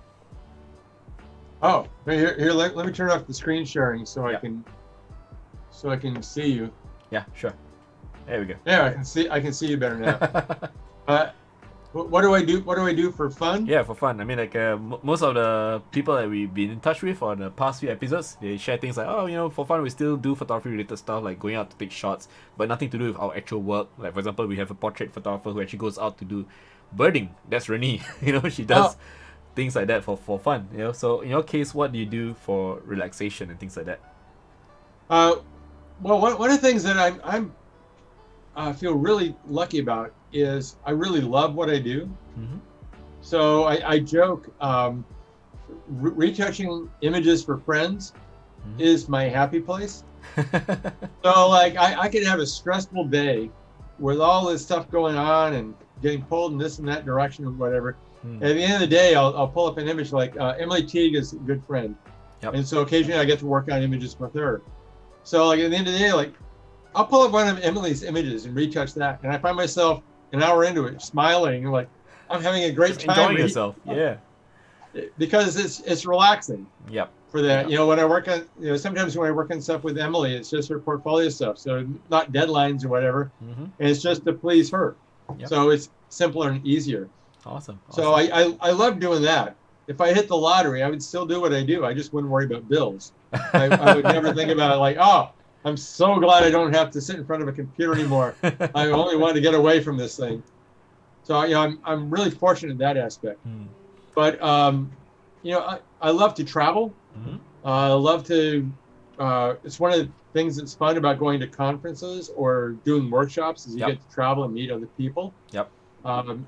S3: Oh, here. Let me turn off the screen sharing so
S2: Yeah.
S3: I can see you.
S2: Yeah, sure. There we go.
S3: Yeah, I can see you better now. What do I do? What do I do for fun?
S2: Yeah, for fun. I mean, like most of the people that we've been in touch with on the past few episodes, they share things like, oh, for fun, we still do photography related stuff like going out to take shots, but nothing to do with our actual work. Like, for example, we have a portrait photographer who actually goes out to do birding. That's Renee. She does things like that for fun. So in your case, what do you do for relaxation and things like that?
S3: Well, one of the things that I feel really lucky about is I really love what I do.
S2: Mm-hmm.
S3: So I joke, retouching images for friends is my happy place. So like I could have a stressful day with all this stuff going on and getting pulled in this and that direction or whatever. At the end of the day, I'll pull up an image like Emily Teague is a good friend.
S2: Yep.
S3: And so occasionally I get to work on images with her. So like at the end of the day, like I'll pull up one of Emily's images and retouch that, and I find myself an hour into it smiling, like I'm having a great time.
S2: Enjoying yourself, yeah.
S3: Because it's relaxing.
S2: Yep.
S3: For that,
S2: Yep.
S3: When I work on, sometimes when I work on stuff with Emily, it's just her portfolio stuff, so not deadlines or whatever, and it's just to please her.
S2: Yep.
S3: So it's simpler and easier.
S2: Awesome.
S3: So I love doing that. If I hit the lottery, I would still do what I do. I just wouldn't worry about bills. I would never think about like, oh, I'm so glad I don't have to sit in front of a computer anymore. I only want to get away from this thing. So I'm really fortunate in that aspect. But I love to travel. I love to. It's one of the things that's fun about going to conferences or doing workshops is you
S2: Yep.
S3: get to travel and meet other people.
S2: Yep.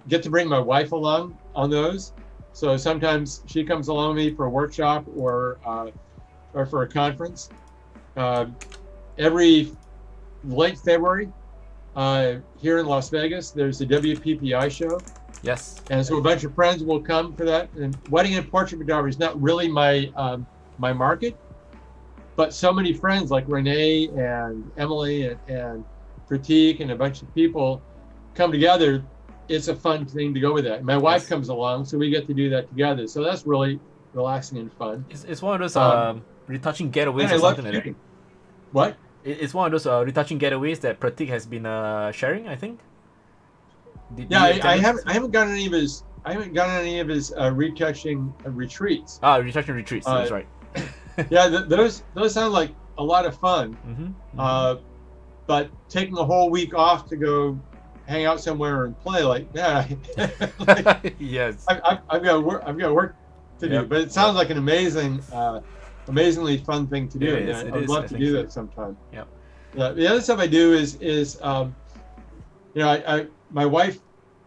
S3: Get to bring my wife along on those. So sometimes she comes along with me for a workshop or for a conference. Every late February here in Las Vegas, there's the WPPI show.
S2: Yes.
S3: And so a bunch of friends will come for that. And wedding and portrait photography is not really my my market, but so many friends like Renee and Emily and Pratik and a bunch of people come together. It's a fun thing to go with that. My wife comes along, so we get to do that together. So that's really relaxing and fun.
S2: It's one of those retouching getaways or something like that.
S3: What?
S2: It's one of those retouching getaways that Pratik has been sharing, I think.
S3: I haven't gotten any of his retouching retreats.
S2: Retouching retreats. That's right.
S3: Those sound like a lot of fun. But taking a whole week off to go hang out somewhere and play,
S2: Yes.
S3: I've got work to do. But it sounds like an amazingly fun thing to do. I'd love to do that sometime.
S2: Yep.
S3: The other stuff I do is my wife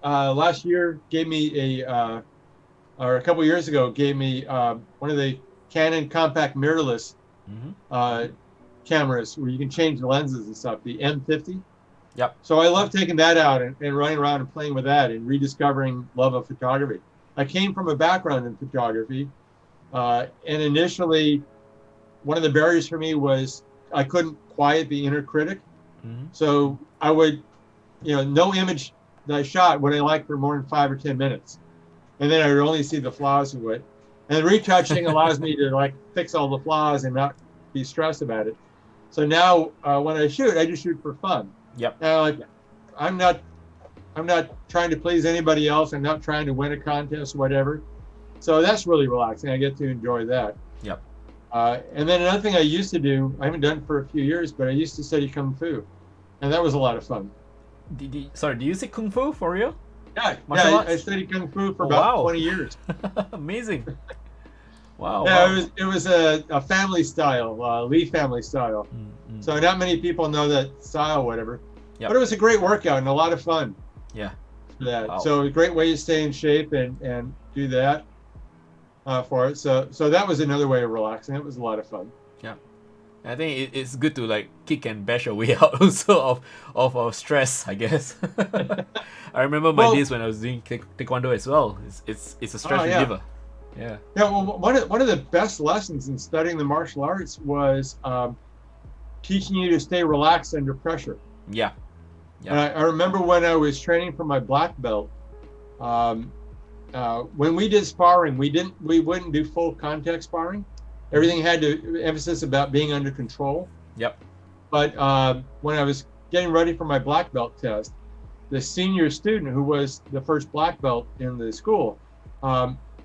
S3: last year gave me or a couple years ago gave me one of the Canon compact mirrorless cameras where you can change the lenses and stuff, the M50.
S2: Yep.
S3: So I love taking that out and running around and playing with that and rediscovering love of photography. I came from a background in photography, and initially one of the barriers for me was I couldn't quiet the inner critic. So I would, no image that I shot would I like for more than 5 or 10 minutes. And then I would only see the flaws of it. And retouching allows me to fix all the flaws and not be stressed about it. So now when I shoot, I just shoot for fun.
S2: Yep.
S3: Now, I'm not trying to please anybody else. I'm not trying to win a contest or whatever. So that's really relaxing. I get to enjoy that.
S2: Yep.
S3: And then another thing I used to do, I haven't done it for a few years, but I used to study Kung Fu. And that was a lot of fun.
S2: Sorry, do you say Kung Fu for real?
S3: Yeah, I studied Kung Fu for about 20 years.
S2: Amazing. Wow.
S3: Yeah,
S2: wow.
S3: It was a family style, Lee family style. So not many people know that style, whatever.
S2: Yep.
S3: But it was a great workout and a lot of fun.
S2: Yeah.
S3: For that.
S2: Wow.
S3: So a great way to stay in shape and do that for it. So that was another way of relaxing. It was a lot of fun.
S2: Yeah. I think it's good to kick and bash your way out also of stress, I guess. I remember my days when I was doing taekwondo as well. It's a stress reliever. Yeah.
S3: Yeah. Well, one of the best lessons in studying the martial arts was teaching you to stay relaxed under pressure.
S2: Yeah.
S3: And I remember when I was training for my black belt, when we did sparring, we wouldn't do full contact sparring. Everything had to emphasis about being under control.
S2: Yep.
S3: But when I was getting ready for my black belt test, the senior student who was the first black belt in the school,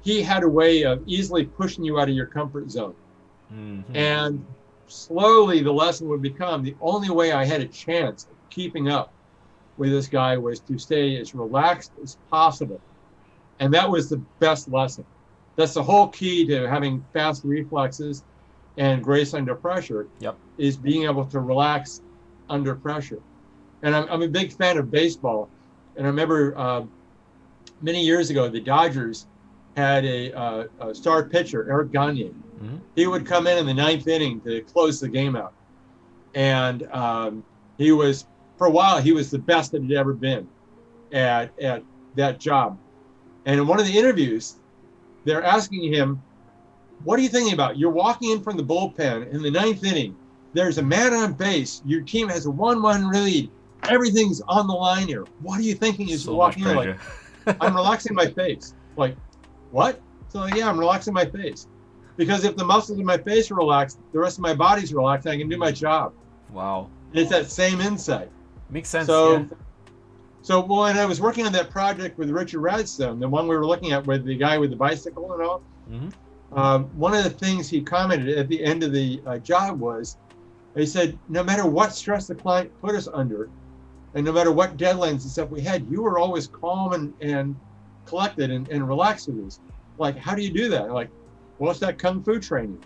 S3: he had a way of easily pushing you out of your comfort zone.
S2: Mm-hmm.
S3: And slowly the lesson would become the only way I had a chance of keeping up with this guy was to stay as relaxed as possible. And that was the best lesson. That's the whole key to having fast reflexes and grace under pressure.
S2: Yep.
S3: Is being able to relax under pressure. And I'm a big fan of baseball. And I remember many years ago, the Dodgers had a star pitcher, Eric Gagne.
S2: Mm-hmm.
S3: He would come in the ninth inning to close the game out. And he was, for a while, he was the best that had ever been at that job. And in one of the interviews, they're asking him, what are you thinking about? You're walking in from the bullpen in the ninth inning. There's a man on base. Your team has a 1-1 lead. Everything's on the line here. What are you thinking as
S2: So
S3: you're walking in?
S2: much
S3: Like, I'm relaxing my face. Like, what? So yeah, I'm relaxing my face. Because if the muscles in my face are relaxed, the rest of my body's relaxed, and I can do my job.
S2: Wow.
S3: And it's that same insight.
S2: Makes sense.
S3: So when I was working on that project with Richard Radstone, the one we were looking at with the guy with the bicycle and all,
S2: Mm-hmm.
S3: One of the things he commented at the end of the job was, he said, no matter what stress the client put us under, and no matter what deadlines and stuff we had, you were always calm and collected and relaxed with us. Like, how do you do that? Like, well, it's that Kung Fu training,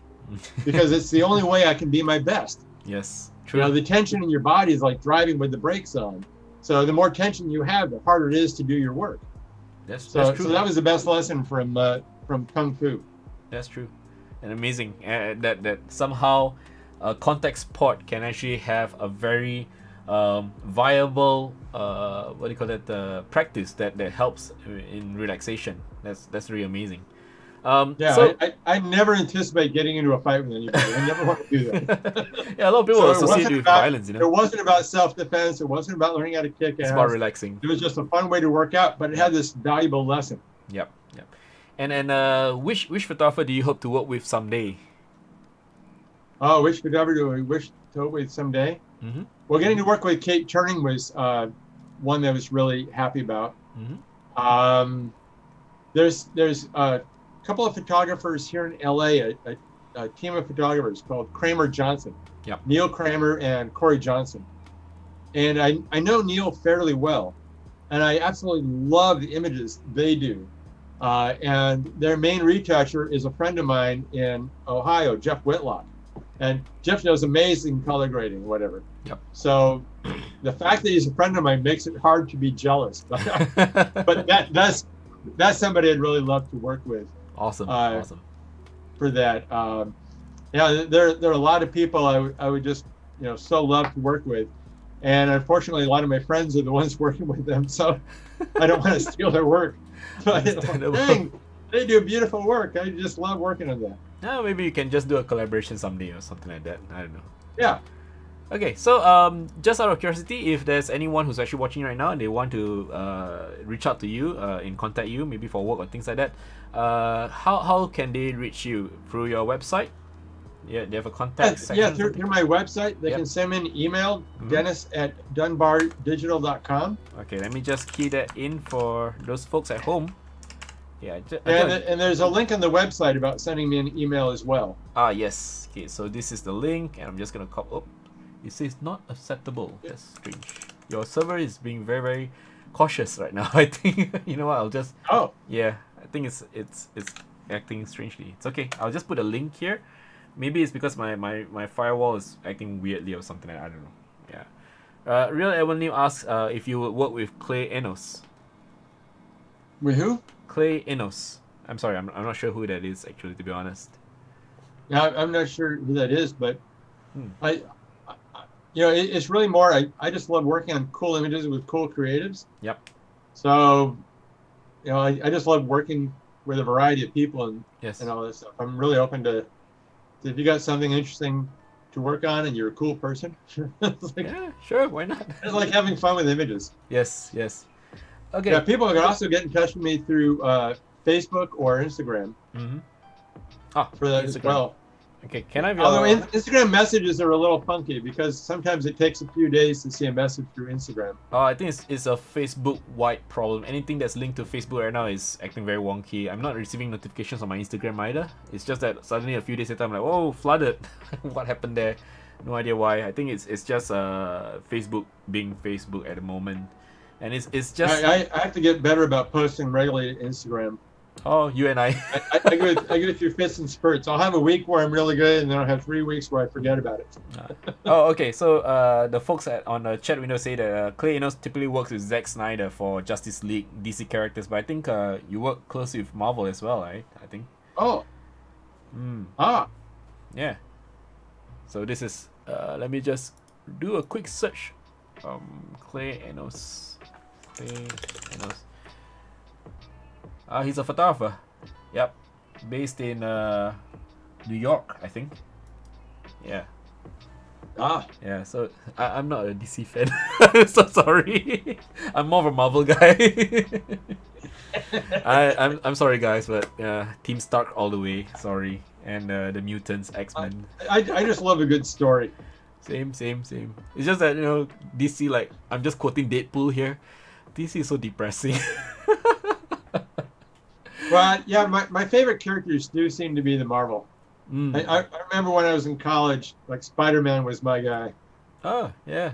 S3: because it's the only way I can be my best.
S2: Yes. True.
S3: You know, the tension in your body is like driving with the brakes on. So the more tension you have, the harder it is to do your work.
S2: That's
S3: So
S2: true.
S3: that was the best lesson from Kung Fu.
S2: That's true. And amazing that somehow a contact sport can actually have a very viable what do you call that, practice that helps in relaxation. That's really amazing.
S3: I never anticipate getting into a fight with anybody. I never want to do that.
S2: Yeah, a lot of people associate it with violence.
S3: It wasn't about self-defense. It wasn't about learning how to kick ass.
S2: It's about relaxing.
S3: It was just a fun way to work out, but it had this valuable lesson.
S2: Yep. And which photographer do you hope to work with someday?
S3: Oh, which photographer do I wish to work with someday?
S2: Mm-hmm.
S3: Well, getting to work with Kate Turning was one that I was really happy about.
S2: Mm-hmm.
S3: There's a couple of photographers here in LA, a team of photographers called Kramer Johnson.
S2: Yep.
S3: Neil Kramer and Corey Johnson. And I know Neil fairly well, and I absolutely love the images they do. And their main retoucher is a friend of mine in Ohio, Jeff Whitlock. And Jeff does amazing color grading, whatever.
S2: Yep.
S3: So the fact that he's a friend of mine makes it hard to be jealous. But that's somebody I'd really love to work with.
S2: Awesome.
S3: For that. There are a lot of people I would just so love to work with. And unfortunately, a lot of my friends are the ones working with them, so I don't want to steal their work. But dang, they do beautiful work. I just love working on that.
S2: Oh, maybe you can just do a collaboration someday or something like that. I don't know.
S3: Yeah.
S2: Okay, so just out of curiosity, if there's anyone who's actually watching right now and they want to reach out to you and contact you, maybe for work or things like that, how can they reach you? Through your website? Yeah, they have a contact section.
S3: Yeah, through my website. They can send me an email, dennis@dunbardigital.com.
S2: Okay, let me just key that in for those folks at home. Yeah,
S3: and there's a link on the website about sending me an email as well.
S2: Yes. Okay, so this is the link, and I'm just gonna copy. Oh, it says not acceptable. That's strange. Your server is being very, very cautious right now. I think you know what? I'll just.
S3: Oh.
S2: Yeah, I think it's acting strangely. It's okay. I'll just put a link here. Maybe it's because my firewall is acting weirdly or something. I don't know. Yeah. Real Avenue asks if you would work with Clay Enos.
S3: With who?
S2: Clay Enos. I'm sorry, I'm not sure who that is actually, to be honest.
S3: Yeah, I'm not sure who that is, but it's really more. I just love working on cool images with cool creatives.
S2: Yep.
S3: So, I just love working with a variety of people and all this stuff. I'm really open to if you got something interesting, to work on and you're a cool person. It's like,
S2: Yeah, sure, why not?
S3: it's like having fun with images.
S2: Yes. Okay.
S3: Yeah, people can also get in touch with me through Facebook or Instagram
S2: Mm-hmm. Ah,
S3: for that as
S2: Instagram.
S3: well.
S2: Okay, can I have
S3: Although
S2: your...
S3: Instagram messages are a little funky because sometimes it takes a few days to see a message through Instagram.
S2: I think it's a Facebook-wide problem. Anything that's linked to Facebook right now is acting very wonky. I'm not receiving notifications on my Instagram either. It's just that suddenly a few days later I'm like, whoa, flooded. What happened there? No idea why. I think it's just Facebook being Facebook at the moment. And it's just...
S3: I have to get better about posting regularly to Instagram.
S2: Oh, you and I.
S3: I go through fits and spurts. I'll have a week where I'm really good, and then I'll have 3 weeks where I forget about it.
S2: Oh, okay. So the folks on the chat window say that Clay Enos typically works with Zack Snyder for Justice League DC characters, but I think you work closely with Marvel as well, right? I think.
S3: Oh.
S2: Mm.
S3: Ah.
S2: Yeah. So this is let me just do a quick search. Clay Enos. He's a photographer. Yep. Based in New York, I think. Yeah.
S3: Ah.
S2: Yeah, so I'm not a DC fan. I'm so sorry. I'm more of a Marvel guy. I'm sorry guys, but Team Stark all the way. Sorry. And the Mutants, X-Men.
S3: I just love a good story.
S2: Same. It's just that, DC, like, I'm just quoting Deadpool here. DC is so depressing.
S3: Well, yeah, my favorite characters do seem to be the Marvel.
S2: Mm.
S3: I remember when I was in college, like Spider-Man was my guy.
S2: Oh, yeah.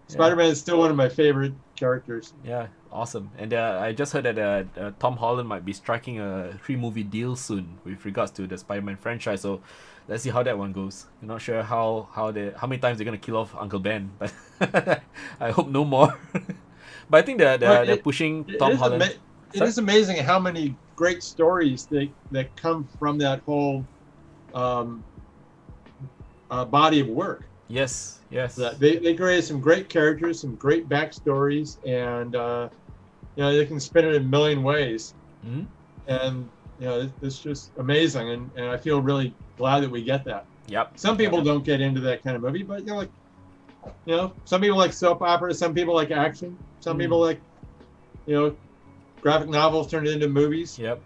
S3: Spider-Man is still one of my favorite characters.
S2: Yeah, awesome. And I just heard that Tom Holland might be striking a 3-movie deal soon with regards to the Spider-Man franchise. So let's see how that one goes. I'm not sure how many times they're gonna kill off Uncle Ben, but I hope no more. But I think they're pushing Tom Holland.
S3: It is amazing how many great stories that come from that whole body of work.
S2: Yes.
S3: They created some great characters, some great backstories, and they can spin it in a million ways.
S2: Mm-hmm.
S3: And it's just amazing, and I feel really glad that we get that.
S2: Yep.
S3: Some people don't get into that kind of movie, but some people like soap opera, some people like action, some people like graphic novels turned into movies.
S2: Yep.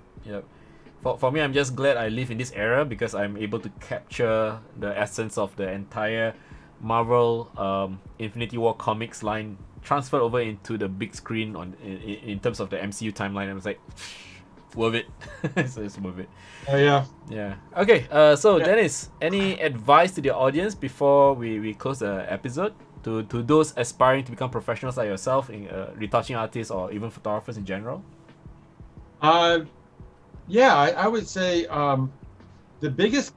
S2: For me, I'm just glad I live in this era because I'm able to capture the essence of the entire Marvel Infinity War comics line transferred over into the big screen in terms of the MCU timeline. I was like, worth it. So it's worth it.
S3: Oh yeah.
S2: Yeah. Okay. So Dennis, any advice to the audience before we close the episode to those aspiring to become professionals like yourself in retouching artists or even photographers in general?
S3: I would say the biggest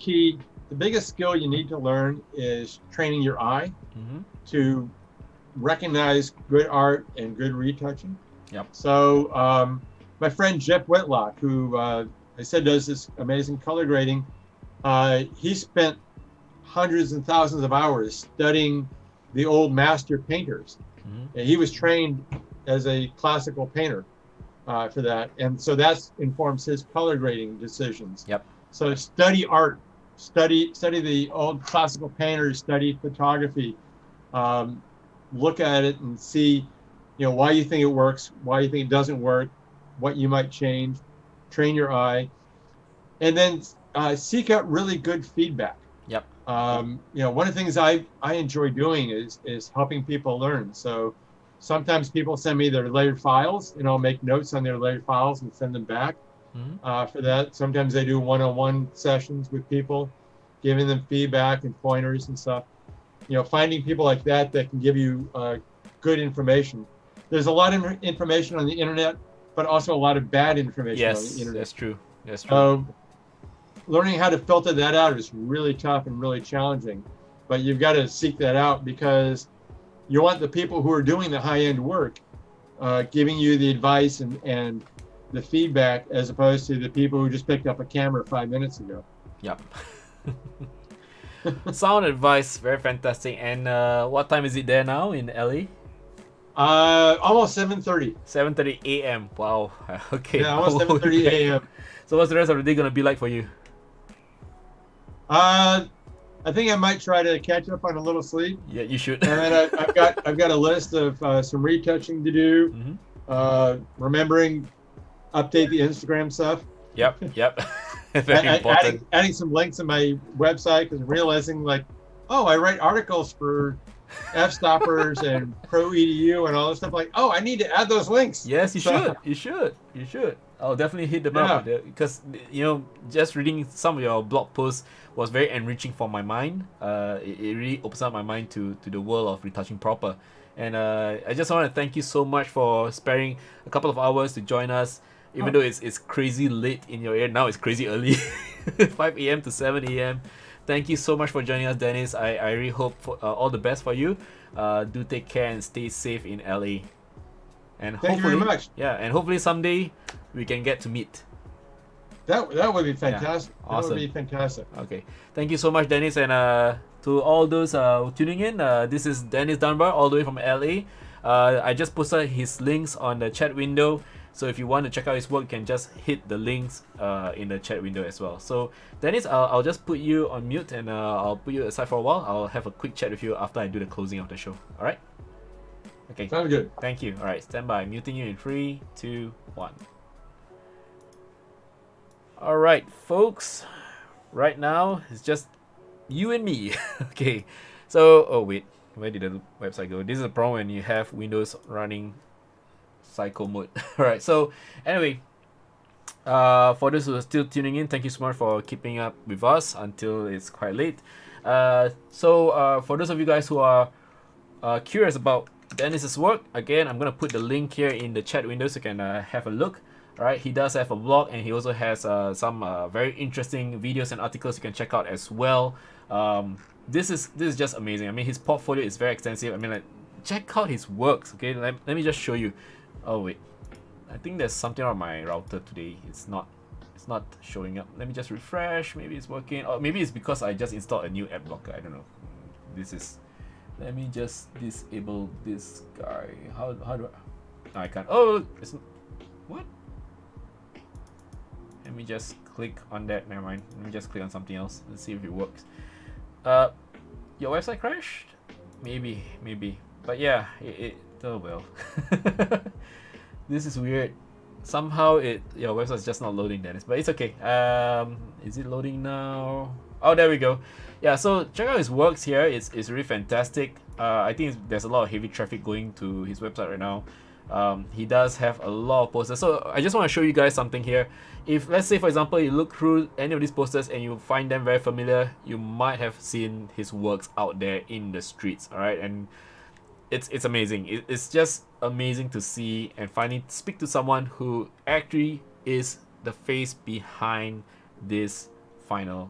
S3: skill you need to learn is training your eye to recognize good art and good retouching.
S2: Yep.
S3: So my friend Jeff Whitlock, who I said does this amazing color grading, he spent hundreds and thousands of hours studying the old master painters. And he was trained as a classical painter for that, and so that informs his color grading decisions.
S2: Yep.
S3: So study art, study the old classical painters, study photography, look at it and see, why you think it works, why you think it doesn't work, what you might change. Train your eye, and then seek out really good feedback.
S2: Yep.
S3: One of the things I enjoy doing is helping people learn. So sometimes people send me their layered files, and I'll make notes on their layered files and send them back for that. Sometimes I do one-on-one sessions with people, giving them feedback and pointers and stuff. Finding people like that can give you good information. There's a lot of information on the internet, but also a lot of bad information on the internet.
S2: That's true.
S3: So learning how to filter that out is really tough and really challenging, but you've got to seek that out because you want the people who are doing the high-end work giving you the advice and the feedback, as opposed to the people who just picked up a camera 5 minutes ago.
S2: Yep. Sound advice, very fantastic. And what time is it there now in LA?
S3: Almost 7:30.
S2: 7:30 a.m. Wow. Okay.
S3: Yeah, almost 7:30 a.m.
S2: So what's the rest of the day gonna be like for you?
S3: I think I might try to catch up on a little sleep.
S2: Yeah, you should.
S3: And then I've got a list of some retouching to do. Remembering update the Instagram stuff.
S2: Yep. Very important.
S3: Adding some links in my website because I'm realizing like, oh, I write articles for F-stoppers and Pro EDU and all this stuff. Like, oh, I need to add those links.
S2: Yes, you should. You should. I'll definitely hit them up because just reading some of your blog posts was very enriching for my mind. It really opens up my mind to the world of retouching proper. And I just want to thank you so much for sparing a couple of hours to join us. Even though it's crazy late in your ear, now it's crazy early, 5 a.m. to 7 a.m. Thank you so much for joining us, Dennis. I really hope for, all the best for you. Do take care and stay safe in LA. And
S3: Thank you very much.
S2: Yeah, and hopefully someday we can get to meet.
S3: That would be fantastic.
S2: Yeah, awesome.
S3: That would be fantastic.
S2: Okay, thank you so much, Dennis, and to all those tuning in. This is Dennis Dunbar, all the way from LA. I just posted his links on the chat window. So if you want to check out his work, you can just hit the links in the chat window as well. So Dennis, I'll just put you on mute and I'll put you aside for a while. I'll have a quick chat with you after I do the closing of the show. All right? Okay.
S3: Sounds good.
S2: Thank you. All right, stand by. Muting you in 3, 2, 1. All right, folks. Right now, it's just you and me. Okay. So, oh wait, where did the website go? This is a problem when you have Windows running cycle mode. Alright, so anyway, for those who are still tuning in, thank you so much for keeping up with us until it's quite late. So for those of you guys who are curious about Dennis's work, again, I'm gonna put the link here in the chat window so you can have a look. Alright, he does have a blog and he also has some very interesting videos and articles you can check out as well. This is just amazing. I mean, his portfolio is very extensive. I mean, like, check out his works. Okay, let me just show you. Oh wait, I think there's something on my router today. It's not showing up. Let me just refresh. Maybe it's working. Or maybe it's because I just installed a new app blocker. I don't know. Let me just disable this guy. How do I? No, I can't. Oh, it's what? Let me just click on that. Never mind. Let me just click on something else. Let's see if it works. Your website crashed? Maybe. But yeah, it oh well. This is weird. Somehow your website is just not loading, Dennis. But it's okay. Is it loading now? Oh, there we go. Yeah, so check out his works here. It's really fantastic. I think there's a lot of heavy traffic going to his website right now. He does have a lot of posters. So I just want to show you guys something here. If, let's say, for example, you look through any of these posters and you find them very familiar, you might have seen his works out there in the streets. All right, and it's amazing. It's just amazing to see and finally speak to someone who actually is the face behind this final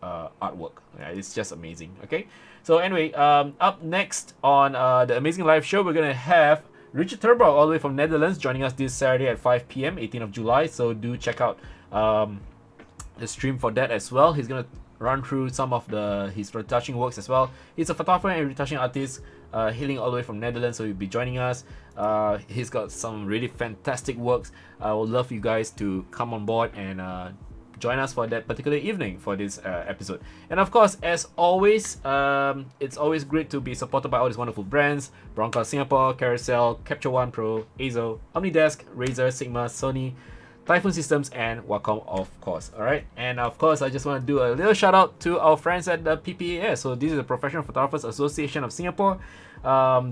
S2: artwork. Yeah, it's just amazing. Okay, so anyway, up next on the Amazing Live show, we're gonna have Richard Turbo all the way from Netherlands joining us this Saturday at 5 p.m. 18th of July. So do check out the stream for that as well. He's gonna run through some of his retouching works as well. He's a photographer and retouching artist, hailing all the way from Netherlands, so he'll be joining us. He's got some really fantastic works. I would love you guys to come on board and join us for that particular evening for this episode. And of course, as always, it's always great to be supported by all these wonderful brands: Bronco Singapore, Carousel, Capture One Pro, AZO, Omnidesk, Razer, Sigma, Sony, Typhoon Systems, and Wacom, of course. Alright, and of course, I just want to do a little shout out to our friends at the PPAS. So this is the Professional Photographers Association of Singapore.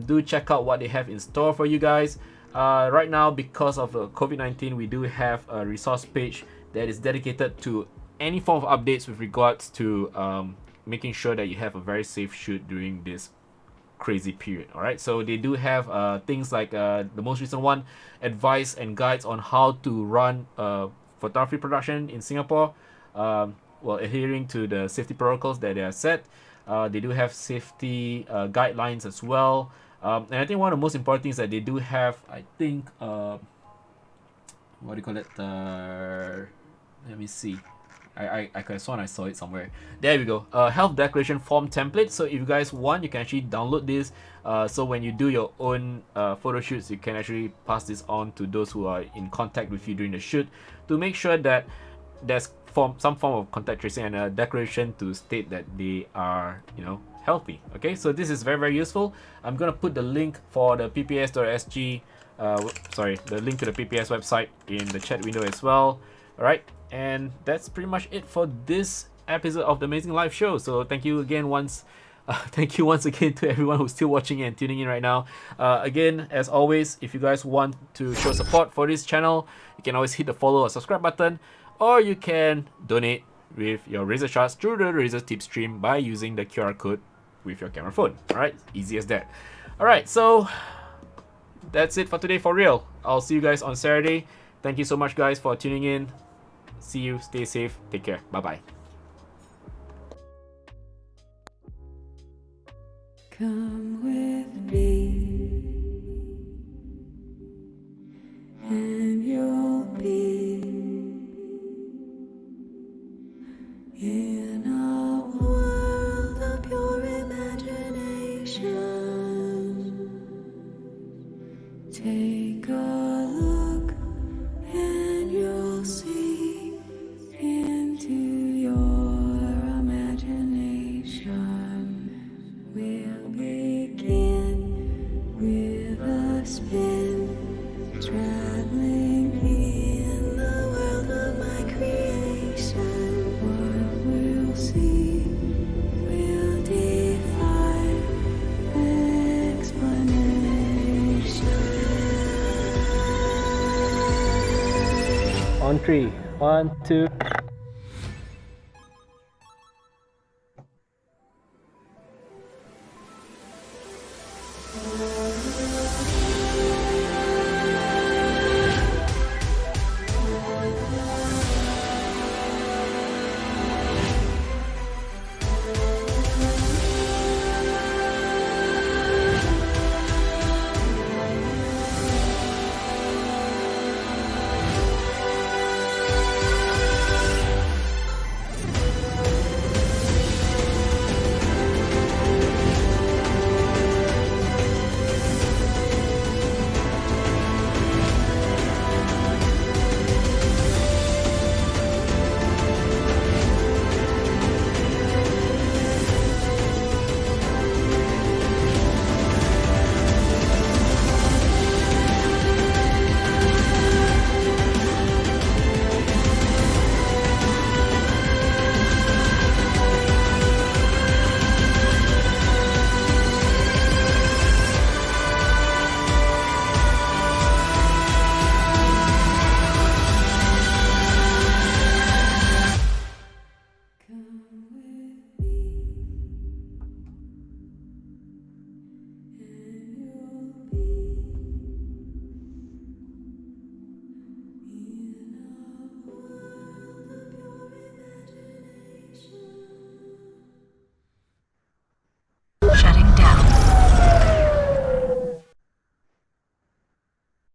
S2: Do check out what they have in store for you guys. Right now, because of COVID-19, we do have a resource page that is dedicated to any form of updates with regards to making sure that you have a very safe shoot during this crazy period. All right, so they do have things like the most recent one, advice and guides on how to run photography production in Singapore, while adhering to the safety protocols that they are set. They do have safety guidelines as well, and I think one of the most important things that they do have, I think, what do you call it? Let me see. I saw it somewhere. There we go. Health declaration form template. So if you guys want, you can actually download this. So when you do your own photo shoots, you can actually pass this on to those who are in contact with you during the shoot to make sure that there's some form of contact tracing and a declaration to state that they are, healthy. Okay, so this is very, very useful. I'm gonna put the link for the pps.sg, the link to the PPS website in the chat window as well. All right, and that's pretty much it for this episode of the Amazing Live Show. So thank you again once again to everyone who's still watching and tuning in right now. Again, as always, if you guys want to show support for this channel, you can always hit the follow or subscribe button, or you can donate with your Razer Shards through the Razer tip stream by using the QR code with your camera phone. All right, easy as that. All right, so that's it for today for real. I'll see you guys on Saturday. Thank you so much, guys, for tuning in. See you, stay safe, take care, bye bye.
S4: Come with me, and you'll be in a world of pure imagination. Take a look, and you'll see into your imagination. We'll begin with a spin, traveling in the world of my creation. What we'll see will defy explanation.
S2: On 3, 1, 2.